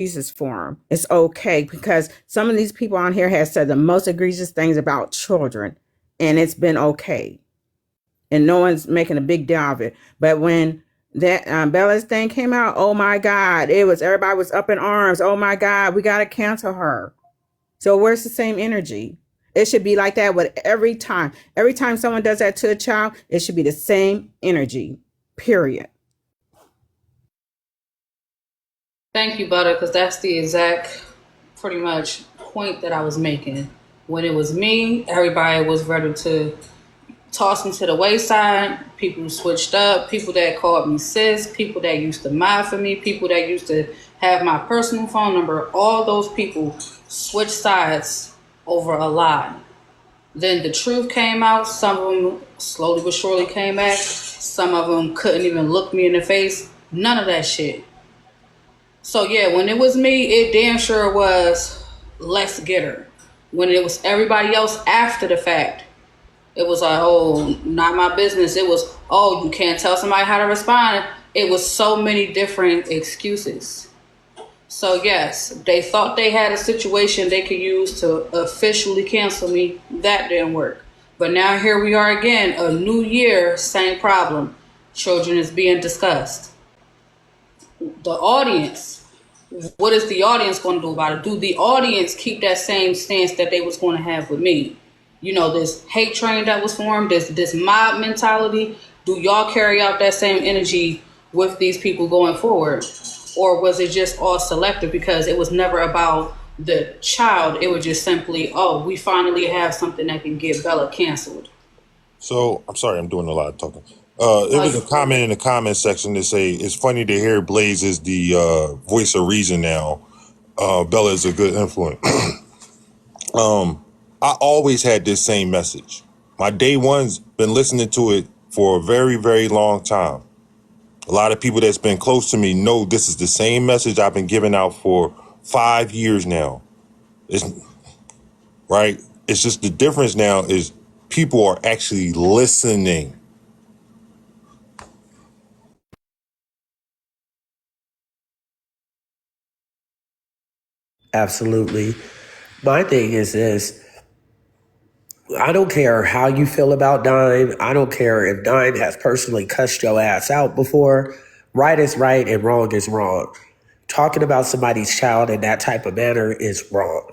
Jesus for them. It's okay because some of these people on here have said the most egregious things about children, and it's been okay. And no one's making a big deal of it. But when that Bella's thing came out, oh my God, everybody was up in arms. Oh my God, we got to cancel her. So where's the same energy? It should be like that with every time. Every time someone does that to a child, it should be the same energy, period. Thank you, Butter, because that's the exact, pretty much, point that I was making. When it was me, everybody was ready to toss me to the wayside. People switched up. People that called me sis. People that used to mod for me. People that used to have my personal phone number. All those people switched sides over a lie. Then the truth came out. Some of them slowly but surely came back. Some of them couldn't even look me in the face. None of that shit. So yeah, when it was me, it damn sure was let's get her. When it was everybody else after the fact, it was like, oh, not my business. It was, oh, you can't tell somebody how to respond. It was so many different excuses. So yes, they thought they had a situation they could use to officially cancel me. That didn't work. But now here we are again, a new year, same problem. Children is being discussed. The audience, what is the audience going to do about it? Do the audience keep that same stance that they was going to have with me? You know, this hate train that was formed, this mob mentality. Do y'all carry out that same energy with these people going forward? Or was it just all selective because it was never about the child? It was just simply, oh, we finally have something that can get Bella canceled. So I'm sorry, I'm doing a lot of talking. It was a comment in the comment section that say it's funny to hear Blaze is the voice of reason now. Bella is a good influence. I always had this same message. My day one's been listening to it for a very, very long time. A lot of people that's been close to me know this is the same message I've been giving out for 5 years now. It's right. It's just the difference now is people are actually listening. Absolutely. My thing is this. I don't care how you feel about Dime. I don't care if Dime has personally cussed your ass out before. Right is right and wrong is wrong. Talking about somebody's child in that type of manner is wrong.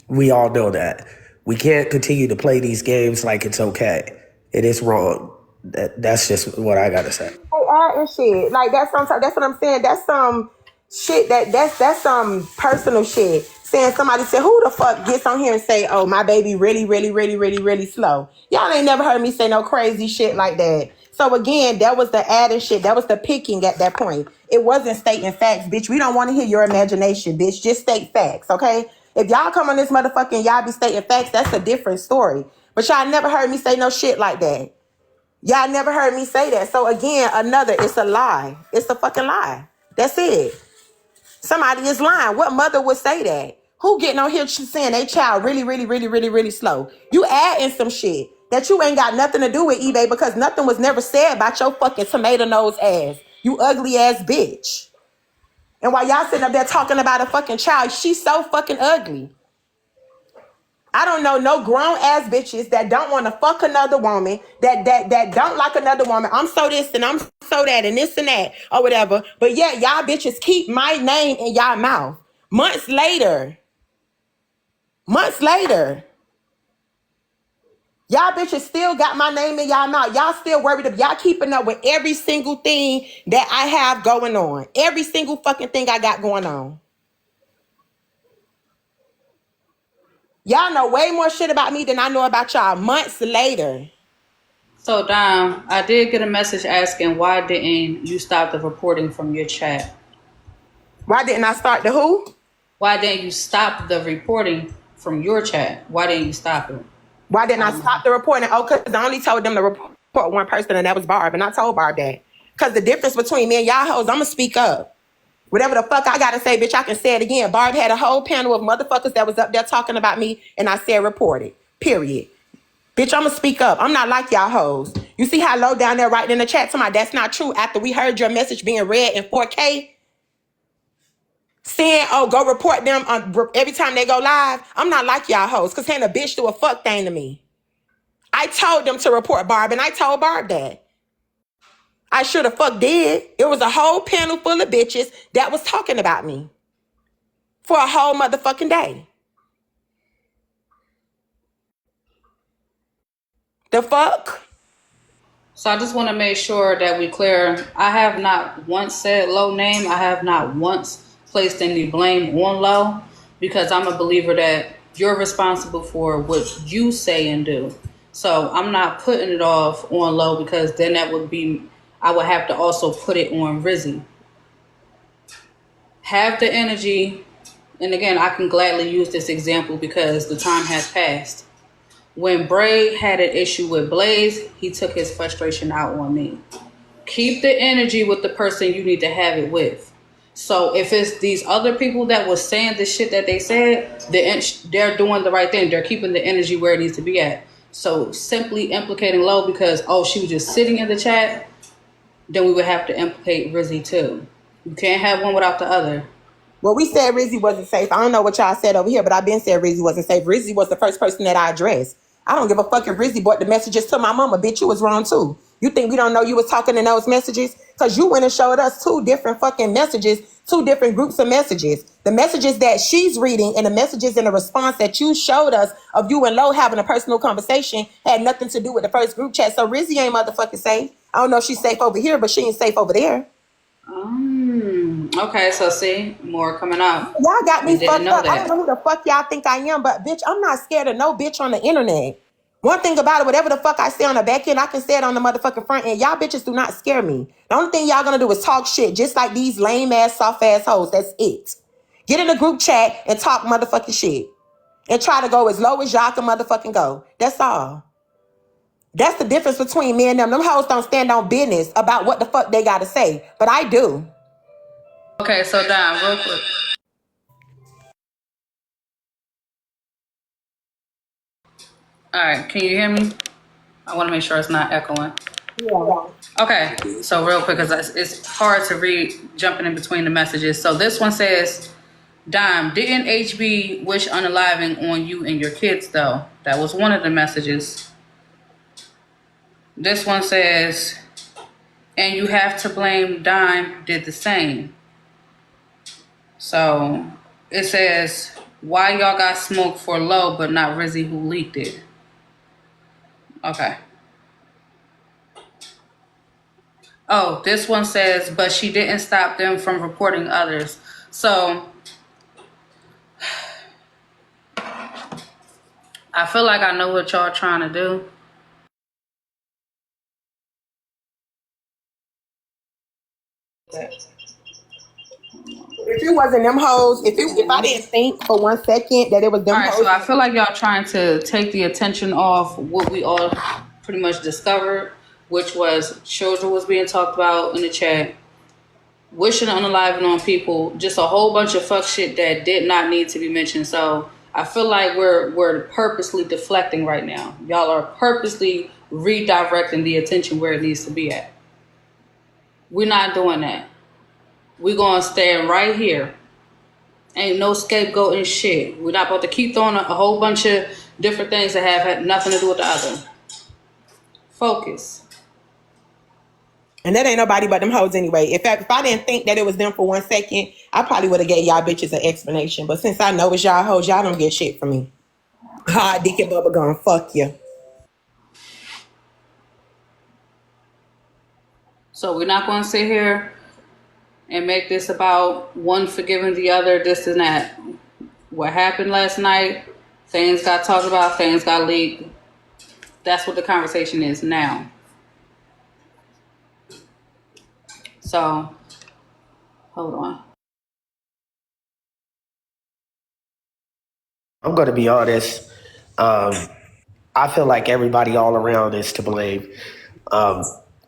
We all know that. We can't continue to play these games like it's okay. It is wrong. That's just what I gotta say. And shit. Like that's what I'm saying. That's some shit that's some personal shit. Saying somebody said, who the fuck gets on here and say, oh, my baby really, really, really, really, really slow. Y'all ain't never heard me say no crazy shit like that. So again, that was the added shit. That was the picking at that point. It wasn't stating facts, bitch. We don't want to hear your imagination, bitch. Just state facts, okay? If y'all come on this motherfucking y'all be stating facts, that's a different story. But y'all never heard me say no shit like that. Y'all never heard me say that. So again, it's a lie. It's a fucking lie. That's it. Somebody is lying. What mother would say that? Who getting on here saying they child really, really, really, really, really slow? You adding some shit that you ain't got nothing to do with, eBay, because nothing was never said about your fucking tomato nose ass. You ugly ass bitch. And while y'all sitting up there talking about a fucking child, she's so fucking ugly. I don't know no grown ass bitches that don't want to fuck another woman, that don't like another woman. I'm so this and I'm so that and this and that or whatever. But yeah, y'all bitches keep my name in y'all mouth. Months later, y'all bitches still got my name in y'all mouth. Y'all still worried if y'all keeping up with every single thing that I have going on. Every single fucking thing I got going on. Y'all know way more shit about me than I know about y'all months later. So, Dom, I did get a message asking why didn't you stop the reporting from your chat? Why didn't I start the who? Why didn't you stop the reporting from your chat? Why didn't you stop it? Why didn't I stop the reporting? Oh, because I only told them to report one person, and that was Barb. And I told Barb that. Because the difference between me and y'all hoes, I'm going to speak up. Whatever the fuck I got to say, bitch, I can say it again. Barb had a whole panel of motherfuckers that was up there talking about me, and I said report it. Period. Bitch, I'm going to speak up. I'm not like y'all hoes. You see how low down there writing in the chat to my that's not true after we heard your message being read in 4K? saying, oh, go report them on every time they go live. I'm not like y'all hoes, because ain't a bitch do a fuck thing to me. I told them to report Barb, and I told Barb that. I sure the fuck did. It was a whole panel full of bitches that was talking about me for a whole motherfucking day. The fuck? So I just want to make sure that we clear. I have not once said low name. I have not once placed any blame on low, because I'm a believer that you're responsible for what you say and do. So I'm not putting it off on low, because then that would be, I would have to also put it on Rizzy. Have the energy, and again, I can gladly use this example because the time has passed. When Bray had an issue with Blaze, he took his frustration out on me. Keep the energy with the person you need to have it with. So if it's these other people that was saying the shit that they said, they're doing the right thing. They're keeping the energy where it needs to be at. So simply implicating Low because, oh, she was just sitting in the chat, then we would have to implicate Rizzy too. You can't have one without the other. Well, we said Rizzy wasn't safe. I don't know what y'all said over here, but I've been said Rizzy wasn't safe. Rizzy was the first person that I addressed. I don't give a fuck if Rizzy brought the messages to my mama. Bitch, you was wrong too. You think we don't know you was talking in those messages? Because you went and showed us two different fucking messages, two different groups of messages. The messages that she's reading and the messages in the response that you showed us of you and Lo having a personal conversation had nothing to do with the first group chat. So Rizzy ain't motherfucking safe. I don't know if she's safe over here, but she ain't safe over there. Okay, so see, more coming out. Y'all got me We didn't fucked know up. I don't that. know who the fuck y'all think I am, but bitch, I'm not scared of no bitch on the internet. One thing about it, whatever the fuck I say on the back end, I can say it on the motherfucking front end. Y'all bitches do not scare me. The only thing y'all gonna do is talk shit, just like these lame ass, soft ass hoes. That's it. Get in a group chat and talk motherfucking shit. And try to go as low as y'all can motherfucking go. That's all. That's the difference between me and them. Them hoes don't stand on business about what the fuck they gotta say. But I do. Okay, so Don, real quick. All right, can you hear me? I want to make sure it's not echoing. Yeah. Okay, so real quick, because it's hard to read jumping in between the messages. So this one says, Dime, didn't HB wish unaliving on you and your kids, though? That was one of the messages. This one says, and you have to blame Dime did the same. So it says, why y'all got smoked for Low but not Rizzy who leaked it? Okay. Oh, this one says, but she didn't stop them from reporting others. So I feel like I know what y'all trying to do. If it wasn't them hoes, if I didn't think for 1 second that it was All them right, hoes. so I feel like y'all trying to take the attention off what we all pretty much discovered, which was children was being talked about in the chat, wishing unaliving on people, just a whole bunch of fuck shit that did not need to be mentioned. So I feel like we're purposely deflecting right now. Y'all are purposely redirecting the attention where it needs to be at. We're not doing that. We're gonna stand right here. Ain't no scapegoating shit. We're not about to keep throwing a whole bunch of different things that have had nothing to do with the other. Focus. And that ain't nobody but them hoes anyway. In fact, if I didn't think that it was them for 1 second, I probably would have gave y'all bitches an explanation. But since I know it's y'all hoes, y'all don't get shit from me. Hard dick and bubble gum. Fuck you. So we're not gonna sit here and make this about one forgiving the other, this and that. What happened last night, things got talked about, things got leaked. That's what the conversation is now. So, hold on. I'm going to be honest. I feel like everybody all around is to blame. Um,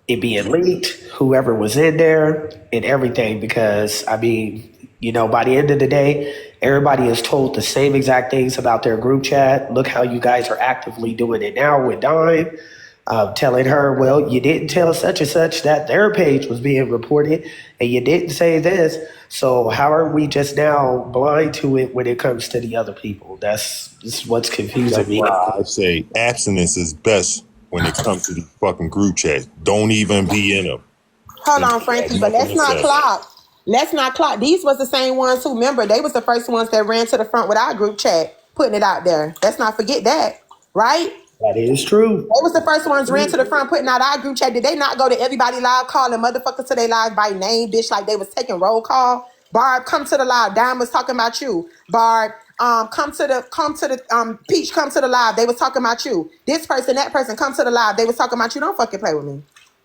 it being leaked, whoever was in there, and everything. Because I mean, by the end of the day, everybody is told the same exact things about their group chat. Look how you guys are actively doing it now with Dime. telling her, well, you didn't tell such and such that their page was being reported, and you didn't say this. So how are we just now blind to it when it comes to the other people? That's what's confusing That's me. why I say abstinence is best when it comes to these fucking group chats. Don't even be in them. Hold It on, has Frankie, but nothing let's to not say. clock. Let's not clock. These was the same ones who, remember, they was the first ones that ran to the front with our group chat, putting it out there. Let's not forget that, right? That is true. They was the first ones ran to the front, putting out our group chat. Did they not go to everybody live, calling motherfuckers to their live by name, bitch, like they was taking roll call? Barb, come to the live. Dime was talking about you. Barb, Peach, come to the live. They was talking about you. This person, that person, come to the live. They was talking about you. Don't fucking play with me.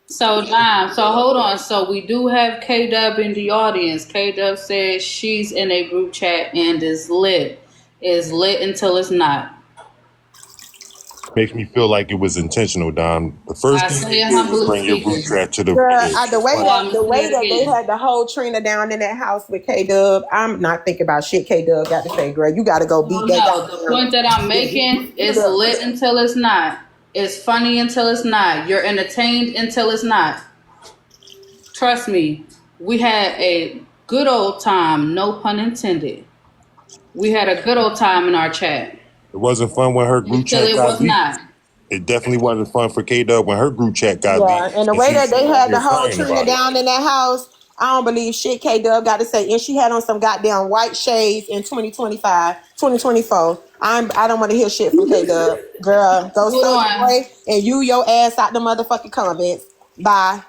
So, Dime, so hold on. So we do have K Dub in the audience. K Dub says she's in a group chat and is lit. Is lit until it's not. Makes me feel like it was intentional, Dom. The first I thing say you it did was humbly bring your group speaking. chat to the Girl, the front. I'm the gonna say way it that they again. had the whole Trina down in that house with K Dub, I'm not thinking about shit. K Dub got to say, girl, you got to go No, beat that no. The goddamn. point that I'm making is lit until it's not. It's funny until it's not. You're entertained until it's not. Trust me, we had a good old time, no pun intended. We had a good old time in our chat It wasn't fun when her group until chat it got was leaked. not. It definitely wasn't fun for K Dub when her group chat got Yeah, leaked and the and way she's that they sitting out had the here whole crying Trina about it. down in that house, I don't believe shit K Dub got to say. And she had on some goddamn white shades in 2025, 2024. I don't want to hear shit from K Dub. Girl, go Hold Soldier on. Boy and you your ass out the motherfucking comments. Bye.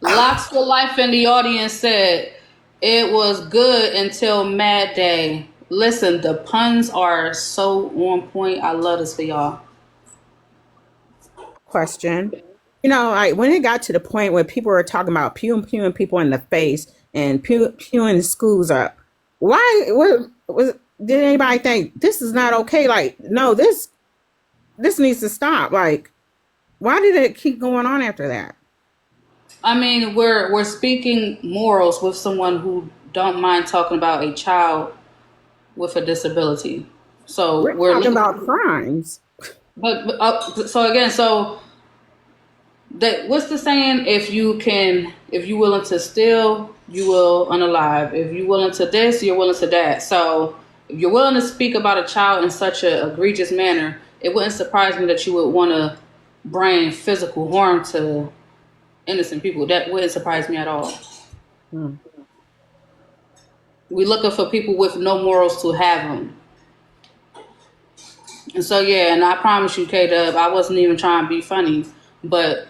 Locks for Life in the audience said it was good until Mad Day. Listen, the puns are so on point. I love this for y'all. Question. Like when it got to the point where people were talking about pewing people in the face and pewing schools up, why did anybody think this is not okay? Like, no, this needs to stop. Like, why did it keep going on after that? I mean, we're speaking morals with someone who don't mind talking about a child with a disability. So We're we're talking about looking, crimes. so again, so that what's the saying? If you willing to steal, you will unalive. If you willing to this, you're willing to that. So if you're willing to speak about a child in such a egregious manner, it wouldn't surprise me that you would want to bring physical harm to innocent people. That wouldn't surprise me at all. Hmm. We're looking for people with no morals to have them. And so yeah, and I promise you, K Dub, I wasn't even trying to be funny, but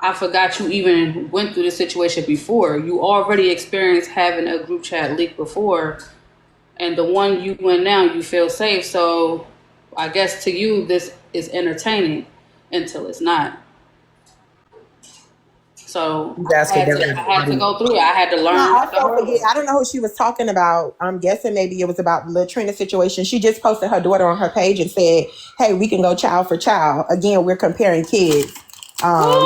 I forgot you even went through this situation before. You already experienced having a group chat leak before, and the one you went now, you feel safe. So I guess to you, this is entertaining until it's not. So He's asking I had to everybody. go through it. I had to No, learn the also hard forget. way. I don't know who she was talking about. I'm guessing maybe it was about the Latrina situation. She just posted her daughter on her page and said, "Hey, we can go child for child." Again, we're comparing kids.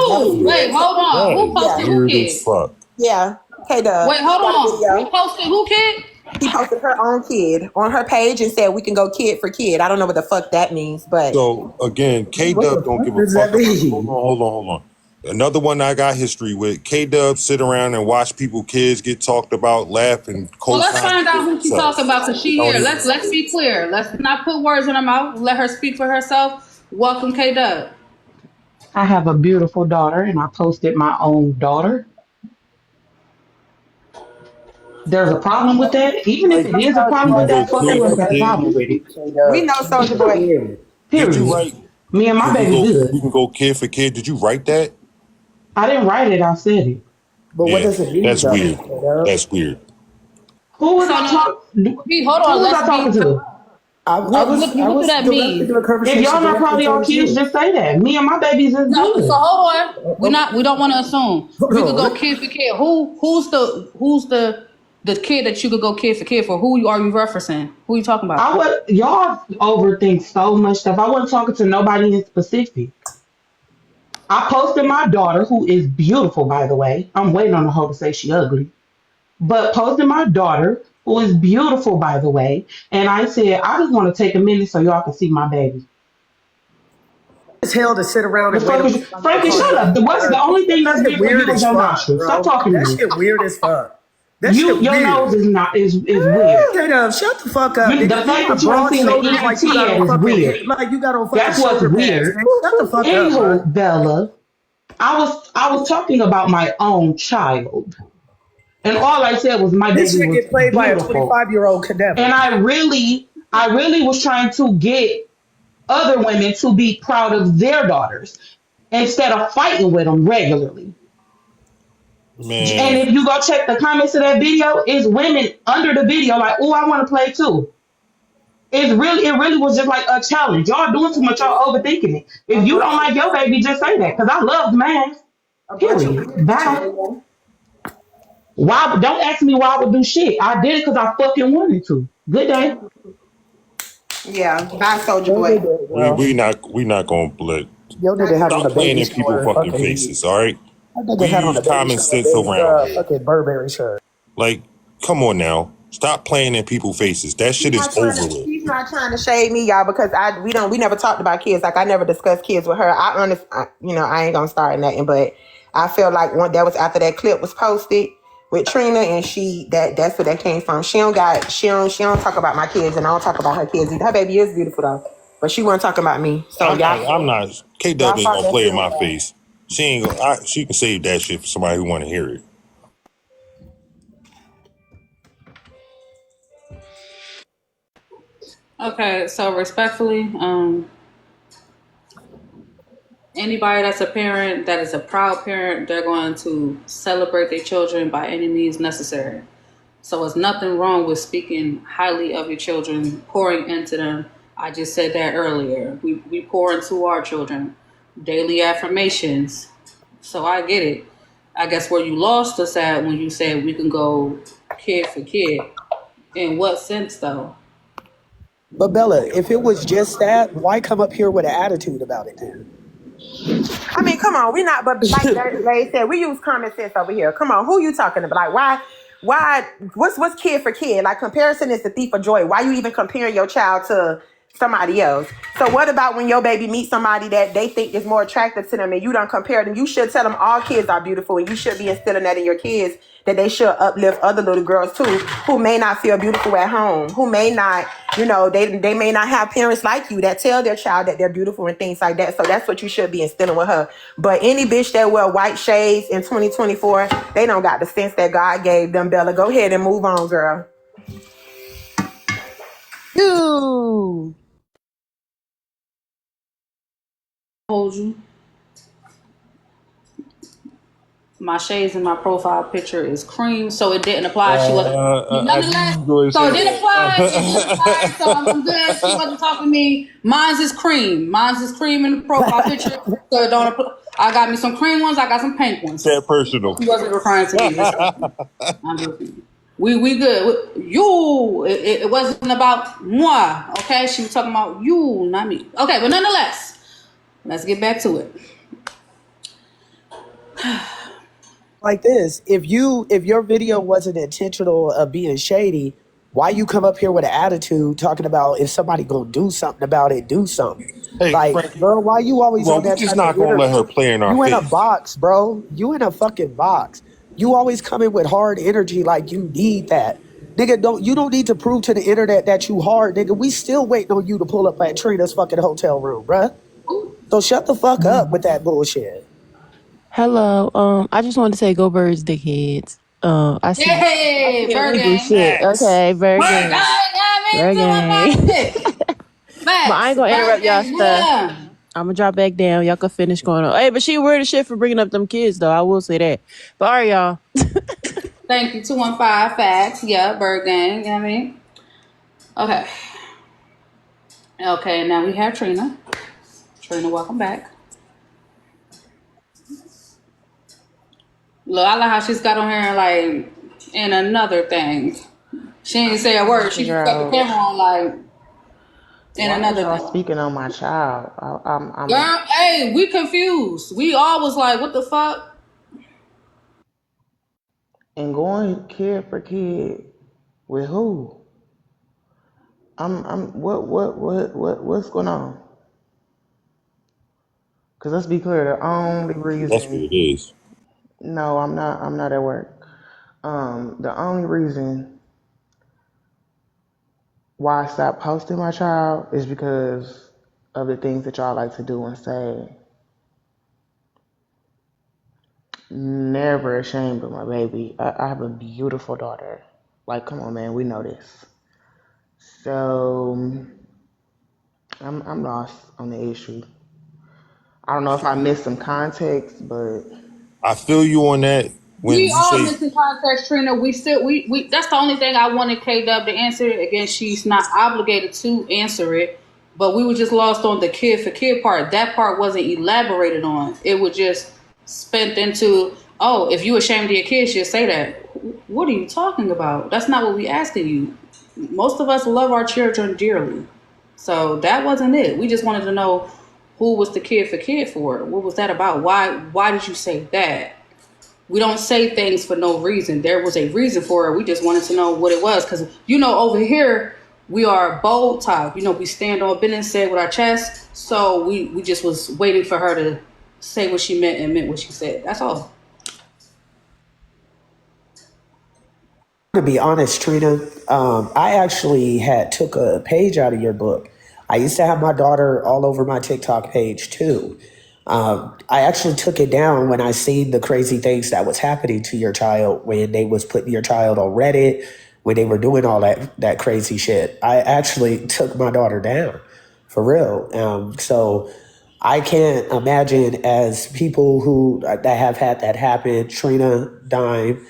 That was Who? Wait, hold on. That Who is posted yeah, who weird as kid? fuck. yeah. K Dub, Wait, she hold got a on. Who video. posted who kid? She posted her own kid on her page and said, "We can go kid for kid." I don't know what the fuck that means, but So again, K What Dub the don't fuck give a does fuck that about. Hold on, mean? hold on. Another one I got history with. K Dub sit around and watch people, kids get talked about, laugh and Well, let's co-sign. find out who she So talking about because she don't here. even. Let's be clear. Let's not put words in her mouth. Let her speak for herself. Welcome, K Dub. I have a beautiful daughter and I posted my own daughter. There's a problem with that. Even if we it know is a Soldier problem You Boy. with can go that, She fuck kid whoever for got a said, problem kid. with it. we know Soldier Boy. Did you Period. write? Me and my baby We good. can go kid for kid. Did you write that? I didn't write it, I said it. But what Yeah, does it mean that's though? weird. That's weird. Who was So I now, talking hold who on. was I Let's talking be. to? I What do was that directing mean? the If conversation y'all not directly proud of y'all towards kids, you. just say that. Me and my babies is No. So good. hold on. We don't want to assume. Hold We could go on. kid for kid. Who's the kid that you could go kid for kid for? Who are you referencing? Who are you talking about? I would y'all overthink so much stuff. I wasn't talking to nobody in specific. I posted my daughter, who is beautiful, by the way. I'm waiting on the hoe to say she ugly. But posted my daughter, who is beautiful, by the way. And I said, I just want to take a minute so y'all can see my baby. It's hell to sit around The and wait fuck on is you? somebody to Frankie, call shut you a up. What's the ugly. only thing That that's shit good for weird you is as your fuck, nostrils. Stop bro. talking to That me. shit weird as fuck. That shit Your nose weird. is not is weird. Shut shut the fuck up, The nigga. You fact that got you ain't broad seen the shoulders ENT like you got yet on is fucking weird. fucking That's what's shoulder pads, weird. man. Shut the fuck up, bro. Anywho, Bella, I was talking about my own child, and all I said was my This baby shit was get played by a beautiful, 25-year-old could never. and I really was trying to get other women to be proud of their daughters instead of fighting with them regularly. And Man, if you go check the comments of that video, it's women under the video like, "Oh, I want to play too." It really was just like a challenge. Y'all doing too much. Y'all overthinking it. If A you don't bunch like your baby, just say that. Cause I love man. a bunch of Period. weird Bye. children. Why? Don't ask me why I would do shit. I did it because I fucking wanted to. Good day. Yeah, bye, Soldier Your Boy. nigga, we bro. we not we not gonna let Your nigga had on stop a playing baby in people shower fucking fucking. faces. All right, That we nigga had on use a baby common shower sense baby around here. fucking Burberry shirt. Like, come on now, stop playing in people faces. That shit is over with. She's not trying to shade me, y'all, because we never talked about kids. Like I never discussed kids with her. I ain't gonna start nothing, but I feel like that was after that clip was posted with Trina, and that's where that came from. She don't talk about my kids, and I don't talk about her kids either. Her baby is beautiful though, but she wasn't talking about me. So I'm not. K y'all Dub ain't saw gonna that play in my video. face. She ain't. She can save that shit for somebody who want to hear it. Okay, so respectfully, anybody that's a parent that is a proud parent, they're going to celebrate their children by any means necessary. So there's nothing wrong with speaking highly of your children, pouring into them. I just said that earlier. We pour into our children daily affirmations. So I get it. I guess where you lost us at when you said we can go kid for kid. In what sense though? But Bella, if it was just that, why come up here with an attitude about it I mean, come on, we not, but like then? Lay said, we use common sense over here. Come on, who you talking about? Like, why, what's kid for kid? Like, comparison is the thief of joy. Why you even comparing your child to somebody else? So what about when your baby meets somebody that they think is more attractive to them and you don't compare them? You should tell them all kids are beautiful, and you should be instilling that in your kids, that they should uplift other little girls too, who may not feel beautiful at home, who may not, they may not have parents like you that tell their child that they're beautiful and things like that. So that's what you should be instilling with her. But any bitch that wear white shades in 2024, they don't got the sense that God gave them. Bella, go ahead and move on, girl. Ooh. Hold you. My shades in my profile picture is cream, so it didn't apply. She wasn't. I knew Nonetheless, you was going to so it say didn't apply. It didn't apply. So I'm good. She wasn't talking to me. Mine's is cream. Mine's is cream in the profile picture. So it don't apply. I got me some cream ones. I got some pink ones. that personal. She wasn't referring to me. It's okay. I'm just, we good. You. It wasn't about moi. Okay, she was talking about you, not me. Okay, but nonetheless, let's get back to it. Like this, if your video wasn't intentional of being shady, why you come up here with an attitude talking about if somebody gonna do something about it, do something? Hey, Like, Frankie, girl, why you always well, on we that just type of not gonna let her energy? play in our You in a face. box, bro. You in a fucking box. You always come in with hard energy like you need that. Nigga, you don't need to prove to the internet that you hard, nigga. We still waiting on you to pull up at Trina's fucking hotel room, bruh. So shut the fuck up with that bullshit. Hello. I just wanted to say go birds, dickheads. I Hey, see a Bird nigga Gang. shit. Facts. Okay, bird Bird gang. Gang, I Bird gang. mean, 215 But I Facts. ain't gonna Bird interrupt y'all Gang, stuff. yeah. I'm gonna drop back down. Y'all can finish going on. Hey, but she weird as shit for bringing up them kids though. I will say that. But all right, y'all. Thank you, 215 Facts. Yeah, Bird Gang, you know what I mean? Okay. Okay, now we have Trina. Trina, welcome back. Look, I like how she's got on here like in another thing. She didn't say a Trying to word. She figure just got the out camera on like in why is another y'all thing. speaking on my child. I'm Girl, hey, we confused. We all was like, what the fuck? and going kid for kid with who? I'm what's going on? Cause let's be clear, the only That's what reason. it is. No, I'm not. I'm not at work. The only reason why I stopped posting my child is because of the things that y'all like to do and say. Never ashamed of my baby. I have a beautiful daughter. Like, come on, man, we know this. So I'm lost on the issue. I don't know if I missed some context, but I feel you on that when We you all say missing context, Trina. We that's the only thing I wanted K Dub to answer. Again, she's not obligated to answer it, but we were just lost on the kid for kid part. That part wasn't elaborated on. It was just spent into, oh, if you ashamed of your kids, just say that. What are you talking about? That's not what we asking you. Most of us love our children dearly. So that wasn't it. We just wanted to know who was the kid for kid for. What was that about? Why did you say that? We don't say things for no reason. There was a reason for it. We just wanted to know what it was. Because, over here, we are bold type. We stand on business, say it with our chest. So we just was waiting for her to say what she meant and meant what she said. That's all. To be honest, Trina, I actually had took a page out of your book. I used to have my daughter all over my TikTok page too. I actually took it down when I seen the crazy things that was happening to your child when they was putting your child on Reddit, when they were doing all that crazy shit. I actually took my daughter down for real. So I can't imagine as people who that have had that happen, Trina, Dime,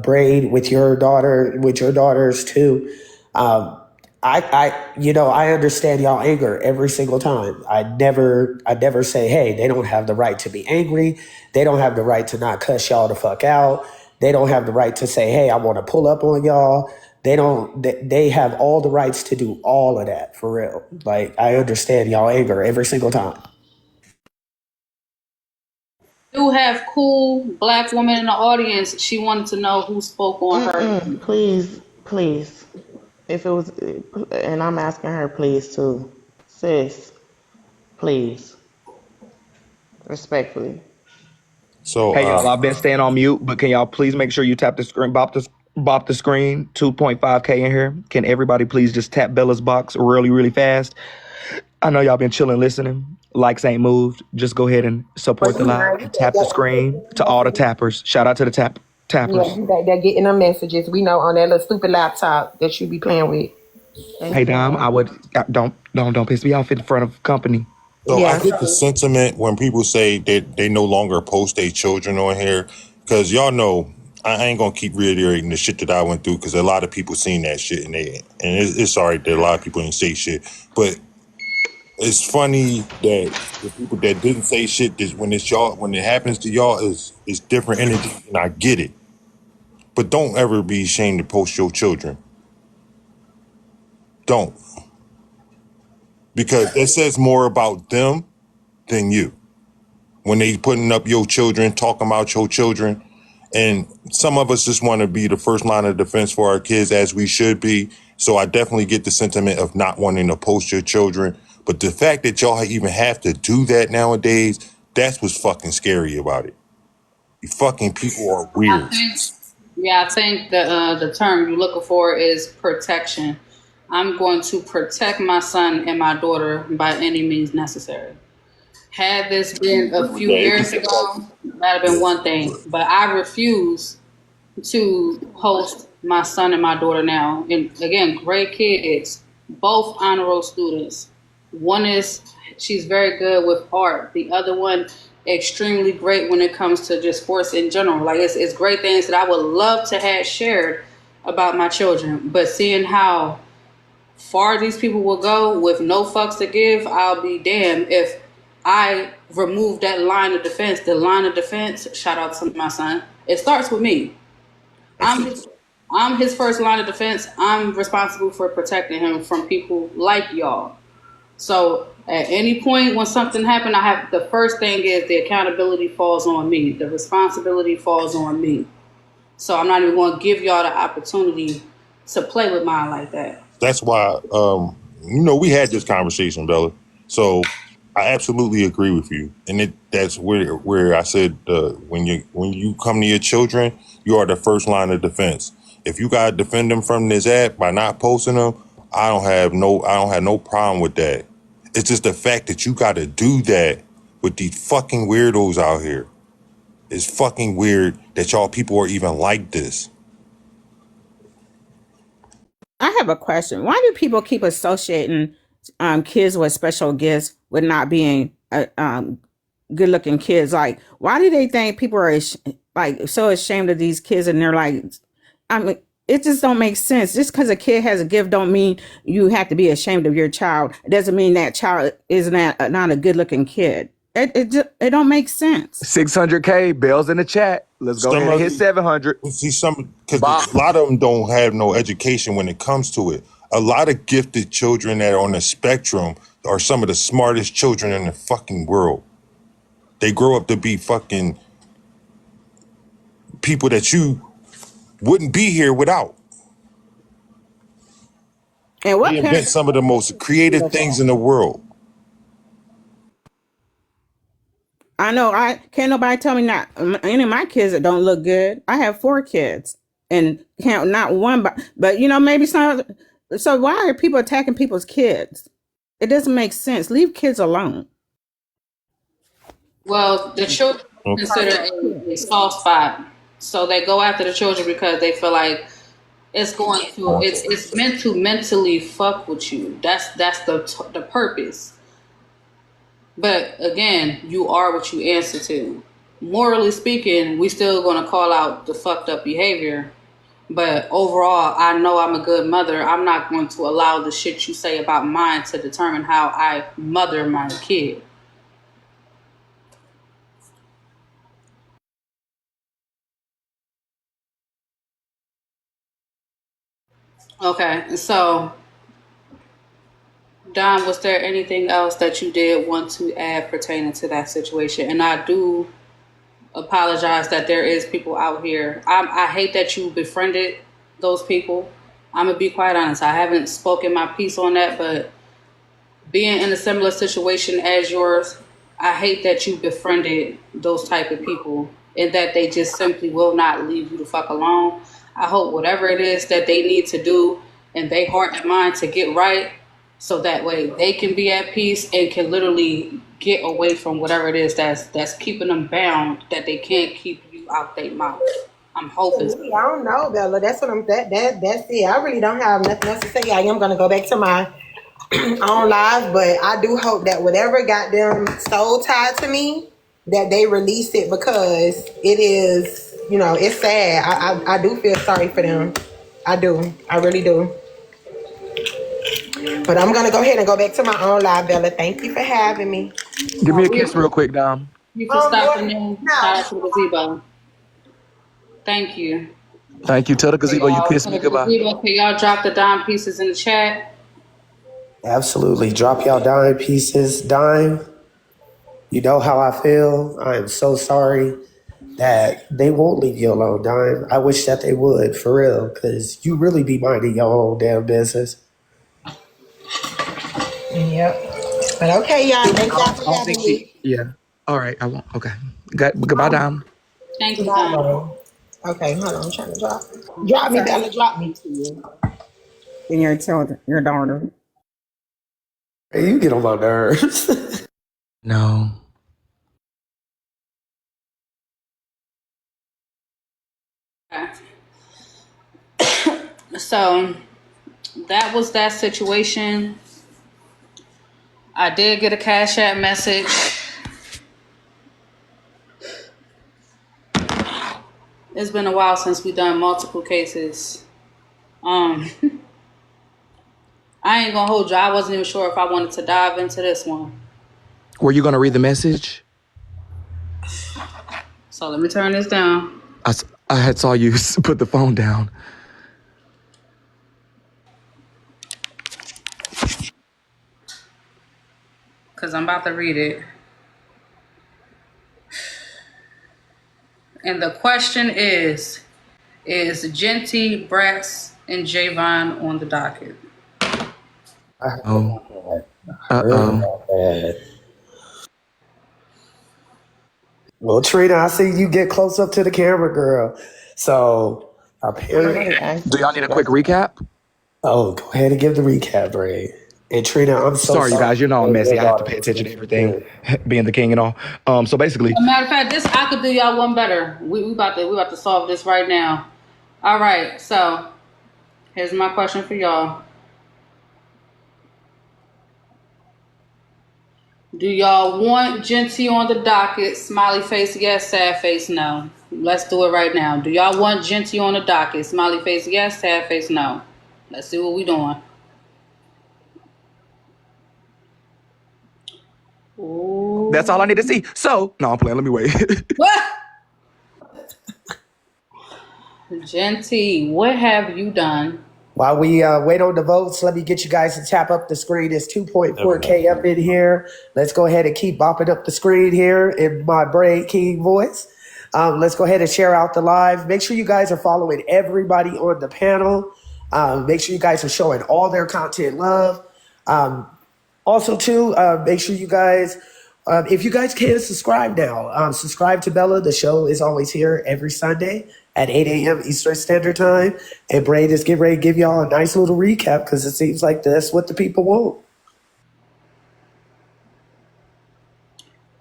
Braid with your daughter, with your daughters too. Um, I understand y'all anger every single time. I never say, hey, they don't have the right to be angry. They don't have the right to not cuss y'all the fuck out. They don't have the right to say, hey, I want to pull up on y'all. They don't, they have all the rights to do all of that for real. Like, I understand y'all anger every single time. We do have cool black woman in the audience. She wanted to know who spoke on her. please, please. If it was, and I'm asking her, please too, sis, please, respectfully. so. Hey y'all, I've been staying on mute, but can y'all please make sure you tap the screen, bop the screen. 2.5K in here. Can everybody please just tap Bella's box really, really fast? I know y'all been chilling, listening. Likes ain't moved. Just go ahead and But support the you live know, and tap the screen to all the tappers. Shout out to the yeah, tappers. you back there getting them messages. We know on that little stupid laptop that you be playing with. Thank Hey you, Dom, I Dom. would don't piss me off in front of company. So I Yeah. get the sentiment when people say that they no longer post their children on here, because y'all know I ain't gonna keep reiterating the shit that I went through, because a lot of people seen that shit and it's sorry that a lot of people ain't say shit, but it's funny that the people that didn't say shit, when it's y'all, when it happens to y'all, is different energy, and I get it, but don't ever be ashamed to post your children. Don't, because it says more about them than you. When they putting up your children, talking about your children. And some of us just want to be the first line of defense for our kids, as we should be. So I definitely get the sentiment of not wanting to post your children. But the fact that y'all even have to do that nowadays, that's what's fucking scary about it. You fucking people are I weird. think, yeah, I think the term you're looking for is protection. I'm going to protect my son and my daughter by any means necessary. Had this been a few Yeah, years ago, that'd have been one thing. But I refuse to host my son and my daughter now. And again, great kids, both honor roll students. One is she's very good with art. The other one extremely great when it comes to just sports in general. Like it's great things that I would love to have shared about my children. But seeing how far these people will go with no fucks to give, I'll be damned if I remove that line of defense. The line of defense, shout out to my son, it starts with me. that's I'm it. his, I'm his first line of defense. I'm responsible for protecting him from people like y'all. So at any point when something happened, I have the first thing is the accountability falls on me. The responsibility falls on me. So I'm not even going to give y'all the opportunity to play with mine like that. That's why, we had this conversation, Bella. So I absolutely agree with you, and that's where I said when you come to your children, you are the first line of defense. If you gotta defend them from this app by not posting them, I don't have no problem with that. It's just the fact that you got to do that with these fucking weirdos out here. It's fucking weird that y'all people are even like this. I have a question. Why do people keep associating kids with special gifts with not being good looking kids? Like, why do they think people are like so ashamed of these kids? And they're like, I mean, it just don't make sense. Just because a kid has a gift, don't mean you have to be ashamed of your child. It doesn't mean that child is not a good looking kid. It don't make sense. 600K bells in the chat. Let's go Some ahead and of hit 700. because a lot of them don't have no education when it comes to it. A lot of gifted children that are on the spectrum are some of the smartest children in the fucking world. They grow up to be fucking people that you wouldn't be here without. And They what invent parents? some of the most creative things in the world. I know I can't nobody tell me not any of my kids that don't look good. I have 4 kids and can't not one but maybe some. So why are people attacking people's kids? It doesn't make sense. Leave kids alone. Well, the children Okay. consider a soft spot, so they go after the children because they feel like it's meant to mentally fuck with you. That's the purpose. But again, you are what you answer to. Morally speaking, we still gonna call out the fucked up behavior. But overall, I know I'm a good mother. I'm not going to allow the shit you say about mine to determine how I mother my kid. Okay, so Don, was there anything else that you did want to add pertaining to that situation? And I do apologize that there is people out here. I hate that you befriended those people. I'm gonna be quite honest. I haven't spoken my piece on that, but being in a similar situation as yours, I hate that you befriended those type of people and that they just simply will not leave you the fuck alone. I hope whatever it is that they need to do in their heart and mind to get right, so that way they can be at peace and can literally get away from whatever it is that's keeping them bound, that they can't keep you out their mouth. I'm hoping. I don't know, Bella. That's what I'm. That's it. I really don't have nothing else to say. I am gonna go back to my own lives, but I do hope that whatever got them soul tied to me, that they release it, because it is, it's sad. I do feel sorry for them. I do. I really do. But I'm gonna go ahead and go back to my own live, Bella. Thank you for having me. Give me a kiss real quick, Dom. You can stop and No. then shout out to the gazebo. Thank you. Thank you. Tell the Okay, gazebo you y'all. kiss So me the goodbye. gazebo, can y'all drop the dime pieces in the chat? Absolutely. Drop y'all dime pieces. Dime, you know how I feel. I am so sorry that they won't leave you alone, Dime. I wish that they would, for real, because you really be minding your own damn business. Yep. But okay, y'all. Thank y'all I for don't having think she. me. Yeah. All right. I won't. Okay. Goodbye, Dom. Thank you, Goodbye, Dime. Bella. Okay, hold on. I'm trying to drop. Drop me, Bella. Drop me. And your children, your daughter. Hey, you get on my nerves. No. Okay. So that was that situation. I did get a Cash App message. It's been a while since we've done multiple cases. I ain't gonna hold you. I wasn't even sure if I wanted to dive into this one. Were you going to read the message? So let me turn this down. I had saw you put the phone down. Because I'm about to read it. And the question is Genty, Brax, and Javon on the docket? I heard Oh. about that. I heard Uh-oh. about that. Well, Trina, I see you get close up to the camera, girl. So Somebody apparently, asked Do y'all what need you a quick guys were. recap? oh, go ahead and give the recap, Ray. And Trina, I'm so Sorry, you sorry guys. You know I'm your messy. I have to daughter pay was attention to misbehaving. everything, being the king and all. So basically, As a matter of fact, this I could do y'all one better. We about to solve this right now. All right, so here's my question for y'all. Do y'all want Genty on the docket? Smiley face yes, sad face no. Let's do it right now. Do y'all want Genty on the docket? Smiley face yes, sad face no. Let's see what we doing. that's all I need to Ooh. see. So, no, I'm playing. Let me wait. What? Genty, what have you done? While we wait on the votes, let me get you guys to tap up the screen. It's Never mind. 2.4K up in here. Let's go ahead and keep bopping up the screen here in my Brain King voice. Let's go ahead and share out the live. Make sure you guys are following everybody on the panel. Make sure you guys are showing all their content love. Also, too, make sure you guys, if you guys can subscribe now, subscribe to Bella. The show is always here every Sunday at 8 a.m. Eastern Standard Time. And Brain is getting ready to give y'all a nice little recap because it seems like that's what the people want.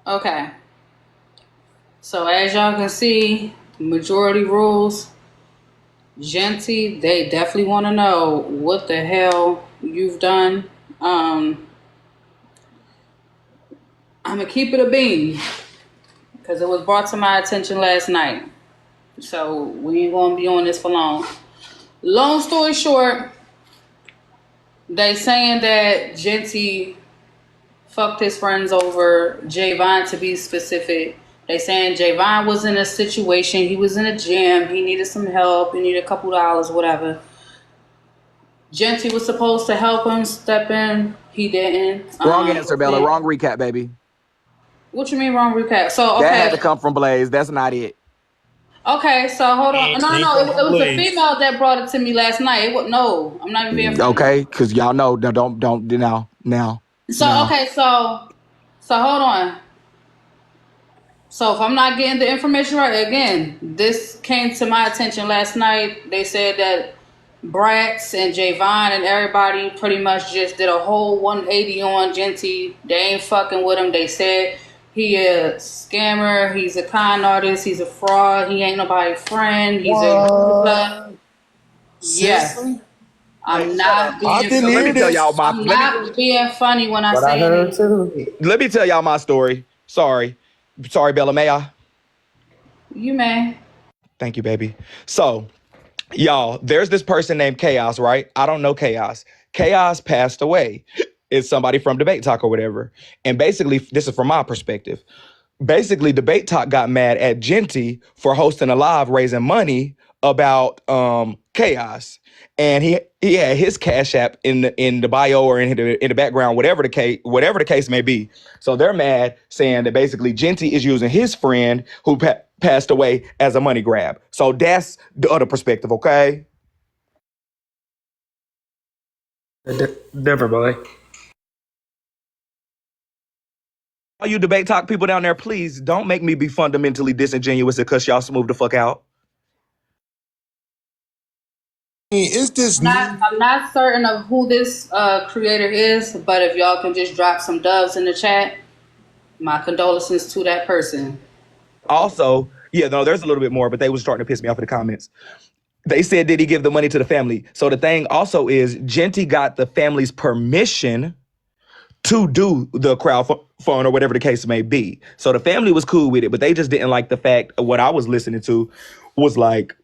Okay. So as y'all can see, majority rules. Genty, they definitely want to know what the hell you've done. I'm gonna keep it a bean because it was brought to my attention last night. So we ain't gonna be on this for long. Long story short, they saying that Genty fucked his friends over. Javon, to be specific. They saying Javon was in a situation. He was in a gym. He needed some help. He needed a couple dollars, whatever. Genty was supposed to help him step in. He didn't. Wrong answer, Bella. Wrong recap, baby. What you mean wrong recap? So That had okay, to come from Blaze. That's not it. okay. So hold on. It No, no, came no. from It was the Blaze. female that brought it to me last night. It was no. I'm not even being funny. Okay, because y'all know. Don't So okay. So hold on. So if I'm not getting the information right, again, this came to my attention last night. They said that Bratz and Javon and everybody pretty much just did a whole 180 on Genty. They ain't fucking with him. They said he a scammer. He's a con artist. He's a fraud. He ain't nobody's friend. He's a user. What? Yes. Seriously? I'm not I being didn't So let hear me funny. tell y'all this. my I'm not being funny when I But I say heard it. too. let me tell y'all my story. Sorry, Bella. May I? You may. Thank you, baby. So y'all, there's this person named Chaos, right? I don't know Chaos. Chaos passed away. It's somebody from Debate Talk or whatever. And basically, this is from my perspective. Basically, Debate Talk got mad at Genty for hosting a live raising money about Chaos. And he had his Cash App in the bio or in the background, whatever the case may be. So they're mad, saying that basically Genty is using his friend who passed away as a money grab. So that's the other perspective, okay? Never mind. All you Debate Talk people down there, please don't make me be fundamentally disingenuous and cuss y'all smooth the fuck out. Is this new? I'm not certain of who this creator is, but if y'all can just drop some doves in the chat, my condolences to that person. Also, yeah, no, there's a little bit more, but they was starting to piss me off in the comments. They said, did he give the money to the family? So the thing also is, Genty got the family's permission to do the crowd fund or whatever the case may be. So the family was cool with it, but they just didn't like the fact of what I was listening to was like,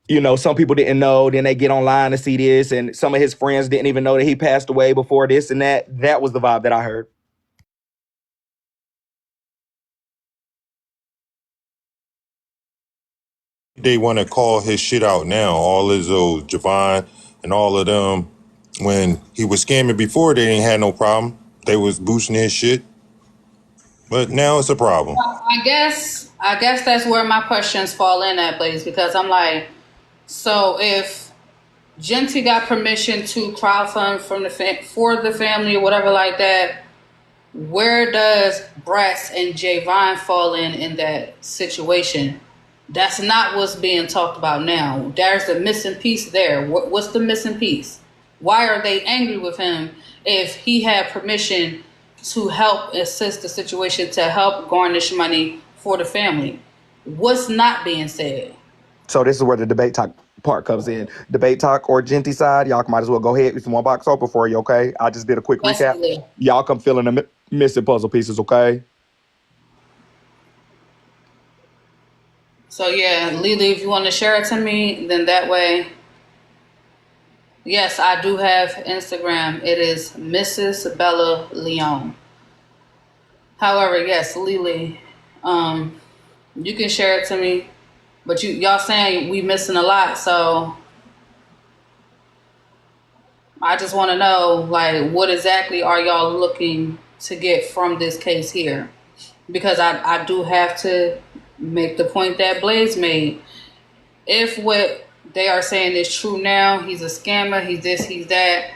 you know, some people didn't know, then they get online to see this, and some of his friends didn't even know that he passed away before this and that. That was the vibe that I heard. They want to call his shit out now. All his old Javon and all of them. When he was scamming before, they didn't have no problem. They was boosting his shit. But now it's a problem. I guess that's where my questions fall in at, Blaze, because I'm like, so if Genty got permission to crowdfund from for the family or whatever like that, Where does Bratz and Javon fall in that situation? That's not what's being talked about now. There's a missing piece there. What's the missing piece? Why are they angry with him if he had permission to help assist the situation, to help garnish money for the family? What's not being said? So this is where the debate talk part comes in. Debate talk or Genty side, y'all might as well go ahead with one box open for you, okay? I just did a quick That's recap. Lily. Y'all come fill in the missing puzzle pieces, okay? So yeah, Lily, if you want to share it to me, then that way. Yes, I do have Instagram. It is Mrs. Bella Leon. However, yes, Lily, you can share it to me. But y'all saying we missing a lot, so I just want to know, like, what exactly are y'all looking to get from this case here? Because I do have to make the point that Blaze made. If what they are saying is true now, he's a scammer, he's this, he's that.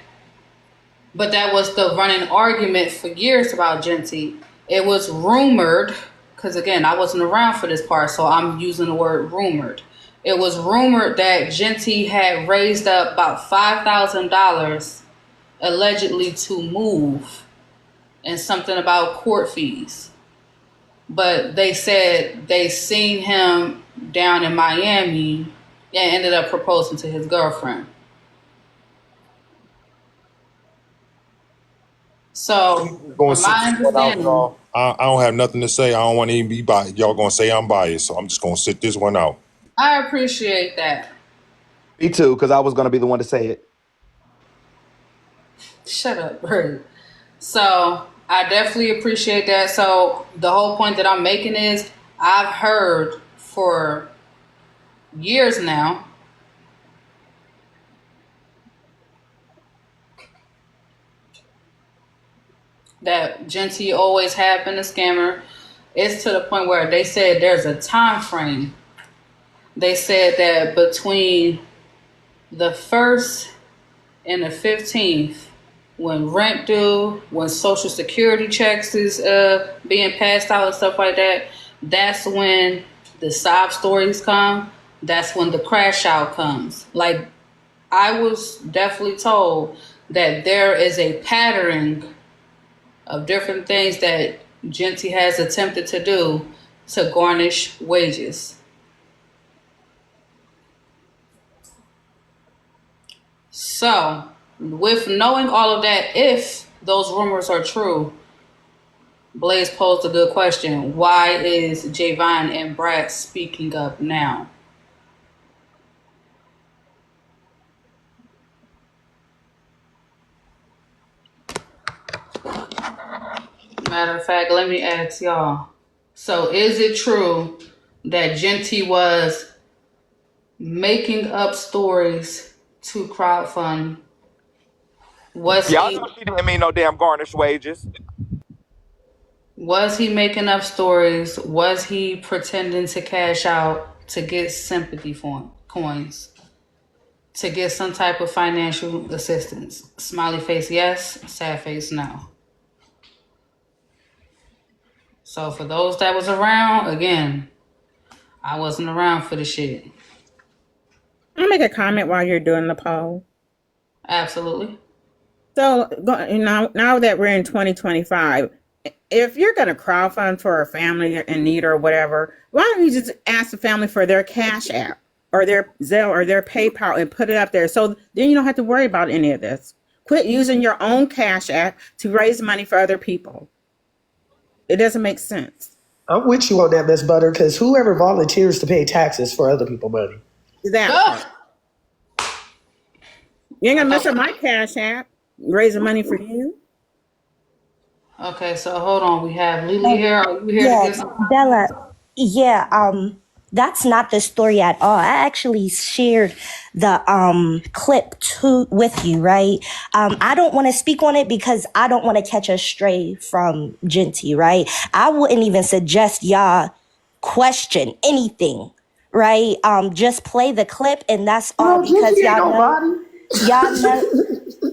But that was the running argument for years about Genty. It was rumored, because again, I wasn't around for this part, so I'm using the word rumored. It was rumored that Genty had raised up about $5,000 allegedly to move and something about court fees. But they said they seen him down in Miami and ended up proposing to his girlfriend. So, Going to from sit my this one out, understanding, y'all. I don't have nothing to say. I don't want to even be biased. Y'all going to say I'm biased, so I'm just going to sit this one out. I appreciate that. Me too, because I was gonna be the one to say it. Shut up, Bird. So, I definitely appreciate that. So, the whole point that I'm making is I've heard for years now that Genty always have been a scammer. It's to the point where they said there's a time frame. They said that between the 1st and the 15th, when rent due, when social security checks is being passed out and stuff like that, that's when the sob stories come. That's when the crash out comes. Like, I was definitely told that there is a pattern of different things that Genty has attempted to do to garnish wages. So, with knowing all of that, if those rumors are true, Blaze posed a good question. Why is Javon and Brad speaking up now? Matter of fact, let me ask y'all. So, is it true that Genty was making up stories to crowdfund? Was Y'all he know she didn't mean no damn garnished wages. Was he making up stories? Was he pretending to cash out to get sympathy coins? To get some type of financial assistance? Smiley face, yes. Sad face, no. So for those that was around, again, I wasn't around for the shit. I'll make a comment while you're doing the poll. Absolutely. So now that we're in 2025, if you're going to crowdfund for a family in need or whatever, why don't you just ask the family for their Cash App or their Zelle or their PayPal and put it up there? So then you don't have to worry about any of this. Quit using your own Cash App to raise money for other people. It doesn't make sense. I'm with you on that, Miss Butter, because whoever volunteers to pay taxes for other people money. That part. You ain't going to mess up my Cash App raising money for you. Okay, so hold on. We have Lily here. Are you here to Yeah, get some? Bella. Yeah, that's not the story at all. I actually shared the clip with you, right? I don't want to speak on it because I don't want to catch a stray from Genty, right? I wouldn't even suggest y'all question anything, right? Just play the clip and that's all No, because Genty ain't y'all know nobody. y'all know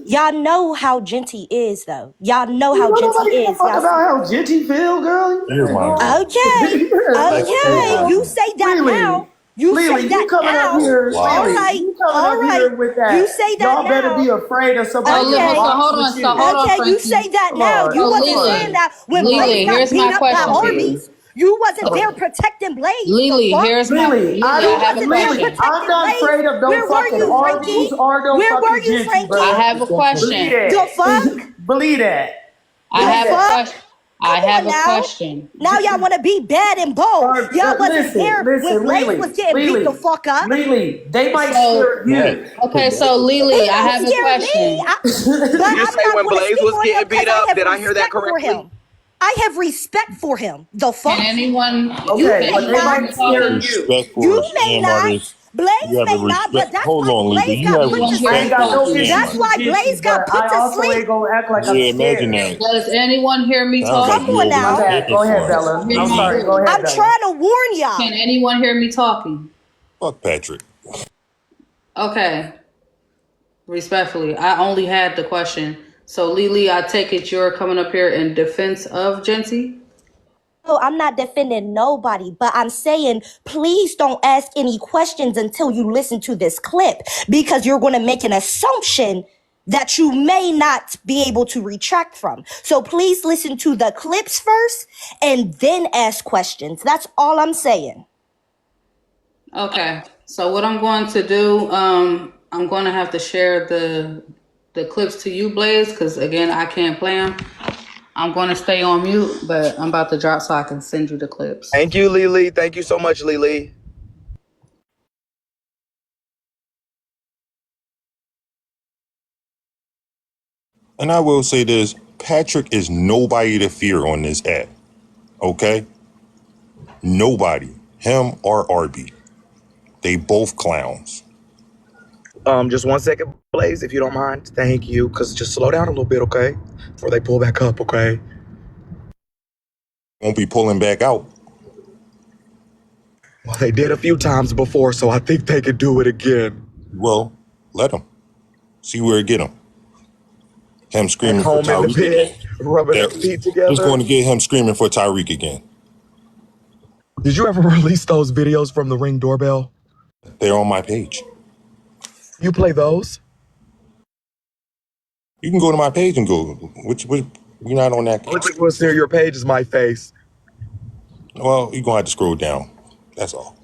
Y'all know how Genty is, though. Y'all know how Don't Genty nobody give a is. fuck Y'all about how Genty feel, girl. You're my girl. okay, That's crazy. okay. You say that Lily, now. You say Lily, you that coming up now. here, All Wow. Lily, right, you coming all up right. here with You that. say that Y'all better be now. afraid of So, somebody getting Okay. so boxed hold with on. So you. hold on, Okay, you Frankie. say that Come now. on, You So come wasn't saying Lily, on. that when Come Blaze Lily, got here's beat my up by question to on. you. Arby's. You wasn't there Okay. protecting Blaze. The Lily, fuck? here's my Lily, Lily. I You have a wasn't there question. I'm protecting not Blaze. afraid of no Where were fucking you, Frankie? Arby's or no Where were fucking you, Genty, I Frankie? bro. have a Believe question. The that. fuck? Believe that. I The Believe have a that. fuck? question. I Come have on a now. question. Now y'all want to be bad and bold. Y'all wasn't Listen, there when listen, Blaze was Lily, getting beat the Lily, fuck up. Lily. They might So, scare you. okay, so He Lily, I don't have a scare me. question. But Did you I'm say not when going to Blaze speak was on him getting because beat I up? have Did I hear that respect for correctly? him. I have respect for him. The Can fuck? anyone You Okay, can but may they anyone hear not. me might scare talking? you. Respect for You a may scam not. artist. You Blaze have a may not, but respect. that's Hold why on, Lily. Blaze You got have put to Anyone hear I me ain't sleep. got no talking? issues That's with why Genty, Blaze got but put I to also ain't sleep. gonna act like I'm Yeah, imagine scared. that. Does anyone hear me Sounds like Come you talking? on over My here now. bad. pimping Go for ahead, him. Y'all Bella. hear I'm me sorry. Go good? ahead, I'm Bella. trying to warn Can y'all. anyone hear me talking? Fuck Patrick. Okay, respectfully, I only had the question. So Lily, I take it you're coming up here in defense of Genty? No, I'm not defending nobody, but I'm saying please don't ask any questions until you listen to this clip because you're going to make an assumption that you may not be able to retract from. So please listen to the clips first and then ask questions. That's all I'm saying. Okay. So what I'm going to do, I'm going to have to share the clips to you, Blaze, because again, I can't play them. I'm going to stay on mute, but I'm about to drop so I can send you the clips. Thank you, Lily. Thank you so much, Lily. And I will say this, Patrick is nobody to fear on this app. Okay? Nobody. Him or RB. They both clowns. Just 1 second, Blaze, if you don't mind. Thank you. Cause just slow down a little bit, okay? Before they pull back up, okay? Won't be pulling back out. Well, they did a few times before, so I think they could do it again. Well, let him. See where it get him. Him Back screaming for home in the Tyreek bed, again. rubbing their That feet was together. going to get him screaming for Tyreek again. Did you ever release those videos from the Ring doorbell? They're on my page. You play those? You can go to my page and go. We're not on that. Only thing we'll see on your page is my face. Well, you're going to have to scroll down. That's all.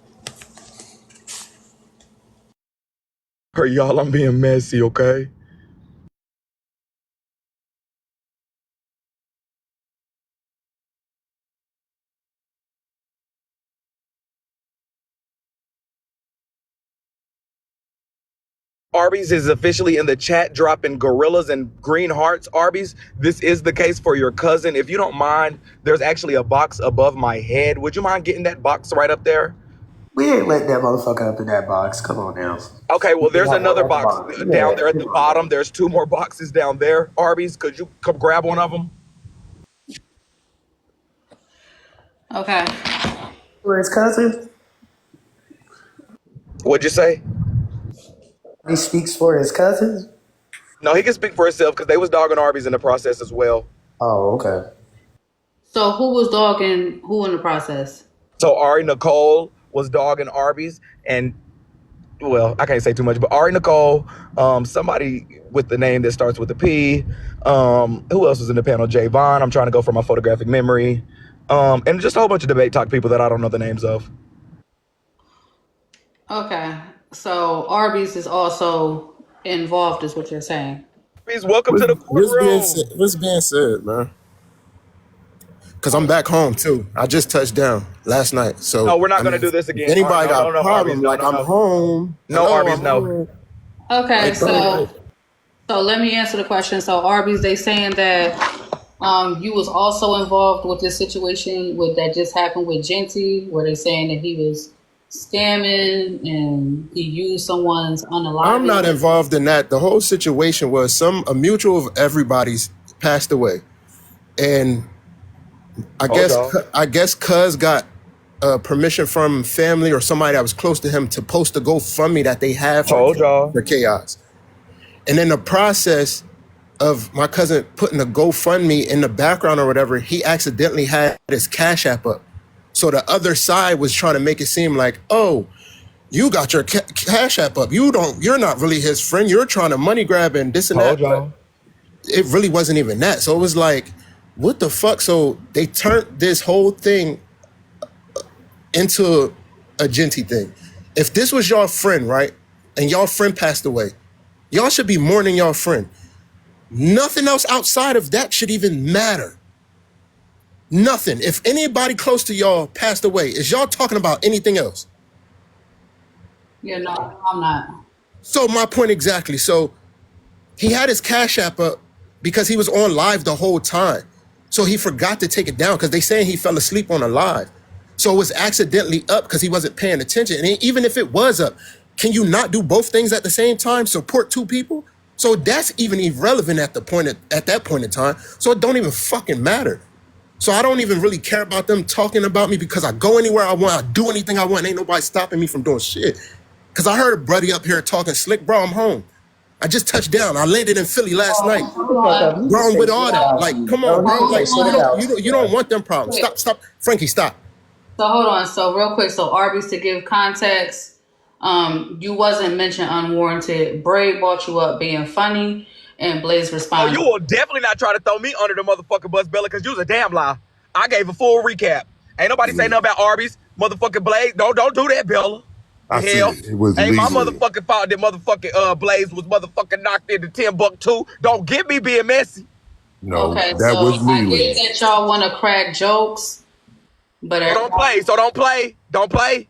Or y'all, I'm being messy, okay? Arby's is officially in the chat dropping gorillas and green hearts. Arby's, this is the case for your cousin. If you don't mind, there's actually a box above my head. Would you mind getting that box right up there? We ain't let that motherfucker up in that box. Come on now. Okay, well, We there's have one another at the box bottom. down Yeah, there at come the on bottom. now. There's 2 more boxes down there. Arby's, could you come grab one of them? Okay. For his cousin, What'd you say? he speaks for his cousin. No, he can speak for himself because they was dogging Arby's in the process as well. Oh, okay. So who was dogging who in the process? So Ari Nicole was dogging Arby's, and well, I can't say too much, but Ari Nicole, somebody with the name that starts with a P. Who else was in the panel? Jay Vaughn. I'm trying to go from my photographic memory. And just a whole bunch of debate talk people that I don't know the names of. Okay. So Arby's is also involved, is what you're saying. Please welcome What's, to the what's being said? courtroom. What's being said, man? Because I'm back home too. I just touched down last night. No, So we're not I gonna mean, do this if again. anybody No, got no, a no, Arby's. problem, No, like no, I'm no. home. No, Hello, Arby's, I'm no. home. Okay, Like, bro, so like, let me answer the question. So Arby's, they saying that you was also involved with this situation with that just happened with Genty, where they saying that he was scamming and he used someone's I'm not unaliving. involved in that. The whole situation was a mutual of everybody's passed away, and Hold y'all. I guess Cuz got permission from family or somebody that was close to him to post a GoFundMe that they have Hold y'all. for chaos. And in the process, of my cousin putting a GoFundMe in the background or whatever, he accidentally had his Cash App up. So the other side was trying to make it seem like, oh, you got your Cash App up. You're not really his friend. You're trying to money grab and this and Told that. y'all. It really wasn't even that. So it was like, what the fuck? So they turned this whole thing into a Genty thing. If this was your friend, right, and your friend passed away, y'all should be mourning your friend. Nothing else outside of that should even matter. Nothing. If anybody close to y'all passed away, is y'all talking about anything else? Yeah, no, I'm not. So my point exactly. So he had his Cash App up because he was on live the whole time. So he forgot to take it down because they saying he fell asleep on a live. So it was accidentally up because he wasn't paying attention. And even if it was up, can you not do both things at the same time? Support two people? So that's even irrelevant at that point in time. So it don't even fucking matter. So I don't even really care about them talking about me because I go anywhere I want, I do anything I want. Ain't nobody stopping me from doing shit. Because I heard a buddy up here talking slick, bro, I'm home. I just touched down. I landed in Philly last night. Bro, with all that. Like, come on, bro. Like, you don't want them problems. Stop. Frankie, stop. So hold on. So real quick. So Arby's, to give context, you wasn't mentioned unwarranted. Bray brought you up being funny, and Blaze Oh, responded. you will definitely not try to throw me under the motherfucking bus, Bella, because you was a damn lie. I gave a full recap. Ain't nobody say nothing about Arby's, motherfucking Blaze. Don't do that, Bella. I Hell, said it was ain't my legally. motherfucking fault that motherfucking Blaze was motherfucking knocked into Timbuktu. Don't get me being messy. No, Okay, that so was I legally. get that y'all want to crack jokes, but So don't play. Don't play.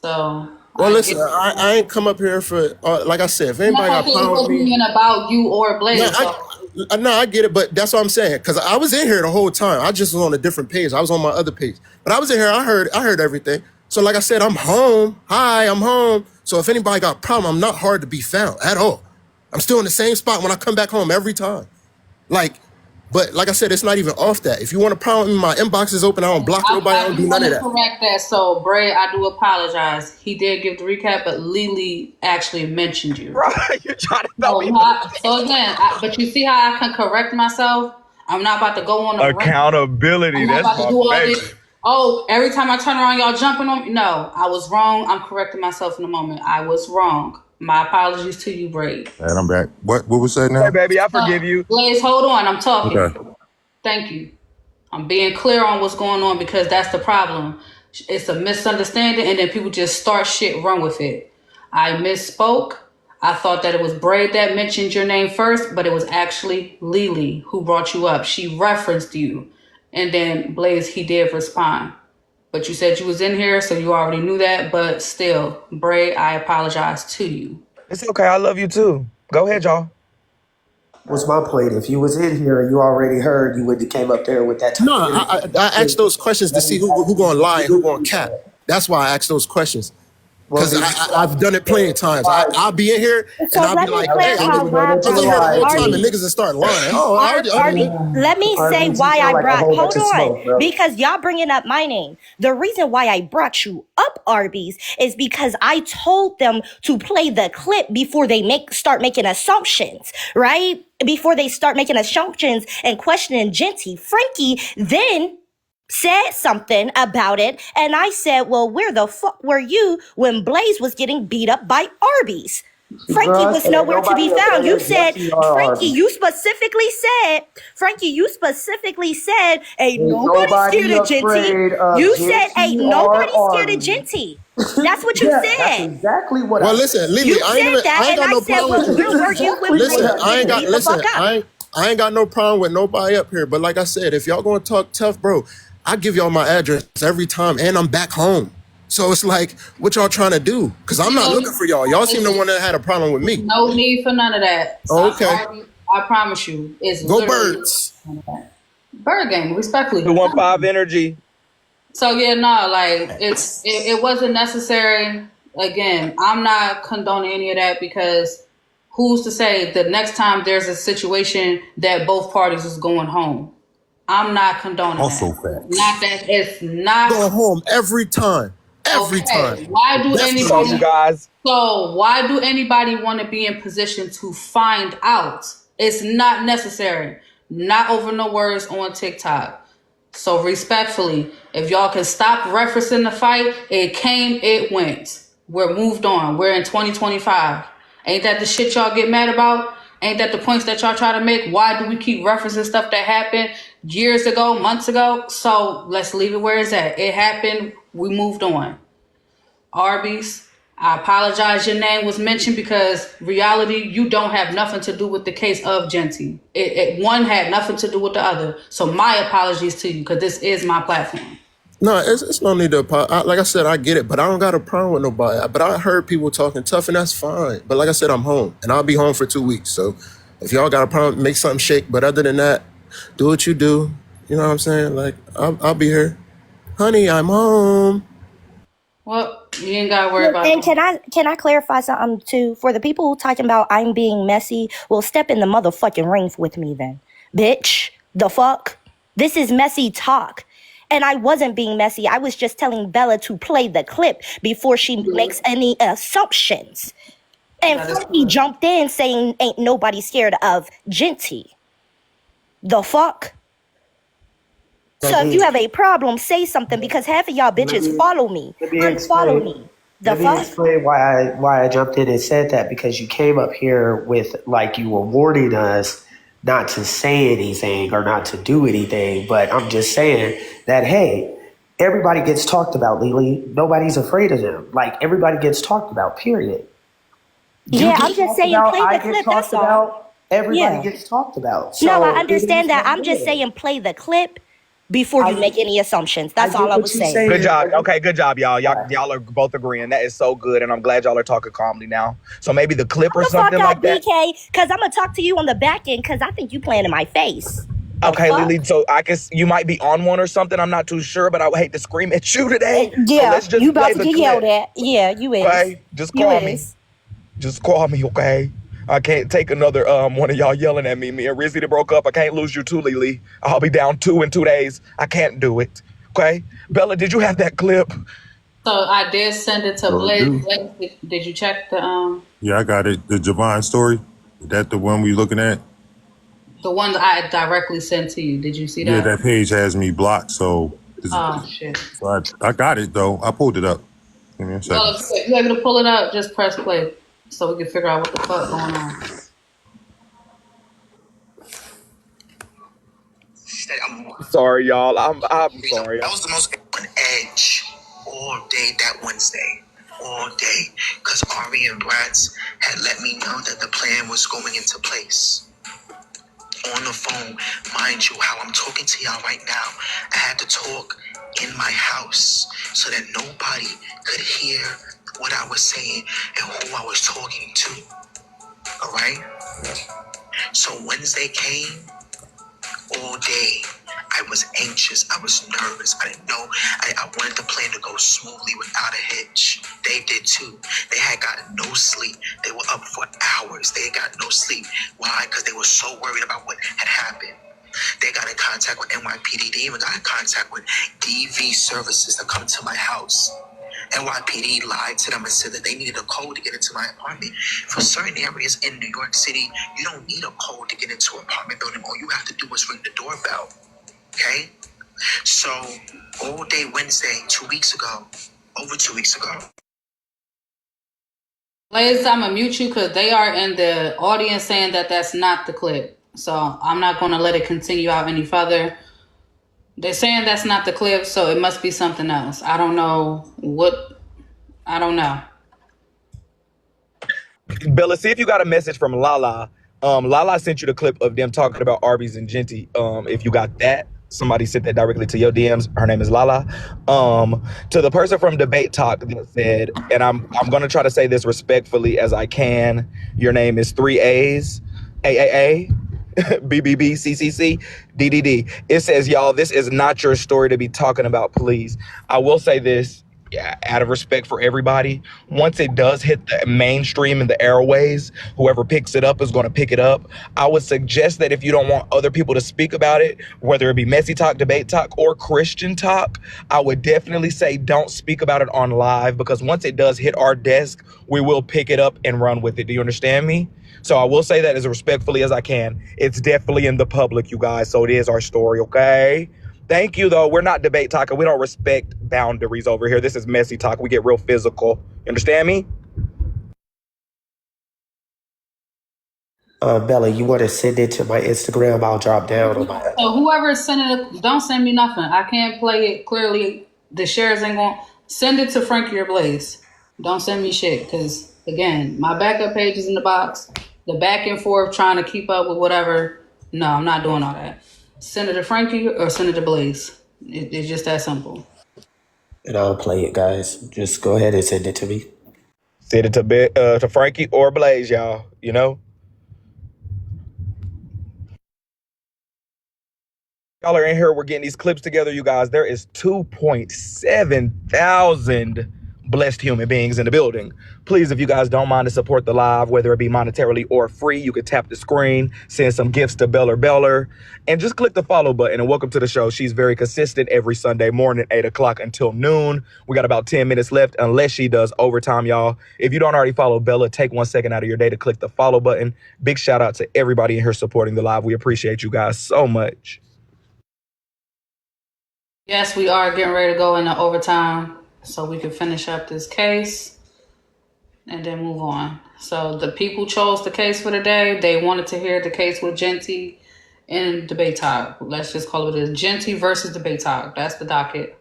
So Well, I listen, get. I ain't come up here for, like I said, if anybody That's got a okay. It problem with wasn't me, even about you or no, Blaze. So I get it, but that's what I'm saying. Because I was in here the whole time. I just was on a different page. I was on my other page. But I was in here, I heard everything. So like I said, I'm home. Hi, I'm home. So if anybody got a problem, I'm not hard to be found at all. I'm still in the same spot when I come back home every time. But like I said, it's not even off that. If you want a problem, my inbox is open. I don't block nobody. I I don't do do none want of to that. correct that. So Bray, I do apologize. He did give the recap, but Lily actually mentioned you. Bro, you trying to throw me. So again, but you see how I can correct myself? I'm not about to go on a rant. Accountability. I'm not That's about to my do all favorite. this. Oh, every time I turn around, y'all jumping on me. No, I was wrong. I'm correcting myself in a moment. I was wrong. My apologies to you, Bray. And I'm back. What was said Hey, now? baby, I forgive you. Blaze, hold on. I'm talking. Okay. Thank you. I'm being clear on what's going on because that's the problem. It's a misunderstanding, and then people just start shit, run with it. I misspoke. I thought that it was Braid that mentioned your name first, but it was actually Lily who brought you up. She referenced you. And then Blaze, he did respond. But you said you was in here, so you already knew that. But still, Braid, I apologize to you. It's okay. I love you too. Go ahead, y'all. What's my point? If you was in here and you already heard, you would have came up there with that type No, of energy. I asked those questions to see who gonna lie and who gonna cap. That's why I asked those questions. Because I've done it plenty of times. I'll be in here and So I'll be let me like, hey, clarify why I I was in here the whole brought time and Arby. niggas will start lying. Oh, Let me say Arby's, you why sound I like a brought. whole Hold bunch of on, smoke, bro. because y'all bringing up my name. The reason why I brought you up, Arby's, is because I told them to play the clip before they start making assumptions, right? Before they start making assumptions and questioning Genty. Frankie then said something about it, and I said, well, where the fuck were you when Blaze was getting beat up by Arby's? Frankie was nowhere to be found. You said, Frankie, you specifically said, ain't nobody scared of Genty. You said, ain't nobody scared of Genty. That's what you said. That's exactly what well, I listen, Lily, You I said that, ain't and got I no said, problem well, with you. where were you when Listen, Blaze was getting beat the fuck up? I ain't got no problem with nobody up here. But like I said, if y'all gonna talk tough, bro, I give y'all my address every time, and I'm back home. So it's like, what y'all trying to do? Because I'm not looking for y'all. Y'all seem the one that had a problem with me. No need for none of that. Oh, okay. I promise you, it's Go literally Birds. none of that. Bird game, respectfully. 215 energy. So yeah, no, like it wasn't necessary. Again, I'm not condoning any of that because who's to say the next time there's a situation that both parties is going home? I'm not condoning Also that. facts. Not that it's not Going home every time. Every time. Why do Definitely. anybody? You guys. So why do anybody want to be in position to find out It's not necessary. Not over no words on TikTok. So respectfully, if y'all can stop referencing the fight, it came, it went. We're moved on. We're in 2025. Ain't that the shit y'all get mad about? Ain't that the points that y'all try to make? Why do we keep referencing stuff that happened years ago, months ago? So let's leave it where it's at. It happened. We moved on. Arby's, I apologize your name was mentioned because reality, you don't have nothing to do with the case of Genty. One had nothing to do with the other. So my apologies to you because this is my platform. No, it's no need to apologize. Like I said, I get it, but I don't got a problem with nobody. But I heard people talking tough, and that's fine. But like I said, I'm home, and I'll be home for 2 weeks. So if y'all got a problem, make something shake. But other than that, do what you do. You know what I'm saying? Like, I'll be here. Honey, I'm home. Well, you ain't gotta worry about And that. can I clarify something too? For the people who talking about I'm being messy, well, step in the motherfucking ring with me then, bitch. The fuck? This is messy talk. And I wasn't being messy. I was just telling Bella to play the clip before she makes any assumptions. And That is Funky correct. jumped in saying ain't nobody scared of Genty. The fuck? So if you have a problem, say something because half of y'all bitches follow me. Let me Unfollow explain. me. The Let me fuck? explain why I jumped in and said that, because you came up here with like you were warning us not to say anything or not to do anything, but I'm just saying that hey, everybody gets talked about, Lily. Nobody's afraid of them. Like everybody gets talked about. Period. You Yeah, get I'm just talked saying about. play I the get clip, talked that's all. about. Everybody Yeah. gets talked about. No, I So it is understand that. what I'm it just is. saying play the clip before you I make any assumptions. I That's all get I what was you're saying. Good saying. job. Okay, good job, y'all. Y'all are both agreeing. That is so good, and I'm glad y'all are talking calmly now. So maybe the clip or The fuck something up, like that. BK, because I'm going to talk to you on the back end because I think you playing in my face. The Okay, fuck? Lily. So I guess you might be on one or something. I'm not too sure, but I would hate to scream at you today. So Yeah, let's you just about play to the get yelled clip. at. Yeah, you is. Okay, just You call me. is. Just call me, okay? I can't take another one of y'all yelling at me. Me and Rizzy broke up. I can't lose you too, Lily. I'll be down 2 in 2 days. I can't do it. Okay? Bella, did you have that clip? So I did send it to So Blake. do. Blake, did you check the Yeah, I got it. The Javon story. Is that the one we looking at? one that I directly sent to you? Did you see Yeah, that? that page has me blocked. Oh shit. So I got it though. I pulled it up. Give me a second. Well, if you're able to pull it up, just press play so we can figure out what the fuck going on. Sorry, y'all. I'm sorry. That was the most on edge all day that Wednesday. All day. Because Ari and Bratz had let me know that the plan was going into place. On the phone, mind you, how I'm talking to y'all right now, I had to talk in my house so that nobody could hear what I was saying and who I was talking to. All right? So Wednesday came. All day, I was anxious. I was nervous. I didn't know. I wanted the plan to go smoothly without a hitch. They did too. They had gotten no sleep. They were up for hours. They had got no sleep. Why? Because they were so worried about what had happened. They got in contact with NYPD. They even got in contact with DV services to come to my house. NYPD lied to them and said that they needed a code to get into my apartment. For certain areas in New York City, you don't need a code to get into an apartment building. All you have to do is ring the doorbell. Okay? So, all day Wednesday, 2 weeks ago, over 2 weeks ago. Blaze, I'm gonna mute you because they are in the audience saying that that's not the clip. So I'm not gonna let it continue out any further. They're saying that's not the clip, so it must be something else. I don't know what. I don't know. Bella, see if you got a message from Lala. Lala sent you the clip of them talking about Arby's and Genty. If you got that, somebody sent that directly to your DMs. Her name is Lala. To the person from Debate Talk that said, and I'm gonna try to say this respectfully as I can. Your name is 3A's, AAA. BBB, CCC, DDD. It says, y'all, this is not your story to be talking about, please. I will say this, yeah, out of respect for everybody, once it does hit the mainstream and the airways, whoever picks it up is going to pick it up. I would suggest that if you don't want other people to speak about it, whether it be messy talk, debate talk, or Christian talk, I would definitely say don't speak about it on live, because once it does hit our desk, we will pick it up and run with it. Do you understand me? So I will say that as respectfully as I can. It's definitely in the public, you guys. So it is our story, okay? Thank you, though. We're not debate talking. We don't respect boundaries over here. This is messy talk. We get real physical. You understand me? Bella, you want to send it to my Instagram? I'll drop down on my. So whoever is sending it, don't send me nothing. I can't play it clearly. The shares ain't going. Send it to Frankie or Blaze. Don't send me shit because again, my backup page is in the box. The back and forth trying to keep up with whatever. No, I'm not doing all that. Send it to Frankie or send it to Blaze. It's just that simple. And I'll play it, guys. Just go ahead and send it to me. Send it to Frankie or Blaze, y'all. You know? Y'all are in here. We're getting these clips together, you guys. There is 2.7 thousand blessed human beings in the building. Please, if you guys don't mind to support the live, whether it be monetarily or free, you can tap the screen, send some gifts to Beller, and just click the follow button. And welcome to the show. She's very consistent every Sunday morning, 8 o'clock until noon. We got about 10 minutes left, unless she does overtime, y'all. If you don't already follow Bella, take 1 second out of your day to click the follow button. Big shout out to everybody in here supporting the live. We appreciate you guys so much. Yes, we are getting ready to go into overtime so we can finish up this case and then move on. So the people chose the case for the day. They wanted to hear the case with Genty and Debate Talk. Let's just call it as Genty versus Debate Talk. That's the docket.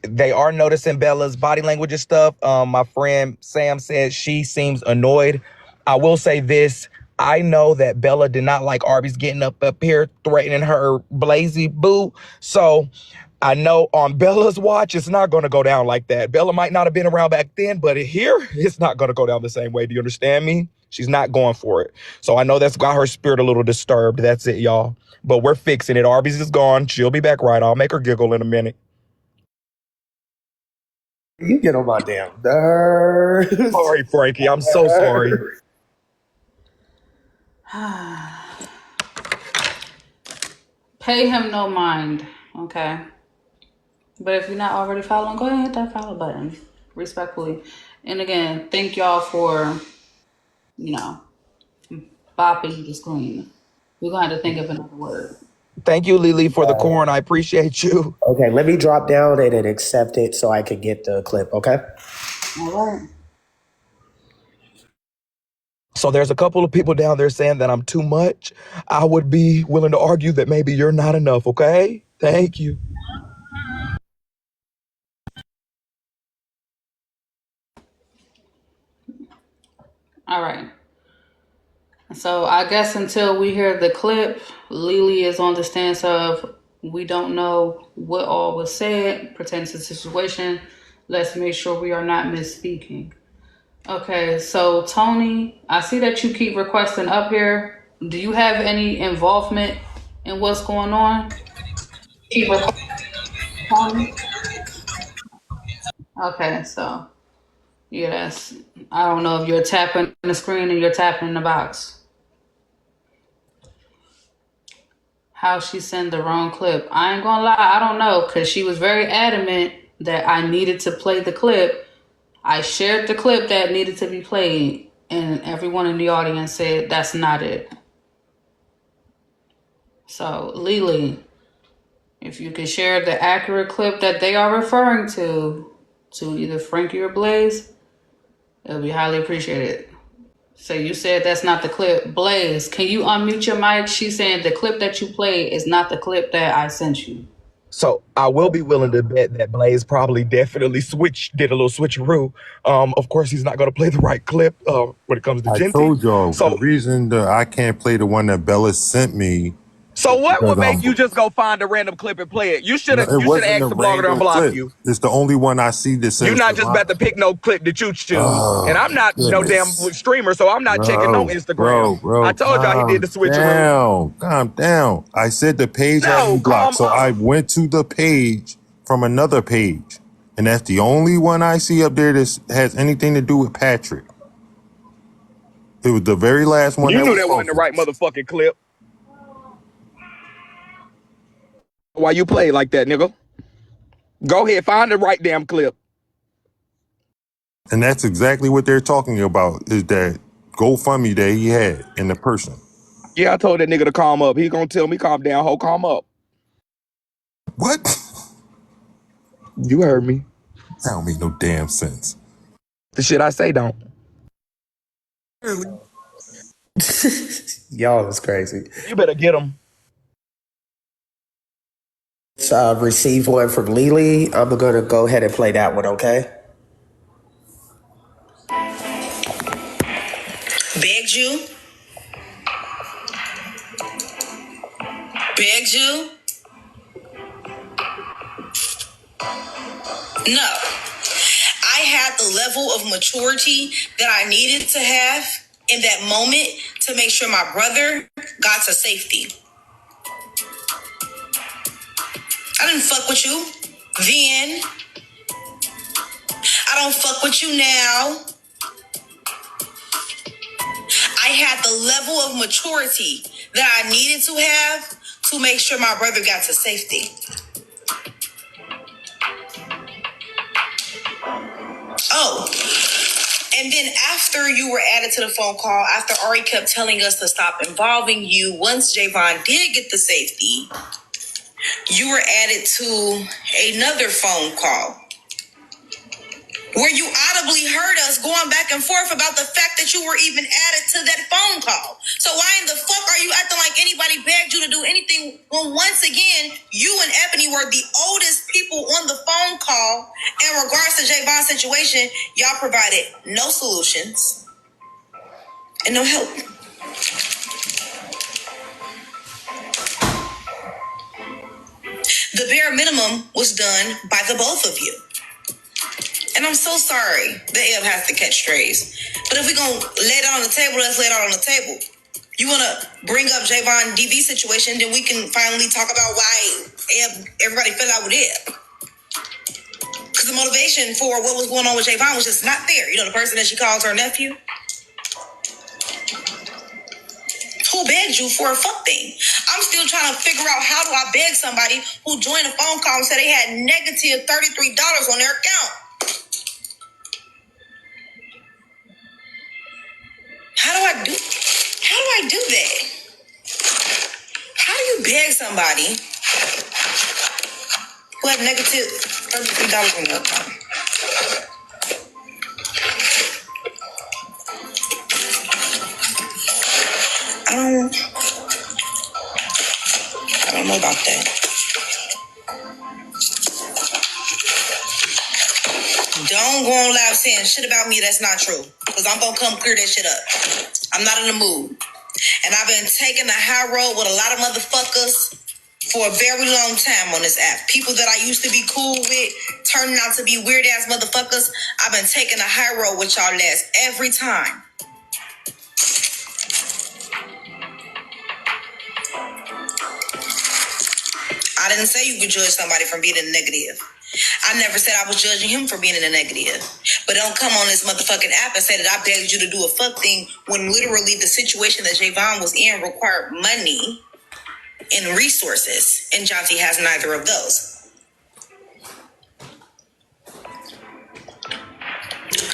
They are noticing Bella's body language and stuff. My friend Sam said she seems annoyed. I will say this. I know that Bella did not like Arby's getting up here threatening her Blazy boo. So I know on Bella's watch, it's not going to go down like that. Bella might not have been around back then, but here, it's not going to go down the same way. Do you understand me? She's not going for it. So I know that's got her spirit a little disturbed. That's it, y'all. But we're fixing it. Arby's is gone. She'll be back right. I'll make her giggle in a minute. You get on my damn nerves. Sorry, Frankie. I'm so sorry. Pay him no mind, okay? But if you're not already following, go ahead and hit that follow button, respectfully. And again, thank y'all for, bopping the screen. We're going to have to think of another word. Thank you, Lily, for the corn. I appreciate you. Okay, let me drop down and then accept it so I can get the clip, okay? All right. So there's a couple of people down there saying that I'm too much. I would be willing to argue that maybe you're not enough, okay? Thank you. All right. So I guess until we hear the clip, Lily is on the stance of we don't know what all was said pertaining to the situation. Let's make sure we are not misspeaking. Okay, so Tony, I see that you keep requesting up here. Do you have any involvement in what's going on? Keep requesting, Tony? Okay, so yes, I don't know if you're tapping the screen or you're tapping the box. How she sent the wrong clip. I ain't gonna lie, I don't know, because she was very adamant that I needed to play the clip. I shared the clip that needed to be played, and everyone in the audience said that's not it. So, Lily, if you could share the accurate clip that they are referring to either Frankie or Blaze, it would be highly appreciated. So you said that's not the clip. Blaze, can you unmute your mic? She's saying the clip that you played is not the clip that I sent you. So I will be willing to bet that Blaze probably definitely did a little switcheroo. Of course, he's not going to play the right clip when it comes to I Genty. told y'all So the reason that I can't play the one that Bella sent me. So what Because would make you just go find a random clip and play it? You should have it wasn't a asked the blogger to random unblock clip. you. It's the only one I see that says You're not just about to pick no clip that you choose. And I'm not no damn streamer, so I'm not checking no Instagram. Bro, I told y'all he did the switcheroo. calm down. I said the page had me blocked, so I went to the page from another page. And that's the only one I see up there that has anything to do with Patrick. It was the very last one. You knew that wasn't the right motherfucking clip. Why you play like that, nigga? Go ahead, find the right damn clip. And that's exactly what they're talking about, is that GoFundMe that he had in the person. Yeah, I told that nigga to calm up. He gonna tell me calm down, ho, calm up. What? You heard me. That don't make no damn sense. The shit I say don't. Y'all is crazy. You better get him. Receive one from Lily. I'm gonna go ahead and play that one, okay? Begged you? Begged you? No. I had the level of maturity that I needed to have in that moment to make sure my brother got to safety. I didn't fuck with you then. I don't fuck with you now. I had the level of maturity that I needed to have to make sure my brother got to safety. Oh, and then after you were added to the phone call, after Ari kept telling us to stop involving you, once Javon did get the safety, you were added to another phone call where you audibly heard us going back and forth about the fact that you were even added to that phone call. So why in the fuck are you acting like anybody begged you to do anything when once again, you and Ebony were the oldest people on the phone call in regards to Javon's situation? Y'all provided no solutions and no help. The bare minimum was done by the both of you. And I'm so sorry that Eb has to catch strays. But if we're going to lay it on the table, let's lay it on the table. You want to bring up Javon DV situation, then we can finally talk about why everybody fell out with Eb. Because the motivation for what was going on with Javon was just not there. You know, the person that she calls her nephew? Who begged you for a fuck thing? I'm still trying to figure out how do I beg somebody who joined a phone call and said they had negative $33 on their account. How do I do that? How do you beg somebody who had negative $33 on their account? I don't know about that. Don't go on live saying shit about me that's not true. Because I'm going to come clear that shit up. I'm not in the mood. And I've been taking the high road with a lot of motherfuckers for a very long time on this app. People that I used to be cool with turning out to be weird ass motherfuckers. I've been taking the high road with y'all ass every time. I didn't say you could judge somebody from being in the negative. I never said I was judging him for being in the negative. But don't come on this motherfucking app and say that I begged you to do a fuck thing when literally the situation that Javon was in required money and resources, and Jonty has neither of those.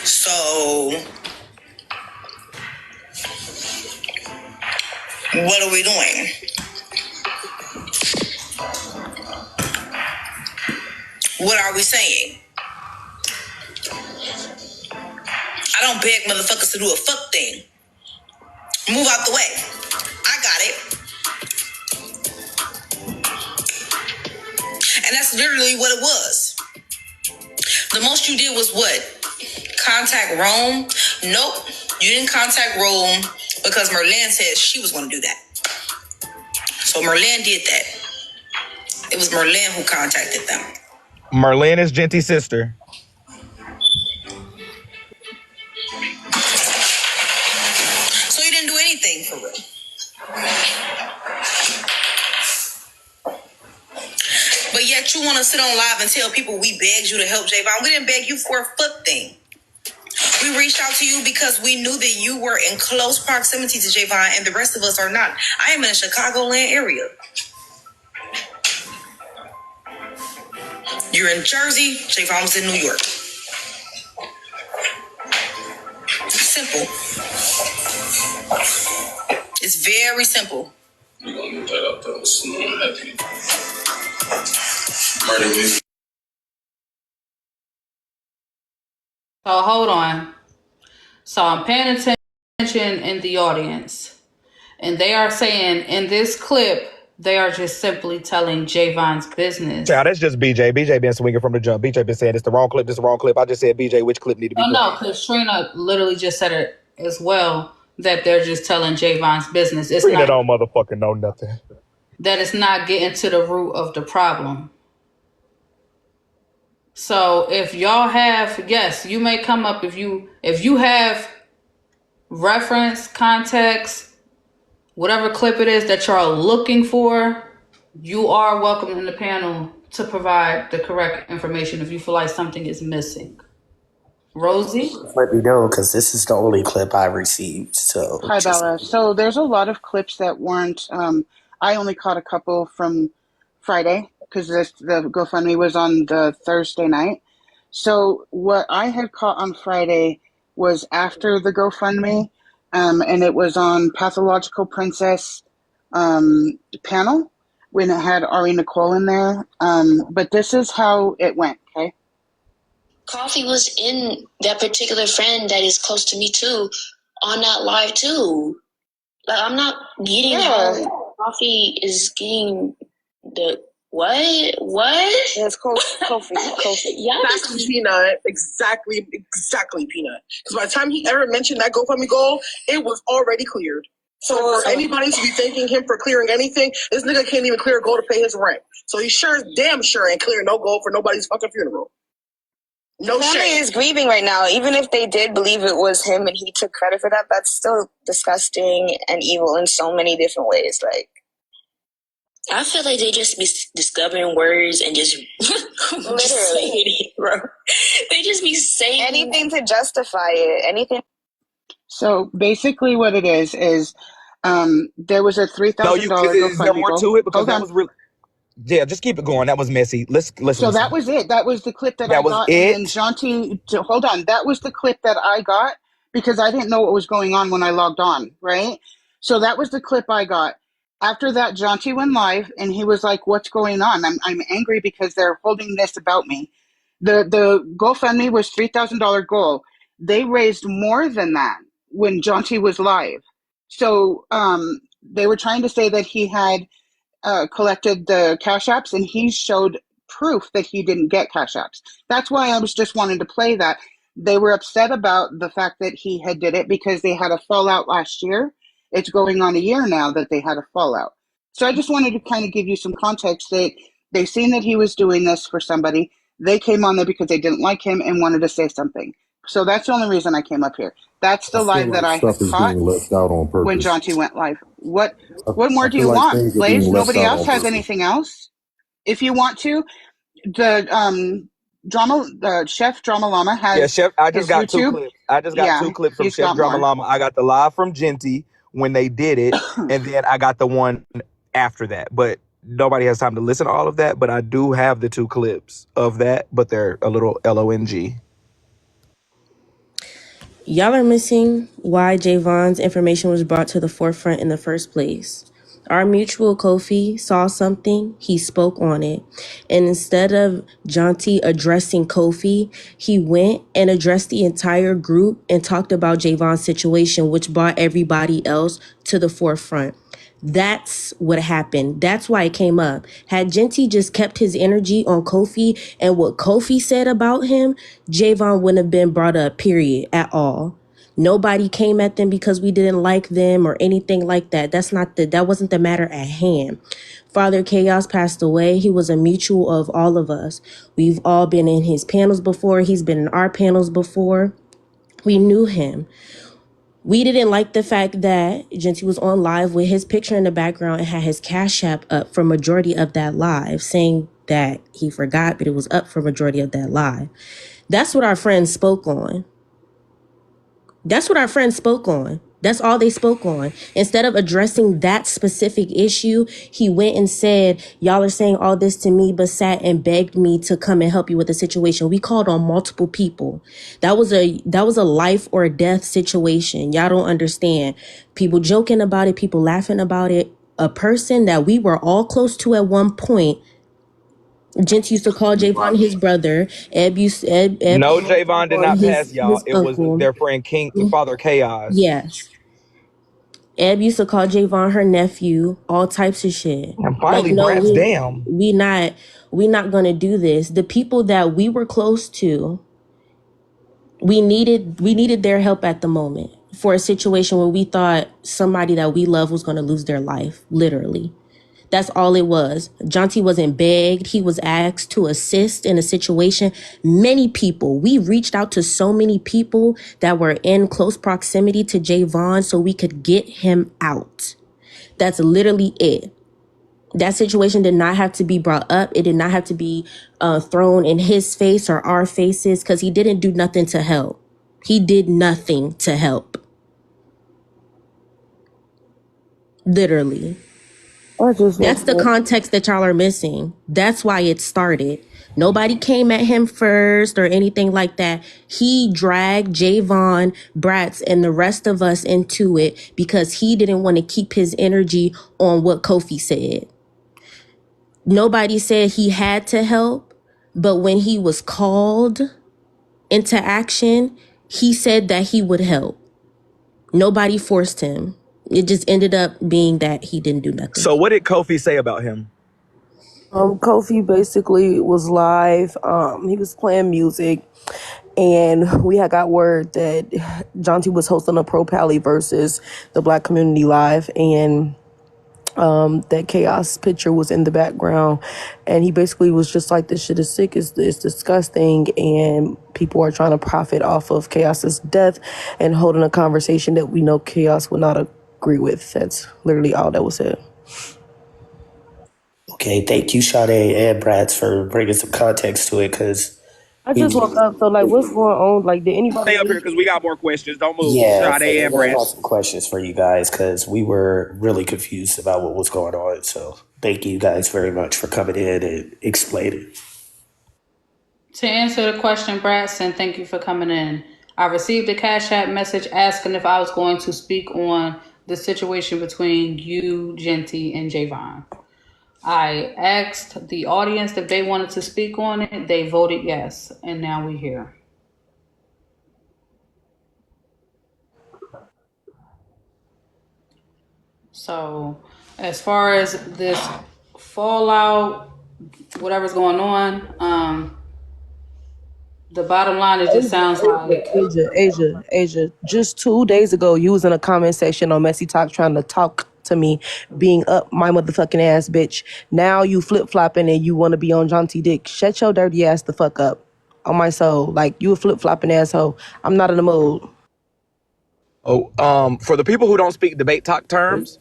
So, what are we doing? What are we saying? I don't beg motherfuckers to do a fuck thing. Move out the way. I got it. And that's literally what it was. The most you did was what? Contact Rome? Nope. You didn't contact Rome because Merlin said she was going to do that. So Merlin did that. It was Merlin who contacted them. Marlene is Genty's sister. So you didn't do anything for real. But yet you want to sit on live and tell people we begged you to help Javon. We didn't beg you for a fuck thing. We reached out to you because we knew that you were in close proximity to Javon and the rest of us are not. I am in a Chicagoland area. You're in Jersey, Javon's in New York. Simple. It's very simple. We're gonna look that up though. Murder me. So hold on. So I'm paying attention in the audience, and they are saying in this clip they are just simply telling Javon's business. Child, that's just BJ. BJ been swinging from the jump. BJ been saying it's the wrong clip, this the wrong clip. I just said, BJ, which clip need to be Oh played? no, because Trina literally just said it as well, that they're just telling Javon's business. It's Trina not don't motherfucking know nothing. that it's not getting to the root of the problem. So if y'all have, yes, you may come up if you have reference, context, whatever clip it is that y'all looking for, you are welcome in the panel to provide the correct information if you feel like something is missing. Rosie? Let me know, because this is the only clip I received. So Hi, just Bella. So there's a lot of clips that weren't. I only caught a couple from Friday because the GoFundMe was on the Thursday night. So what I had caught on Friday was after the GoFundMe, and it was on Pathological Princess panel when it had Ari Nicole in there. But this is how it went. Okay. Coffee was in that particular friend that is close to me too, on that live too. Like, I'm not getting how Coffee is getting the what? What? It's Kofi. Yeah, Exactly, Peanut. Exactly, Peanut. Because by the time he ever mentioned that GoFundMe goal, it was already cleared. So for anybody to be thanking him for clearing anything, this nigga can't even clear a goal to pay his rent. So he damn sure ain't clearing no goal for nobody's fucking funeral. No shit. Family is grieving right now. Even if they did believe it was him and he took credit for that, that's still disgusting and evil in so many different ways. Like, I feel like they just be discovering words and just literally, just saying it, bro. They just be saying anything to justify it. Anything. So basically, what it is there was a $3,000 No, is there GoFundMe more goal. to it? Because Hold that on. was really. Yeah, just keep it going. That was messy. Let's So listen. that was it. That was the clip that I That was got. And then it. Jonty, hold on. That was the clip that I got because I didn't know what was going on when I logged on, right? So that was the clip I got. After that, Jonty went live and he was like, "What's going on? I'm angry because they're holding this about me." The GoFundMe was $3,000 goal. They raised more than that when Jonty was live. So they were trying to say that he had collected the cash apps and he showed proof that he didn't get cash apps. That's why I was just wanting to play that. They were upset about the fact that he had did it because they had a fallout last year. It's going on a year now that they had a fallout. So I just wanted to kind of give you some context that they seen that he was doing this for somebody. They came on there because they didn't like him and wanted to say something. So that's the only reason I came up here. That's the live that I had caught Left out on when purpose. Jonty went live. What more I do feel you like want, things are Blaze? being left Nobody out else on has purpose. anything else. If you want to, the Chef Drama Llama Yeah, has Chef. I just his got two YouTube. clips. I just got Yeah, two clips from he's Chef got Drama more. Llama. I got the live from Genty when they did it, and then I got the one after that. But nobody has time to listen to all of that. But I do have the two clips of that, but they're a little LONG. Y'all are missing why Javon's information was brought to the forefront in the first place. Our mutual Kofi saw something, he spoke on it. And instead of Jonty addressing Kofi, he went and addressed the entire group and talked about Javon's situation, which brought everybody else to the forefront. That's what happened. That's why it came up. Had Genty just kept his energy on Kofi and what Kofi said about him, Javon wouldn't have been brought up, period, at all. Nobody came at them because we didn't like them or anything like that. That wasn't the matter at hand. Father Chaos passed away. He was a mutual of all of us. We've all been in his panels before. He's been in our panels before. We knew him. We didn't like the fact that Genty was on live with his picture in the background and had his Cash App up for majority of that live, saying that he forgot, but it was up for majority of that live. That's what our friends spoke on. That's all they spoke on. Instead of addressing that specific issue, he went and said, y'all are saying all this to me, but sat and begged me to come and help you with the situation. We called on multiple people. That was a life or death situation. Y'all don't understand. People joking about it, people laughing about it. A person that we were all close to at one point. Gents used to call Javon his brother. Eb No, called Javon did Javon not pass y'all. his It was uncle. their friend King, Father Chaos. Yes. Eb used to call Javon her nephew, all types of shit. And Like, finally, no, Brat's damn. we not gonna do this. The people that we were close to, we needed their help at the moment for a situation where we thought somebody that we love was gonna lose their life, literally. That's all it was. Jonty wasn't begged. He was asked to assist in a situation. Many people, we reached out to so many people that were in close proximity to Javon so we could get him out. That's literally it. That situation did not have to be brought up. It did not have to be thrown in his face or our faces because he didn't do nothing to help. He did nothing to help. Literally. That's the context that y'all are missing. That's why it started. Nobody came at him first or anything like that. He dragged Javon, Bratz, and the rest of us into it because he didn't want to keep his energy on what Kofi said. Nobody said he had to help, but when he was called into action, he said that he would help. Nobody forced him. It just ended up being that he didn't do nothing. So what did Kofi say about him? Kofi basically was live. He was playing music, and we had got word that Jonty was hosting a Pro Pally versus the Black Community Live, and that Chaos picture was in the background, and he basically was just like, "This shit is sick. It's disgusting, and people are trying to profit off of Chaos's death and holding a conversation that we know Chaos would not agree with." That's literally all that was said. Okay, thank you, Sade and Bratz, for bringing some context to it, because I just woke up, so like, what's going on? Like, did anybody Stay up here really? because we got more questions. Don't move. yeah, Sade and and I Brett. have some questions for you guys because we were really confused about what was going on. So thank you guys very much for coming in and explaining. To answer the question, Bratson, thank you for coming in. I received a Cash App message asking if I was going to speak on the situation between you, Genty, and Javon. I asked the audience if they wanted to speak on it. They voted yes, and now we're here. So, as far as this fallout, whatever's going on, the bottom line, it just sounds like Asia. Just 2 days ago, you was in a comment section on Messy Talk trying to talk to me, being up my motherfucking ass, bitch. Now you flip flopping and you want to be on Jonty Dick. Shut your dirty ass the fuck up. On my soul, like, you a flip flopping asshole. I'm not in the mood. Oh, for the people who don't speak debate talk terms,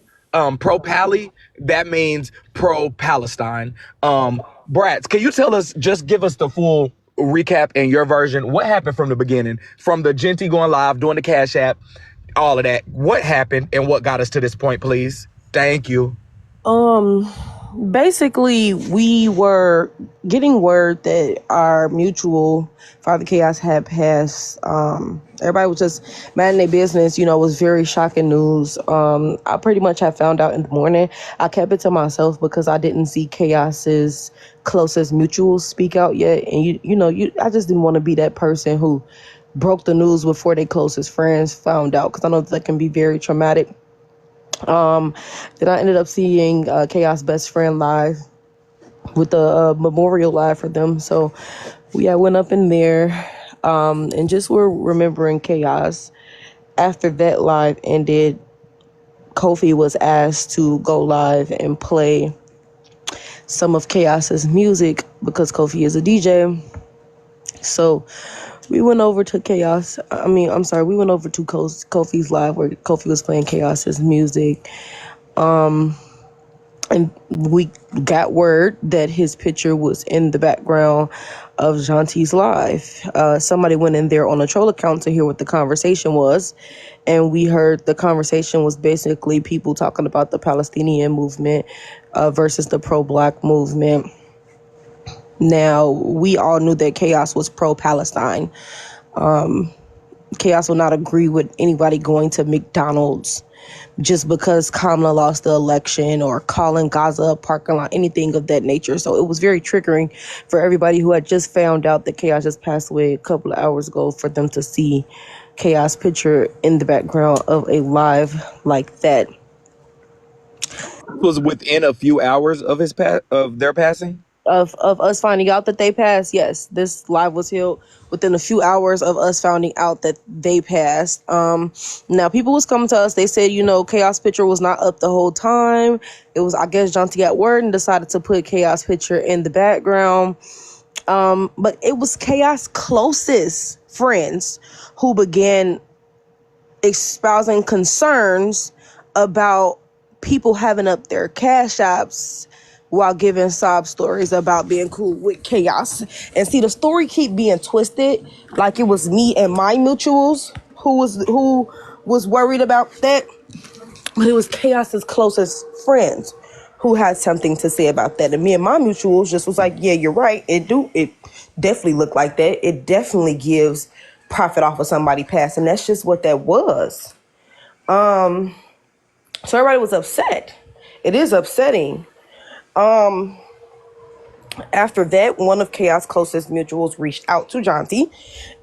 pro Pally, that means pro Palestine. Bratz, can you tell us, just give us the full recap in your version? What happened from the beginning, from the Genty going live, doing the Cash App, all of that? What happened and what got us to this point, please? Thank you. Basically, we were getting word that our mutual Father Chaos had passed. Everybody was just mad in their business. You know, it was very shocking news. I pretty much had found out in the morning. I kept it to myself because I didn't see Chaos's closest mutuals speak out yet. And I just didn't want to be that person who broke the news before their closest friends found out, because I know that can be very traumatic. Then I ended up seeing Chaos Best Friend live with the memorial live for them. So I went up in there and just were remembering Chaos. After that live ended, Kofi was asked to go live and play some of Chaos's music because Kofi is a DJ. So we went over to we went over to Kofi's live where Kofi was playing Chaos's music. And we got word that his picture was in the background of Janti's live. Somebody went in there on a troll account to hear what the conversation was. And we heard the conversation was basically people talking about the Palestinian movement versus the pro-black movement. Now, we all knew that Chaos was pro-Palestine. Chaos will not agree with anybody going to McDonald's just because Kamala lost the election or calling Gaza a parking lot, anything of that nature. So it was very triggering for everybody who had just found out that Chaos just passed away a couple of hours ago for them to see Chaos picture in the background of a live like that. Was within a few hours of their passing. Of us finding out that they passed, yes, this live was held within a few hours of us finding out that they passed. Now people was coming to us, they said, Chaos picture was not up the whole time. It was, I guess, Jonty got word and decided to put Chaos picture in the background. But it was Chaos closest friends who began espousing concerns about people having up their cash apps while giving sob stories about being cool with Chaos. And see, the story keep being twisted like it was me and my mutuals who was worried about that, but it was Chaos's closest friends who had something to say about that. And me and my mutuals just was like, yeah, you're right. It definitely look like that. It definitely gives profit off of somebody passing. That's just what that was. So everybody was upset. It is upsetting. After that, one of Chaos' closest mutuals reached out to Jonty,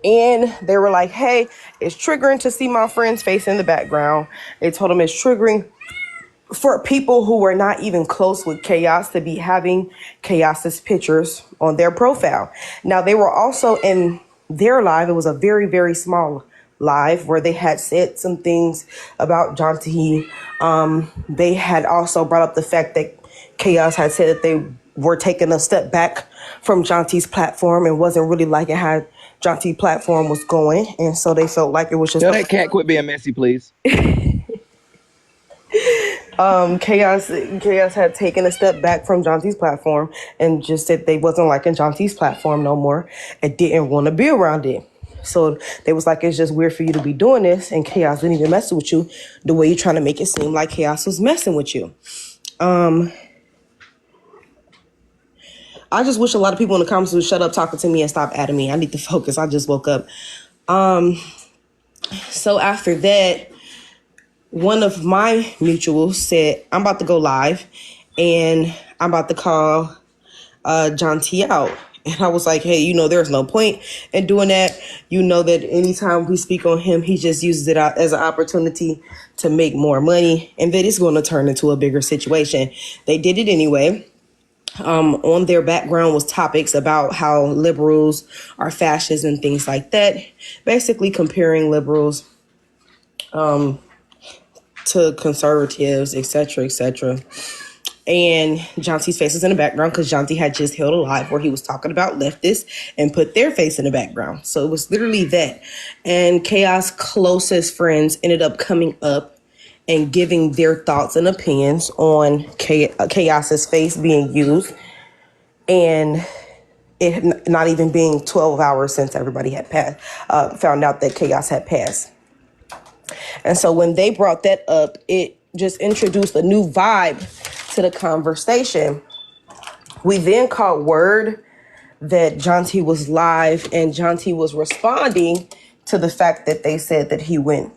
and they were like, hey, it's triggering to see my friend's face in the background. They told him it's triggering for people who were not even close with Chaos to be having Chaos's pictures on their profile. Now, they were also in their live. It was a very, very small live where they had said some things about Jonty. They had also brought up the fact that Chaos had said that they were taking a step back from Jonty's platform and wasn't really liking how Jonty's platform was going. And so they felt like it was just... Tell that cat quit being messy, please. Chaos had taken a step back from Jonty's platform and just said they wasn't liking Jonty's platform no more and didn't want to be around it. So they was like, it's just weird for you to be doing this, and Chaos didn't even mess with you the way you're trying to make it seem like Chaos was messing with you. I just wish a lot of people in the comments would shut up talking to me and stop adding me. I need to focus. I just woke up. So after that, one of my mutuals said, I'm about to go live and I'm about to call John T out. And I was like, hey, there's no point in doing that. That anytime we speak on him, he just uses it as an opportunity to make more money, and that it's going to turn into a bigger situation. They did it anyway. On their background was topics about how liberals are fascists and things like that. Basically comparing liberals to conservatives, etc., etc. And Jonty's face is in the background because Jonty had just held a live where he was talking about leftists and put their face in the background. So it was literally that. And Chaos' closest friends ended up coming up and giving their thoughts and opinions on Chaos's face being used, and it not even being 12 hours since everybody had found out that Chaos had passed. And so when they brought that up, it just introduced a new vibe to the conversation. We then caught word that Jonty was live, and Jonty was responding to the fact that they said that he went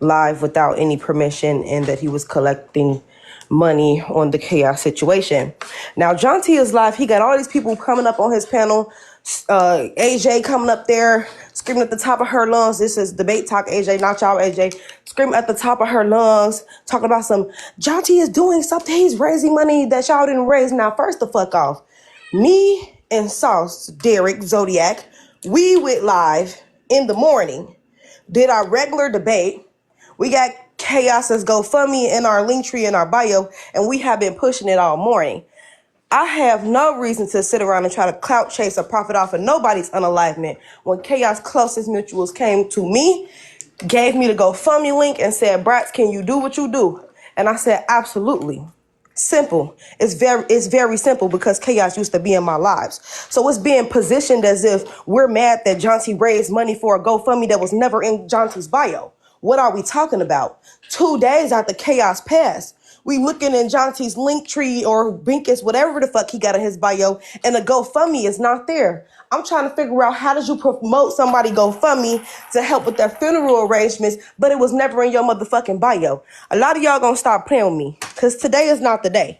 live without any permission and that he was collecting money on the Chaos situation. Now, Jonty is live. He got all these people coming up on his panel. AJ coming up there, screaming at the top of her lungs. This is debate talk, AJ, not y'all, AJ. Screaming at the top of her lungs, talking about some, Jonty is doing something. He's raising money that y'all didn't raise. Now, first the fuck off. Me and Sauce, Derek, Zodiac, we went live in the morning, did our regular debate. We got Chaos's GoFundMe in our link tree in our bio, and we have been pushing it all morning. I have no reason to sit around and try to clout chase or profit off of nobody's unalivement. When Chaos' closest mutuals came to me, gave me the GoFundMe link and said, Bratz, can you do what you do? And I said, absolutely. Simple. It's very simple because chaos used to be in my lives. So it's being positioned as if we're mad that Jonty raised money for a GoFundMe that was never in Jonty's bio. What are we talking about? 2 days after chaos passed, we looking in Jonty's Linktree or Binkus, whatever the fuck he got in his bio, and the GoFundMe is not there. I'm trying to figure out, how did you promote somebody GoFundMe to help with their funeral arrangements, but it was never in your motherfucking bio? A lot of y'all gonna stop playing with me, because today is not the day.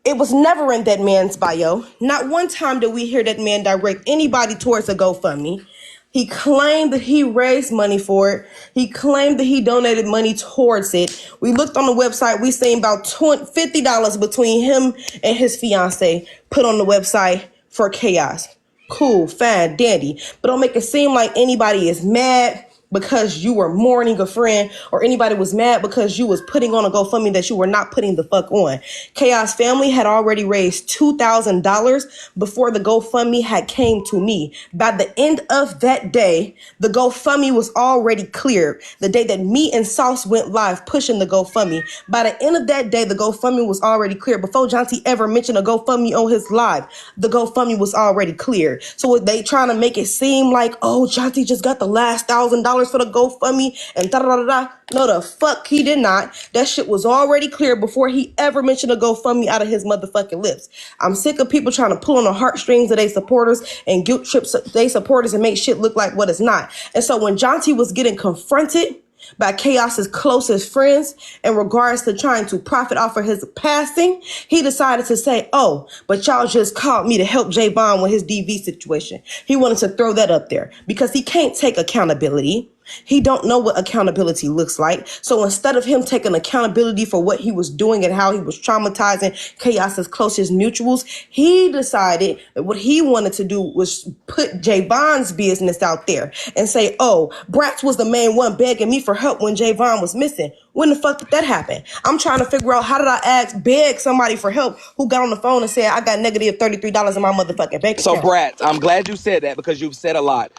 It was never in that man's bio. Not one time did we hear that man direct anybody towards a GoFundMe. He claimed that he raised money for it. He claimed that he donated money towards it. We looked on the website. We seen about $50 between him and his fiance put on the website for chaos. Cool, fine, dandy. But don't make it seem like anybody is mad because you were mourning a friend, or anybody was mad because you was putting on a GoFundMe that you were not putting the fuck on. Chaos family had already raised $2,000 before the GoFundMe had came to me. By the end of that day, the GoFundMe was already cleared. The day that me and Sauce went live pushing the GoFundMe. By the end of that day, the GoFundMe was already cleared. Before Jonty ever mentioned a GoFundMe on his live, the GoFundMe was already cleared. So they trying to make it seem like, oh, Jonty just got the last $1,000 for the GoFundMe and da da da da. No, the fuck he did not. That shit was already clear before he ever mentioned a GoFundMe out of his motherfucking lips. I'm sick of people trying to pull on the heartstrings of their supporters and guilt trip their supporters and make shit look like what it's not. And so when Jonty was getting confronted by Chaos's closest friends in regards to trying to profit off of his passing, he decided to say, oh, but y'all just called me to help Javon with his DV situation. He wanted to throw that up there because he can't take accountability. He don't know what accountability looks like. So instead of him taking accountability for what he was doing and how he was traumatizing Chaos's closest mutuals, he decided that what he wanted to do was put Javon's business out there and say, oh, Bratz was the main one begging me for help when Javon was missing. When the fuck did that happen? I'm trying to figure out, how did I beg somebody for help who got on the phone and said, I got negative $33 in my motherfucking bank So, account? Brat, I'm glad you said that because you've said a lot.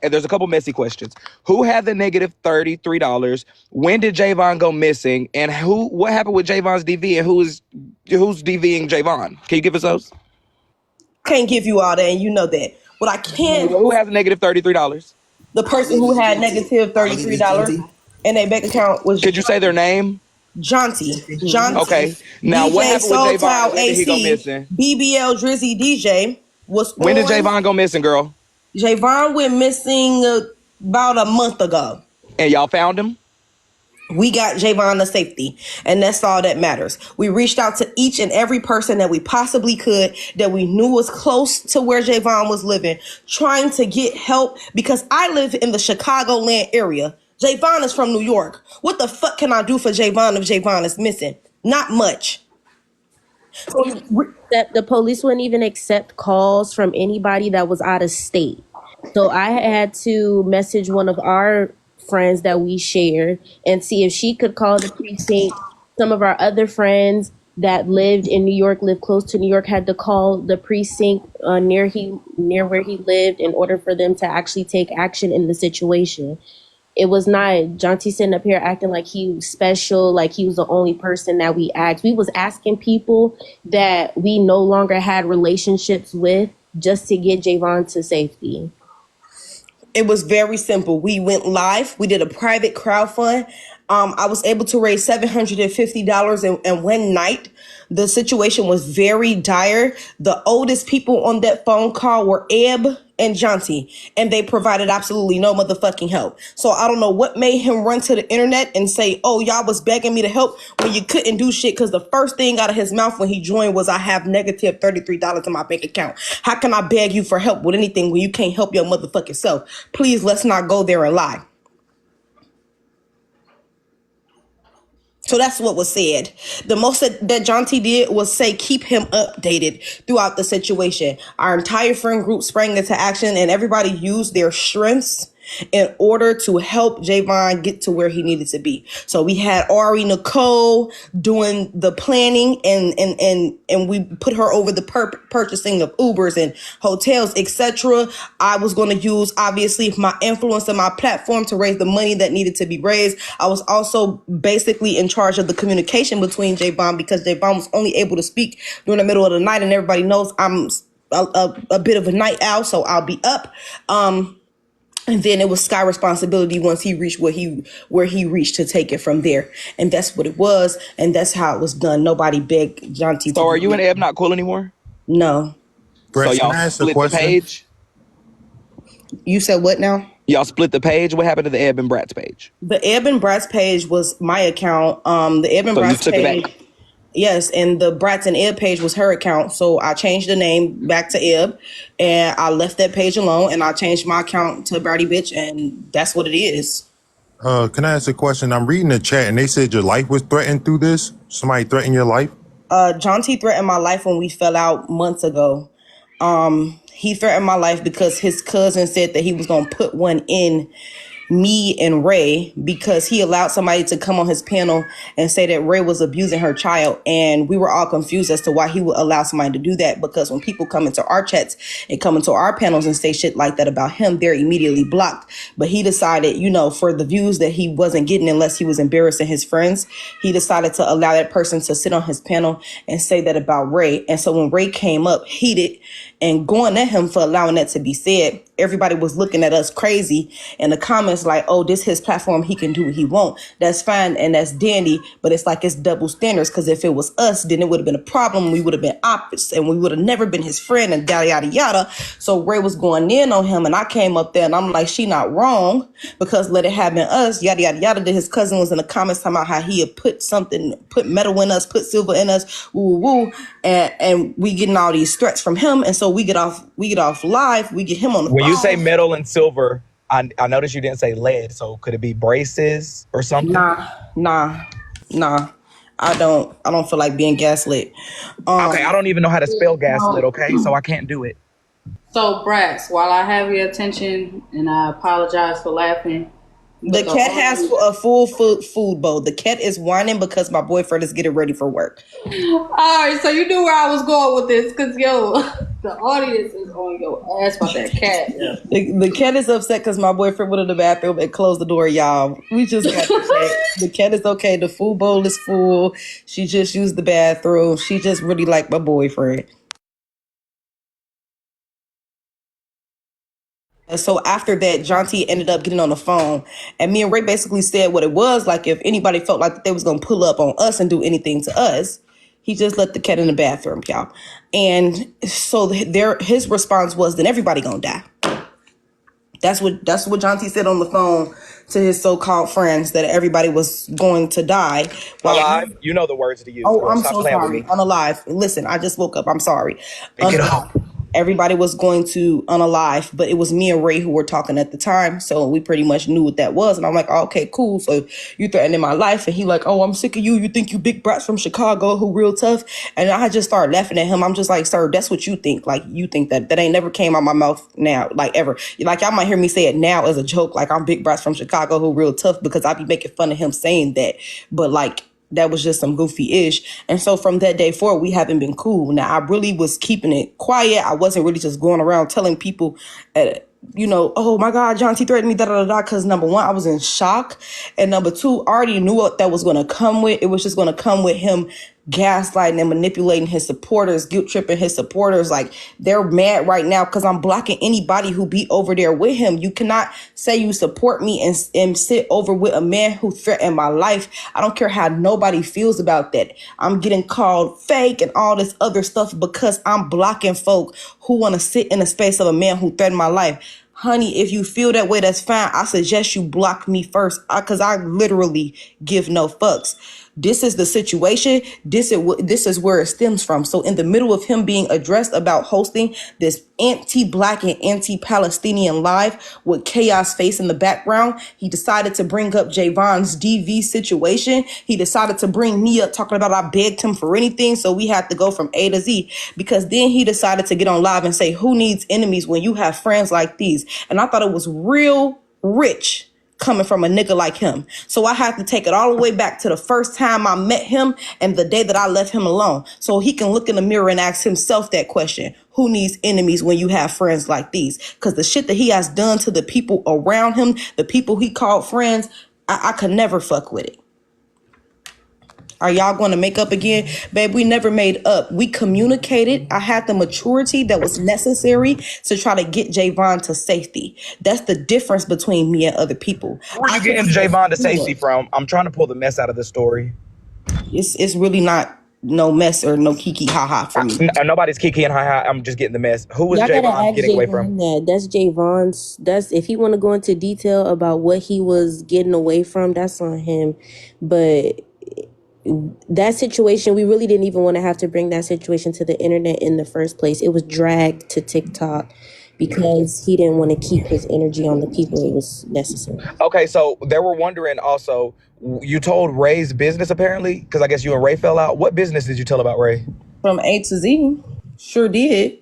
There's a couple messy questions. Who had the negative $33? When did Javon go missing? And what happened with Javon's DV? And who's DVing Javon? Can you give us those? Can't give you all that, and you know that. What I can, Who has the negative $33? the person who had negative $33 in their bank account was Could you say their name? Jonty, Okay. Now, what DJ happened with Soul Javon? Cloud When did he go AC, missing? BBL Drizzy DJ was When did on. Javon go missing, girl? Javon went missing about a month ago. And y'all found him? We got Javon to safety, and that's all that matters. We reached out to each and every person that we possibly could that we knew was close to where Javon was living, trying to get help because I live in the Chicagoland area. Javon is from New York. What the fuck can I do for Javon if Javon is missing? Not much. So That the police wouldn't even accept calls from anybody that was out of state. So I had to message one of our friends that we shared and see if she could call the precinct. Some of our other friends that lived in New York, lived close to New York, had to call the precinct near where he lived in order for them to actually take action in the situation. It was not Jonty sitting up here acting like he was special, like he was the only person that we asked. We was asking people that we no longer had relationships with just to get Javon to safety. it was very simple. We went live. We did a private crowdfund. I was able to raise $750 in one night. The situation was very dire. The oldest people on that phone call were Eb and Jonty, and they provided absolutely no motherfucking help. So I don't know what made him run to the internet and say, oh, y'all was begging me to help when you couldn't do shit, because the first thing out of his mouth when he joined was, I have negative $33 in my bank account. How can I beg you for help with anything when you can't help your motherfucking self? Please, let's not go there and lie. So that's what was said. The most that Jonty did was say, keep him updated throughout the situation. Our entire friend group sprang into action, and everybody used their strengths in order to help Javon get to where he needed to be. So we had Ari Nicole doing the planning, and we put her over the purchasing of Ubers and hotels, etc. I was going to use, obviously, my influence and my platform to raise the money that needed to be raised. I was also basically in charge of the communication between Javon, because Javon was only able to speak during the middle of the night, and everybody knows I'm a bit of a night owl, so I'll be up. And then it was Sky responsibility once he reached where he reached to take it from there, and that's what it was, and that's how it was done. Nobody begged Jonty to So are do you and it. Eb not cool anymore? No. So Brett, can y'all I ask a split the question? page? You said what now? Y'all split the page? What happened to the Eb and Brat's page? The Eb and Brat's page was my account. The Eb and So you Brat's took it page. back? Yes, and the Brats and Eb page was her account, so I changed the name back to Eb, and I left that page alone, and I changed my account to Bratty Bitch, and that's what it is. Can I ask a question? I'm reading the chat and they said your life was threatened through this. Somebody threatened your life? John T threatened my life when we fell out months ago. He threatened my life because his cousin said that he was gonna put one in me and Ray, because he allowed somebody to come on his panel and say that Ray was abusing her child, and we were all confused as to why he would allow somebody to do that, because when people come into our chats and come into our panels and say shit like that about him, they're immediately blocked. But he decided, for the views that he wasn't getting unless he was embarrassing his friends, he decided to allow that person to sit on his panel and say that about Ray. And so when Ray came up heated and going at him for allowing that to be said, everybody was looking at us crazy in the comments like, oh, this his platform, he can do what he want. That's fine and that's dandy, but it's like it's double standards, because if it was us, then it would have been a problem. We would have been opposites and we would have never been his friend and yada yada yada. So Ray was going in on him, and I came up there and I'm like, she not wrong, because let it have been us, yada yada yada. Then his cousin was in the comments talking about how he had put metal in us, put silver in us, woo woo, and we getting all these threats from him. And so we get off live, we get him on the When phone. you say metal and silver, I noticed you didn't say lead. So could it be braces or something? Nah. I don't feel like being gaslit. Okay, I don't even know how to spell gaslit, okay? So I can't do it. So, Brax, while I have your attention, and I apologize for laughing, The cat has a full food bowl. The cat is whining because my boyfriend is getting ready for work. All right, so you knew where I was going with this, because the audience is on your ass about that cat. The cat is upset because my boyfriend went in the bathroom and closed the door, y'all. We just got the cat. The cat is okay. The food bowl is full. She just used the bathroom. She just really liked my boyfriend. And so after that, John T ended up getting on the phone, and me and Ray basically said what it was. Like, if anybody felt like they was going to pull up on us and do anything to us, he just let the cat in the bathroom, y'all. And so his response was, then everybody going to die. That's what John T said on the phone to his so-called friends, that everybody was going to die. Alive? You know the words to use. Oh, Girl. I'm Stop so playing with sorry. me. Unalive. Listen, I just woke up. I'm sorry. Pick it up. Everybody was going to unalive, but it was me and Ray who were talking at the time, so we pretty much knew what that was. And I'm like, oh, okay, cool. So you threatening my life, and he like, oh, I'm sick of you. You think you big brats from Chicago who real tough? And I just started laughing at him. I'm just like, sir, that's what you think. Like, you think that ain't never came out my mouth now, like ever. Like, y'all might hear me say it now as a joke, like I'm big brats from Chicago who real tough, because I be making fun of him saying that. But like, that was just some goofy-ish. And so from that day forward, we haven't been cool. Now, I really was keeping it quiet. I wasn't really just going around telling people, oh my God, John T threatened me, da-da-da-da, because number one, I was in shock. And number two, I already knew what that was going to come with. It was just going to come with him gaslighting and manipulating his supporters, guilt tripping his supporters. Like, they're mad right now because I'm blocking anybody who be over there with him. You cannot say you support me and sit over with a man who threatened my life. I don't care how nobody feels about that. I'm getting called fake and all this other stuff because I'm blocking folk who want to sit in the space of a man who threatened my life. Honey, if you feel that way, that's fine. I suggest you block me first, because I literally give no fucks. This is the situation. This is where it stems from. So in the middle of him being addressed about hosting this anti-black and anti-Palestinian live with Chaos Face in the background, he decided to bring up Javon's DV situation. He decided to bring me up talking about I begged him for anything. So we had to go from A to Z, because then he decided to get on live and say, who needs enemies when you have friends like these? And I thought it was real rich coming from a nigga like him. So I have to take it all the way back to the first time I met him and the day that I left him alone. So he can look in the mirror and ask himself that question. Who needs enemies when you have friends like these? Because the shit that he has done to the people around him, the people he called friends, I could never fuck with it. Are y'all going to make up again? Babe, we never made up. We communicated. I had the maturity that was necessary to try to get Javon to safety. That's the difference between me and other people. Where are you getting Javon to safety from? I'm trying to pull the mess out of the story. It's really not no mess or no kiki haha for me. Nobody's kiki and hi. I'm just getting the mess. Who was Y'all gotta Javon ask getting away from? Javon that. That's Javon's. That's if he want to go into detail about what he was getting away from. That's on him. But that situation, we really didn't even want to have to bring that situation to the internet in the first place. It was dragged to TikTok because he didn't want to keep his energy on the people it was necessary. Okay, so they were wondering also, you told Ray's business apparently? Because I guess you and Ray fell out. What business did you tell about Ray? From A to Z. Sure did.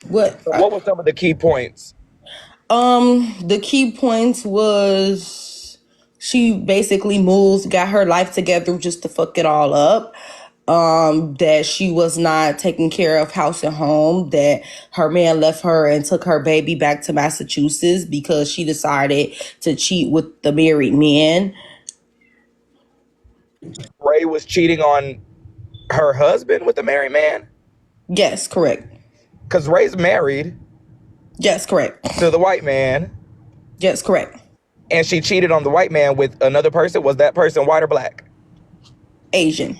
What were some of the key points? The key points was she basically moved, got her life together just to fuck it all up. That she was not taking care of house and home, that her man left her and took her baby back to Massachusetts because she decided to cheat with the married man. Ray was cheating on her husband with the married man? Yes, correct. Because Ray's married. Yes, correct. To the white man. Yes, correct. And she cheated on the white man with another person. Was that person white or black? Asian.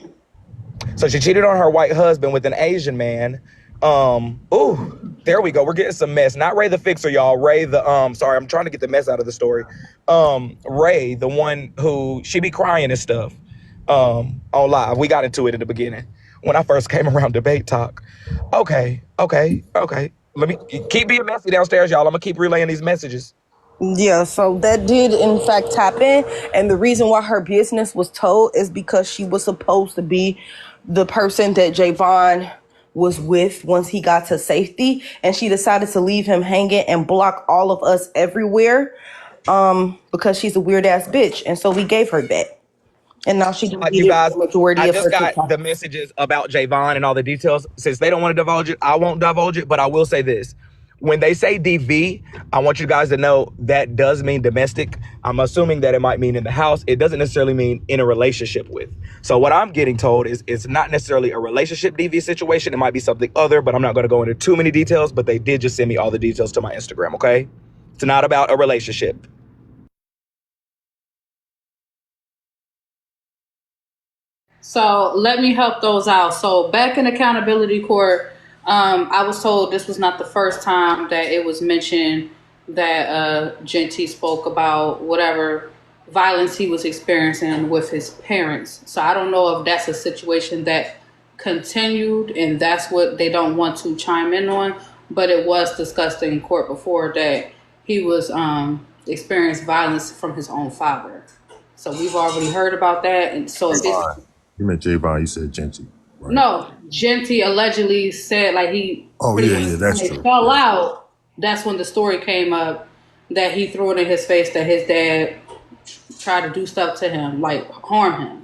So she cheated on her white husband with an Asian man. There we go. We're getting some mess. Not Ray the fixer, y'all. Ray the sorry, I'm trying to get the mess out of the story. Ray, the one who she be crying and stuff. On live. We got into it in the beginning when I first came around debate talk. Okay. Let me keep being messy downstairs, y'all. I'm gonna keep relaying these messages. Yeah, so that did in fact happen. And the reason why her business was told is because she was supposed to be the person that Javon was with once he got to safety. And she decided to leave him hanging and block all of us everywhere because she's a weird ass bitch. And so we gave her that. And now she You guys, the majority I of just her got TikTok. the messages about Javon and all the details. Since they don't want to divulge it, I won't divulge it, but I will say this. When they say DV, I want you guys to know that does mean domestic. I'm assuming that it might mean in the house. It doesn't necessarily mean in a relationship with. So what I'm getting told is it's not necessarily a relationship DV situation. It might be something other, but I'm not going to go into too many details, but they did just send me all the details to my Instagram, okay? It's not about a relationship. So let me help those out. So back in accountability court, I was told this was not the first time that it was mentioned that Genty spoke about whatever violence he was experiencing with his parents. So I don't know if that's a situation that continued and that's what they don't want to chime in on, but it was discussed in court before that he was experienced violence from his own father. So we've already heard about that, and so this. You meant Javon, you said Genty. Right? No, Genty allegedly said like he. Oh yeah, that's when true. they fell out. That's when the story came up that he threw it in his face that his dad tried to do stuff to him, like harm him.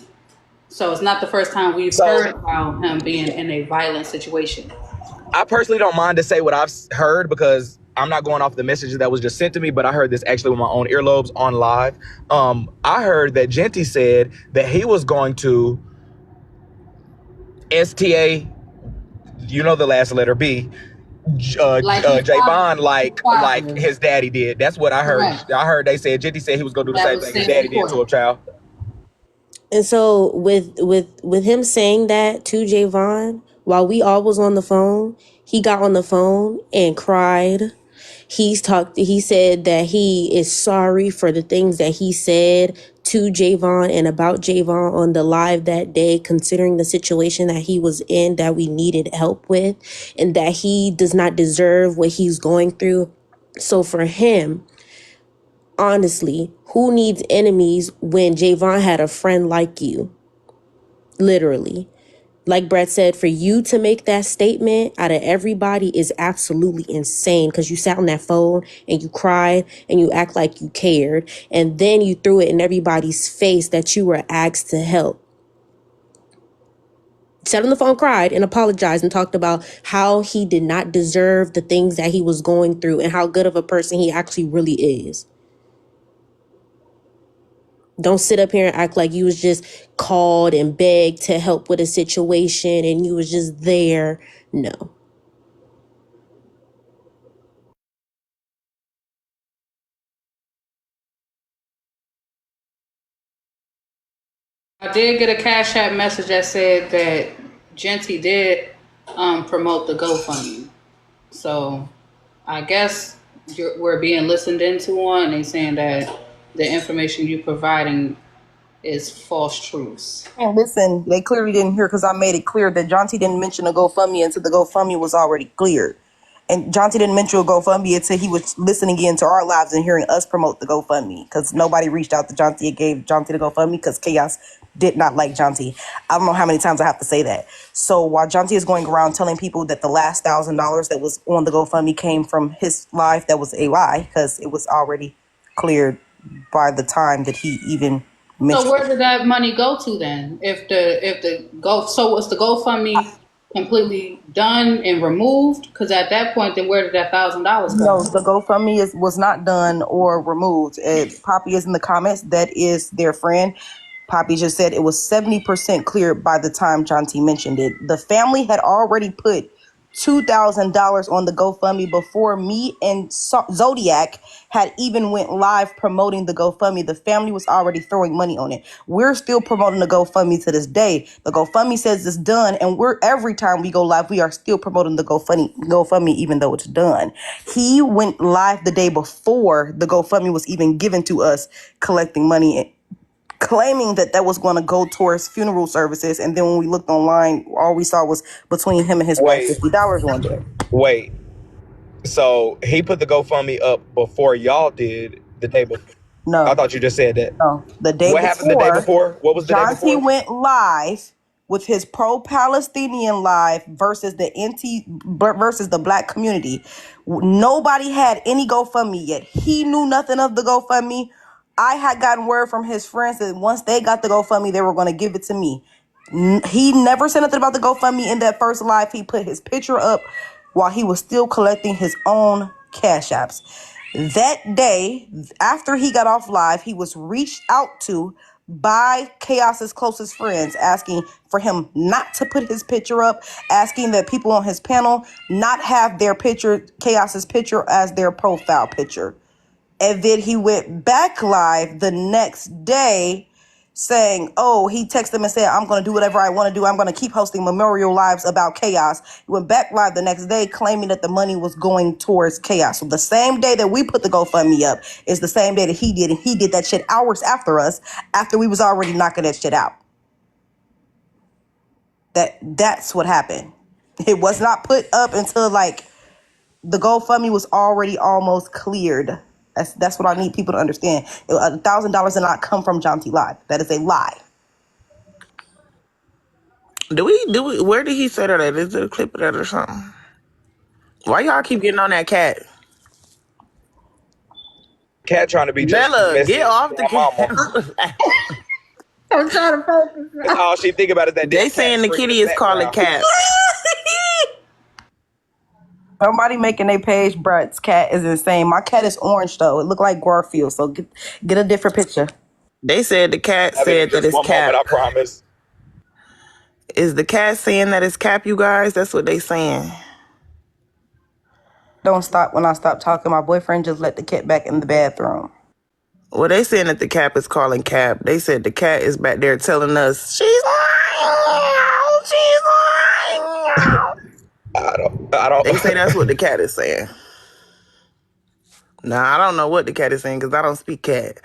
So it's not the first time we've heard about him being in a violent situation. I personally don't mind to say what I've heard because I'm not going off the messages that was just sent to me, but I heard this actually with my own earlobes on live. I heard that Genty said that he was going to STA, you know the last letter B, Javon like his daddy did. That's what I heard. Correct. I heard they said Genty said he was going to do the same thing his daddy did to a child. And so with him saying that to Javon, while we all was on the phone, he got on the phone and cried. He said that he is sorry for the things that he said to Javon and about Javon on the live that day, considering the situation that he was in, that we needed help with, and that he does not deserve what he's going through. So for him, honestly, who needs enemies when Javon had a friend like you? Literally. Like Brett said, for you to make that statement out of everybody is absolutely insane, because you sat on that phone and you cried and you act like you cared, and then you threw it in everybody's face that you were asked to help. Sat on the phone, cried, and apologized and talked about how he did not deserve the things that he was going through and how good of a person he actually really is. Don't sit up here and act like you was just called and begged to help with a situation and you was just there. No. I did get a Cash App message that said that Genty did promote the GoFundMe. So I guess we're being listened into on. They saying that the information you're providing is false truths. And listen, they clearly didn't hear, because I made it clear that John T didn't mention a GoFundMe until the GoFundMe was already cleared. And John T didn't mention a GoFundMe until he was listening in to our lives and hearing us promote the GoFundMe, because nobody reached out to John T and gave John T the GoFundMe, because Chaos did not like John T. I don't know how many times I have to say that. So while John T is going around telling people that the last $1,000 that was on the GoFundMe came from his life, that was a lie, because it was already cleared by the time that he even So mentioned where it. did that money go to then? Was the GoFundMe completely done and removed? Because at that point, then where did that $1,000 go? No, the GoFundMe was not done or removed. Poppy is in the comments. That is their friend. Poppy just said it was 70% cleared by the time John T mentioned it. The family had already put $2,000 on the GoFundMe before me and Zodiac had even went live promoting the GoFundMe. The family was already throwing money on it. We're still promoting the GoFundMe to this day. The GoFundMe says it's done, and every time we go live, we are still promoting the GoFundMe even though it's done. He went live the day before the GoFundMe was even given to us, collecting money, claiming that was going to go towards funeral services. And then when we looked online, all we saw was between him and his wife $50 on there. Wait. So he put the GoFundMe up before y'all did the day before? No. I thought you just said that. No. The day What before. happened the day before? What was the day John T before? went live with his pro-Palestinian live versus the versus the black community. Nobody had any GoFundMe yet. He knew nothing of the GoFundMe. I had gotten word from his friends that once they got the GoFundMe, they were going to give it to me. He never said nothing about the GoFundMe in that first live. He put his picture up while he was still collecting his own cash apps. That day, after he got off live, he was reached out to by Chaos's closest friends, asking for him not to put his picture up, asking that people on his panel not have their picture, Chaos's picture, as their profile picture. And then he went back live the next day saying, he texted him and said, I'm going to do whatever I want to do. I'm going to keep hosting memorial lives about Chaos. He went back live the next day claiming that the money was going towards Chaos. So the same day that we put the GoFundMe up is the same day that he did. And he did that shit hours after us, after we was already knocking that shit out. That's what happened. It was not put up until the GoFundMe was already almost cleared. That's what I need people to understand. $1,000 did not come from John T Live. That is a lie. Do we? Where did he say that at? Is there a clip of that or something? Why y'all keep getting on that cat? Cat trying to be just Bella, messy get as off the my mama. cat. I'm trying to focus. That's all she think about is that They damn cat saying the screaming kitty in the is calling background. cat. Somebody making a page, Brett's cat is insane. My cat is orange though. It looked like Garfield, so get a different picture. They said the cat I mean, said that just it's one moment, cap. I promise. Is the cat saying that it's cap, you guys? That's what they saying. Don't stop when I stop talking. My boyfriend just let the cat back in the bathroom. Well, they saying that the cap is calling cap. They said the cat is back there telling us she's lying. She's lying. I don't. They say that's what the cat is saying. Now, I don't know what the cat is saying because I don't speak cat.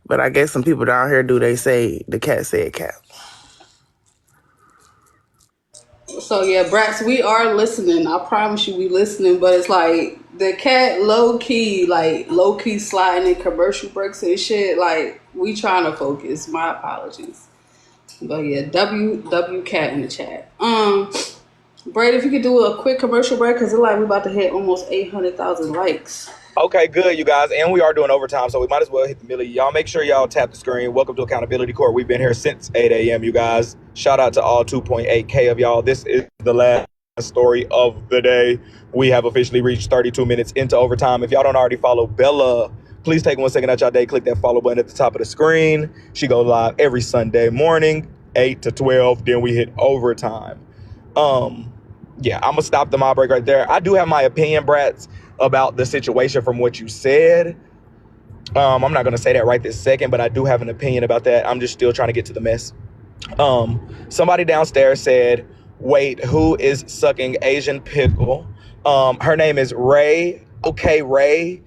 But I guess some people down here do. They say the cat said cap. So yeah, Brax, we are listening. I promise you, we listening. But it's like the cat low key sliding in commercial breaks and shit. Like we trying to focus. My apologies. But yeah, W cat in the chat. Brad, if you could do a quick commercial break, because it's like we're about to hit almost 800,000 likes. Okay, good, you guys. And we are doing overtime, so we might as well hit the millie. Y'all make sure y'all tap the screen. Welcome to Accountability Court. We've been here since 8 a.m., you guys. Shout out to all 2.8K of y'all. This is the last story of the day. We have officially reached 32 minutes into overtime. If y'all don't already follow Bella, please take 1 second out y'all day. Click that follow button at the top of the screen. She goes live every Sunday morning, 8 to 12. Then we hit overtime. Yeah, I'm gonna stop the mob break right there. I do have my opinion, Brats, about the situation from what you said. I'm not gonna say that right this second, but I do have an opinion about that. I'm just still trying to get to the mess. Somebody downstairs said, wait, who is sucking Asian pickle? Her name is Ray. Okay, Ray.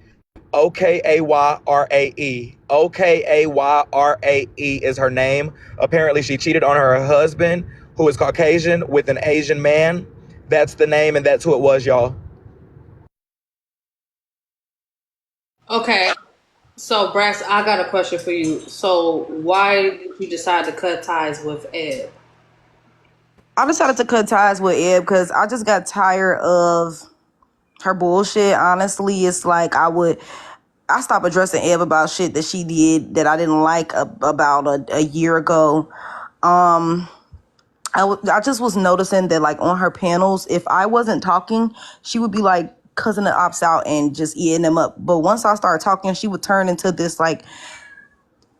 Okayaryrae. Okayaryrae is her name. Apparently, she cheated on her husband, who is Caucasian, with an Asian man. That's the name, and that's who it was, y'all. Okay, so Brass, I got a question for you. So why did you decide to cut ties with Ed? I decided to cut ties with Ed because I just got tired of her bullshit. Honestly, it's like I stopped addressing Ed about shit that she did that I didn't like about a year ago. I just was noticing that, like, on her panels, if I wasn't talking, she would be like cussing the ops out and just eating them up. But once I started talking, she would turn into this, like,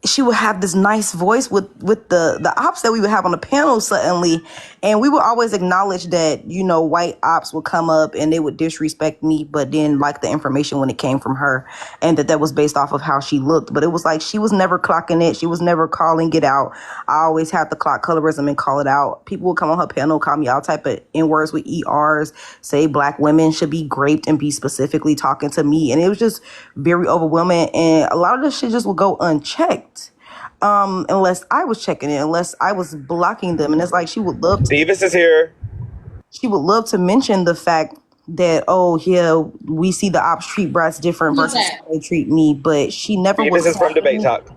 she would have this nice voice with the ops that we would have on the panel suddenly, and we would always acknowledge that, you know, white ops would come up and they would disrespect me, but then like the information when it came from her, and that was based off of how she looked. But it was like she was never clocking it, she was never calling it out. I always had to clock colorism and call it out. People would come on her panel, call me all type of n-words with ers, say black women should be raped, and be specifically talking to me, and it was just very overwhelming, and a lot of this shit just would go unchecked, unless I was checking it, unless I was blocking them. And it's like she would love to, Davis is here. she would love to mention the fact that, oh yeah, we see the ops treat brats different versus how they treat me, but she never Davis was is from Debate Talk.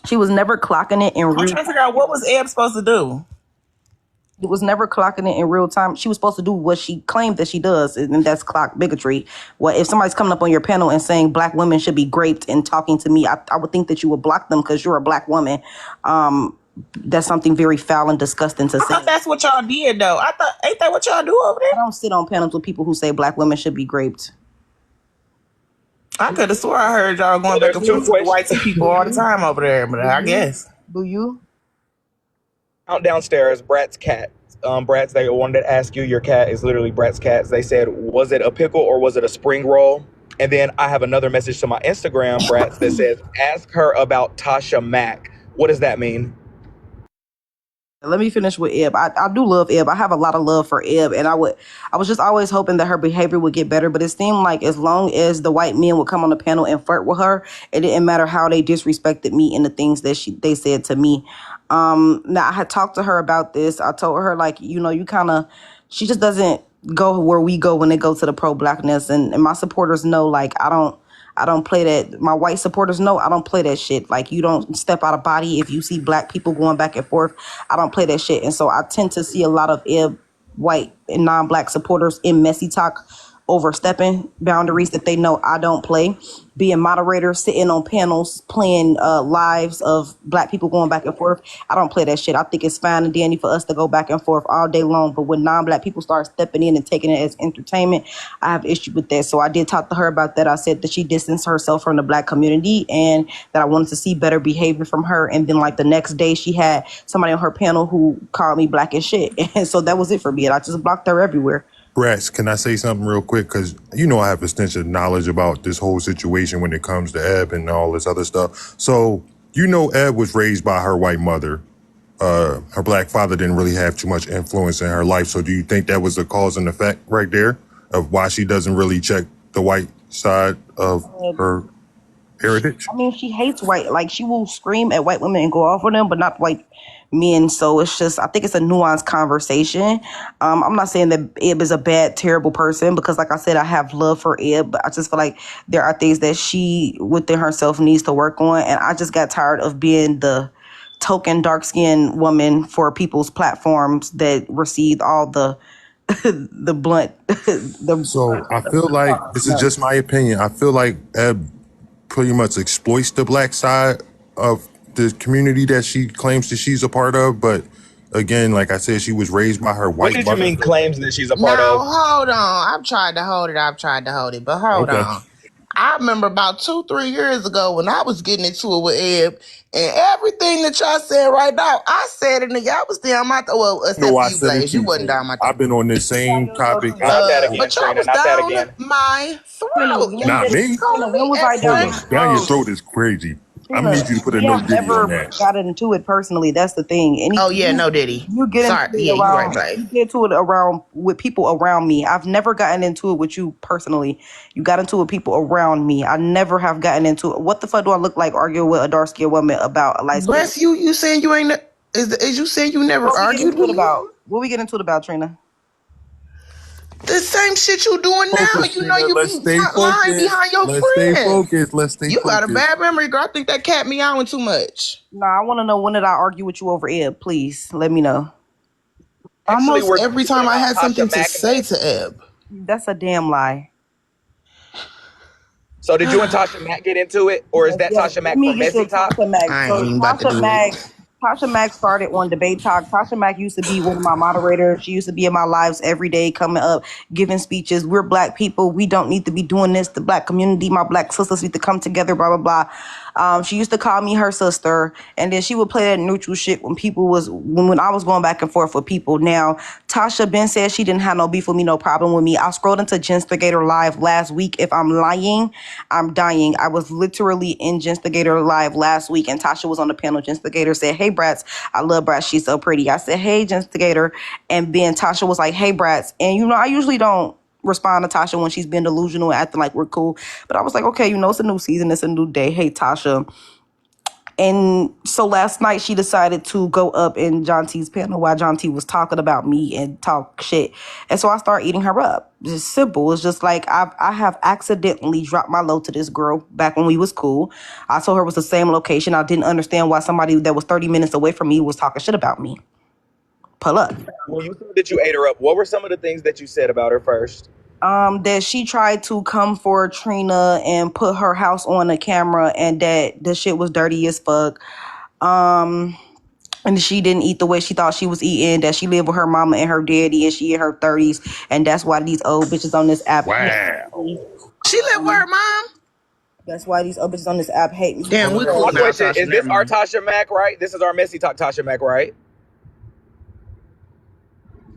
she was never clocking it in I'm real trying to figure out what was Eb supposed to do. It was never clocking it in real time. She was supposed to do what she claimed that she does, and that's clock bigotry. What if somebody's coming up on your panel and saying black women should be raped and talking to me? I would think that you would block them because you're a black woman. That's something very foul and disgusting to I say. thought that's what y'all did, though. I thought, ain't that what y'all do over there? I don't sit on panels with people who say black women should be raped. I could have swore I heard y'all going back and forth with the white people all the time over there, but I guess. Do you? Out downstairs, Brat's cat. Brat's, they wanted to ask you, your cat is literally Brat's cat. They said, was it a pickle or was it a spring roll? And then I have another message to my Instagram, Brat's, that says, ask her about Tasha Mack. What does that mean? Let me finish with Eb. I do love Eb. I have a lot of love for Eb, and I was just always hoping that her behavior would get better. But it seemed like as long as the white men would come on the panel and flirt with her, it didn't matter how they disrespected me and the things that they said to me. Now I had talked to her about this. I told her, like, you know, she just doesn't go where we go when they go to the pro blackness, and my supporters know, like, I don't play that. My white supporters know I don't play that shit. Like, you don't step out of body if you see black people going back and forth. I don't play that shit. And so I tend to see a lot of white and non-black supporters in messy talk overstepping boundaries that they know I don't play. Being moderators, sitting on panels, playing lives of black people going back and forth. I don't play that shit. I think it's fine and dandy for us to go back and forth all day long. But when non-black people start stepping in and taking it as entertainment, I have issue with that. So I did talk to her about that. I said that she distanced herself from the black community and that I wanted to see better behavior from her. And then, like, the next day she had somebody on her panel who called me black as shit. And so that was it for me. And I just blocked her everywhere. Brats, can I say something real quick? Because you know I have extensive knowledge about this whole situation when it comes to Eb and all this other stuff. So, you know, Eb was raised by her white mother. Her black father didn't really have too much influence in her life. So do you think that was the cause and effect right there of why she doesn't really check the white side of her heritage? I mean, she hates white. Like, she will scream at white women and go off on them, but not white me, and so it's just, I think it's a nuanced conversation. I'm not saying that Eb is a bad, terrible person, because like I said, I have love for Eb, but I just feel like there are things that she within herself needs to work on, and I just got tired of being the token dark-skinned woman for people's platforms that received all the the blunt So I feel like, this is no. just my opinion, I feel like Eb pretty much exploits the black side of the community that she claims that she's a part of. But again, like I said, she was raised by her What white did you mother. mean claims that she's a part Now of? hold on. I've tried to hold it, but hold Okay. on. I remember about 2-3 years ago when I was getting into it with Eb, and everything that y'all saying right now, I said it, and y'all was down my well, No, except for I you, said it Blaze. You too, wasn't Trina. down my I've been on this same topic. Not that again, but y'all Trina. was Not that down again. my Trina, throat. when Y'all Not did me. calling Trina, me when was I Hold down everything. up. your Down your throat? throat is crazy. I'm gonna Trina, need you to put a we no have diddy on never that. got into it personally. That's the thing. Oh yeah, no Diddy. You get into Sorry. it Yeah, you right, around Blaze. you get into it around with people around me. I've never gotten into it with you personally. You got into it with people around me. I never have gotten into it. What the fuck do I look like arguing with a dark skinned woman about a light skin? Bless you saying you ain't is you saying you never What we get argued into with it me? about? What we get into it about, Trina? The same shit you doing now. Focus, You know Trina. you Let's be stay front line focused. behind your Let's stay friends. focused. Let's stay You got a focused. bad memory, girl. I think that cat meowing too much. Nah, I want to know, when did I argue with you over Ed? Please let me know. Actually, Almost were every you time I and had Tasha something to Mack say met? to Eb. That's a damn lie. So did you and Tasha Mack get into it, or is Yes, that yes. Tasha Let Mack me from get to Messy Talk? Tasha Mack. I ain't So even about to do it. Tasha Mack started on Debate Talk. Tasha Mack used to be one of my moderators. She used to be in my lives every day, coming up, giving speeches. We're black people. We don't need to be doing this. The black community, my black sisters need to come together, blah, blah, blah. She used to call me her sister, and then she would play that neutral shit when I was going back and forth with people. Now, Tasha Ben said she didn't have no beef with me, no problem with me. I scrolled into Genstigator Live last week. If I'm lying, I'm dying. I was literally in Genstigator Live last week, and Tasha was on the panel. Genstigator said, "Hey, Brats, I love Brats. She's so pretty." I said, "Hey, Genstigator," and then Tasha was like, "Hey, Brats," and I usually don't respond to Tasha when she's being delusional and acting like we're cool, but I was like, okay, it's a new season, it's a new day. Hey, Tasha. And so last night she decided to go up in John T's panel while John T was talking about me and talk shit. And so I started eating her up. It's simple. It's just like I have accidentally dropped my load to this girl back when we was cool. I told her it was the same location. I didn't understand why somebody that was 30 minutes away from me was talking shit about me. Pull up. When you said that you ate her up, what were some of the things that you said about her first? That she tried to come for Trina and put her house on the camera, and that the shit was dirty as fuck. And she didn't eat the way she thought she was eating, that she lived with her mama and her daddy and she in her 30s, and that's why these old bitches on this app hate Wow. me. She lived with her mom. That's why these old bitches on this app hate me. Damn, we My cool now, question Tasha. is: this Never our mind. Tasha Mack, right? This is our Messy Talk Tasha Mack, right?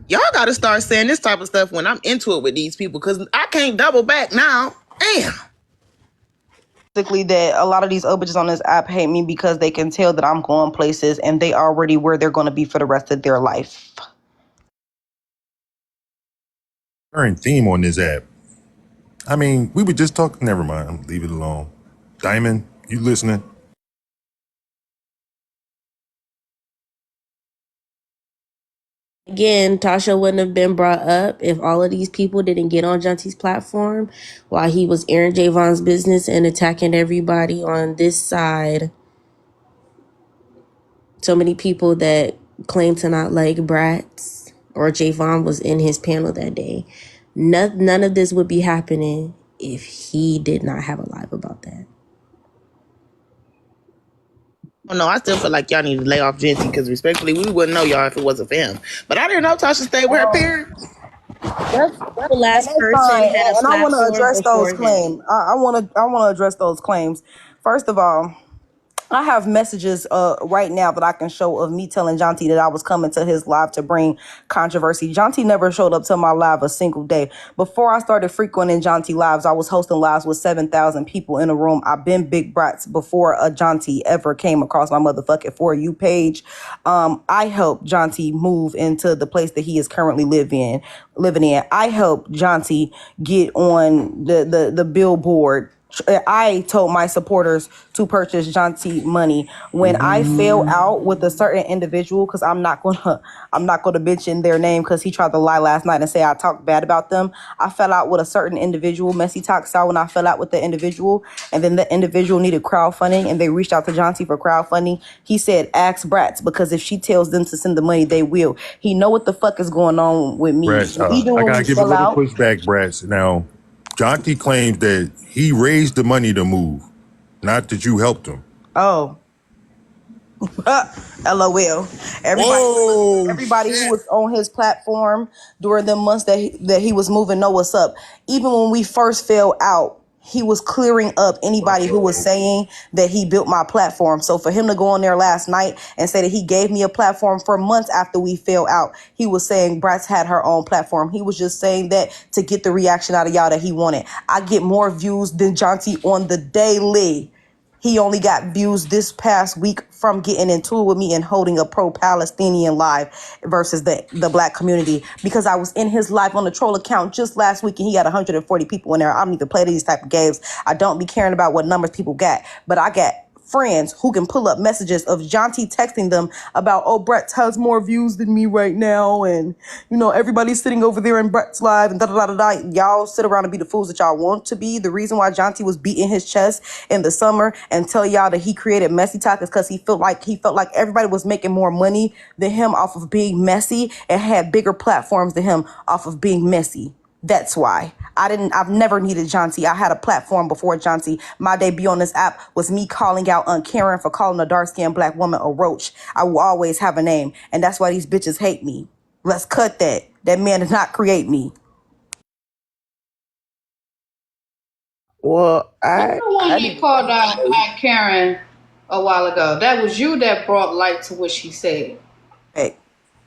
Y'all got to start saying this type of stuff when I'm into it with these people, because I can't double back now. Damn. Basically, that a lot of these old bitches on this app hate me because they can tell that I'm going places and they already where they're going to be for the rest of their life. Current theme on this app. I mean, we were just talking. Never mind. Leave it alone. Diamond, you listening? Again, Tasha wouldn't have been brought up if all of these people didn't get on Junty's platform while he was airing Javon's business and attacking everybody on this side. So many people that claim to not like Brats or Javon was in his panel that day. None of this would be happening if he did not have a live about that. Oh, no, I still feel like y'all need to lay off Genty, because respectfully, we wouldn't know y'all if it wasn't for him. But I didn't know Tasha stayed with her parents. The And last that's person fine. had a And I want to platform address those before him. claims. I want to address those claims. First of all, I have messages right now that I can show of me telling Jonty that I was coming to his live to bring controversy. Jonty never showed up to my live a single day. Before I started frequenting Jonty lives, I was hosting lives with 7,000 people in a room. I've been Big Brats before a Jonty ever came across my motherfucking For You page. I helped Jonty move into the place that he is currently living in. I helped Jonty get on the billboard I told my supporters to purchase Jonty money when I fell out with a certain individual, because I'm not gonna mention their name because he tried to lie last night and say I talked bad about them. I fell out with a certain individual. Messy talks out when I fell out with the individual, and then the individual needed crowdfunding, and they reached out to Jonty for crowdfunding. He said, "Ask Bratz, because if she tells them to send the money, they will." He know what the fuck is going on with me. Brats, Even I when we gotta give a fell little out. pushback, Brats. Now, Jonty claims that he raised the money to move, not that you helped him. Oh. LOL. Whoa, Everybody who shit. was on his platform during the months that he was moving know what's up. Even when we first fell out, he was clearing up anybody who was saying that he built my platform. So for him to go on there last night and say that he gave me a platform for months after we fell out, he was saying Bratz had her own platform. He was just saying that to get the reaction out of y'all that he wanted. I get more views than Jonty on the daily. He only got views this past week from getting into it with me and holding a pro-Palestinian live versus the black community, because I was in his live on the troll account just last week and he had 140 people in there. I don't even play these type of games. I don't be caring about what numbers people got, but I got friends who can pull up messages of Jonty texting them about, oh, Brett has more views than me right now, and everybody's sitting over there in Brett's live and da da da da. Y'all sit around and be the fools that y'all want to be. The reason why Jonty was beating his chest in the summer and tell y'all that he created Messy Talk is because he felt like everybody was making more money than him off of being messy and had bigger platforms than him off of being messy. That's why I've never needed Jonty. I had a platform before Jonty. My debut on this app was me calling out on Karen for calling a dark-skinned black woman a roach. I will always have a name, and that's why these bitches hate me. Let's cut that. That man did not create me. Well, Who's the one I that didn't called out Aunt Karen a while ago? That was you that brought light to what she said. Hey,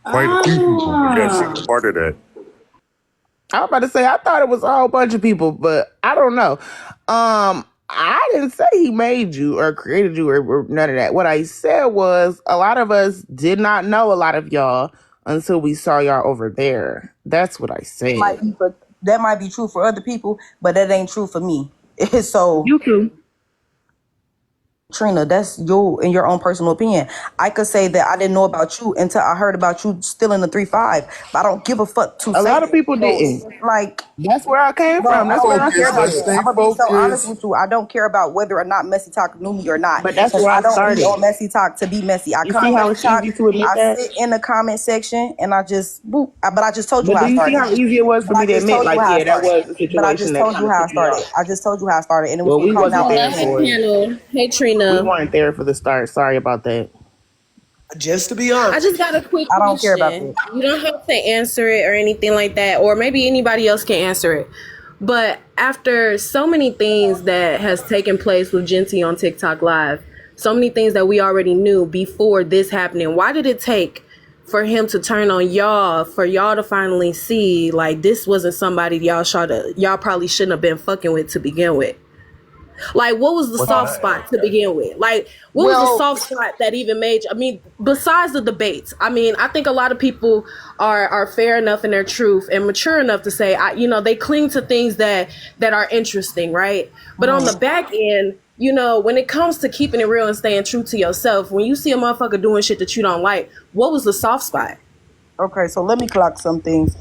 Quite a few people, but yes, he Ah. was part of that. I was about to say I thought it was a whole bunch of people, but I don't know. I didn't say he made you or created you or none of that. What I said was a lot of us did not know a lot of y'all until we saw y'all over there. That's what I said. that might be true for other people, but that ain't true for me. So You too. Trina, that's you in your own personal opinion. I could say that I didn't know about you until I heard about you still in the 3-5. But I don't give a fuck to A say lot of it. people So didn't. like, That's where I came bro, from. I That's don't where I even care Focus. about started. Let's that. stay I'm gonna be so honest focused. with you. I don't care about whether or not Messy Talk knew me or not, But that's because where I I don't be started. on Messy Talk to be messy. I You come see on how Messy it's Talk, easy to admit I that? sit in the comment section, and I just boop. But I just told you But how do I you see started. how easy it was for But I me to just admit, told you like, how I yeah, that started. was a But I situation just that told you kind of how I pissed me started. off? I just told you how I started, and it was Well, from we calling wasn't out Hello, there Aunt Karen. for it. panel. Hey, We Trina. weren't there for the start. Sorry about that. Just to be I honest. just got a quick I don't care about question. that. You don't have to answer it or anything like that, or maybe anybody else can answer it. But after so many things that has taken place with Genty on TikTok Live, so many things that we already knew before this happening, why did it take for him to turn on y'all, for y'all to finally see like this wasn't somebody y'all probably shouldn't have been fucking with to begin with? Like, what was the What's soft that? spot to begin with? Like, what was the Well, soft spot that even made you? I mean, besides the debates, I mean, I think a lot of people are fair enough in their truth and mature enough to say, they cling to things that are interesting, right? But on the back end, when it comes to keeping it real and staying true to yourself, when you see a motherfucker doing shit that you don't like, what was the soft spot? Okay, so let me clock some things,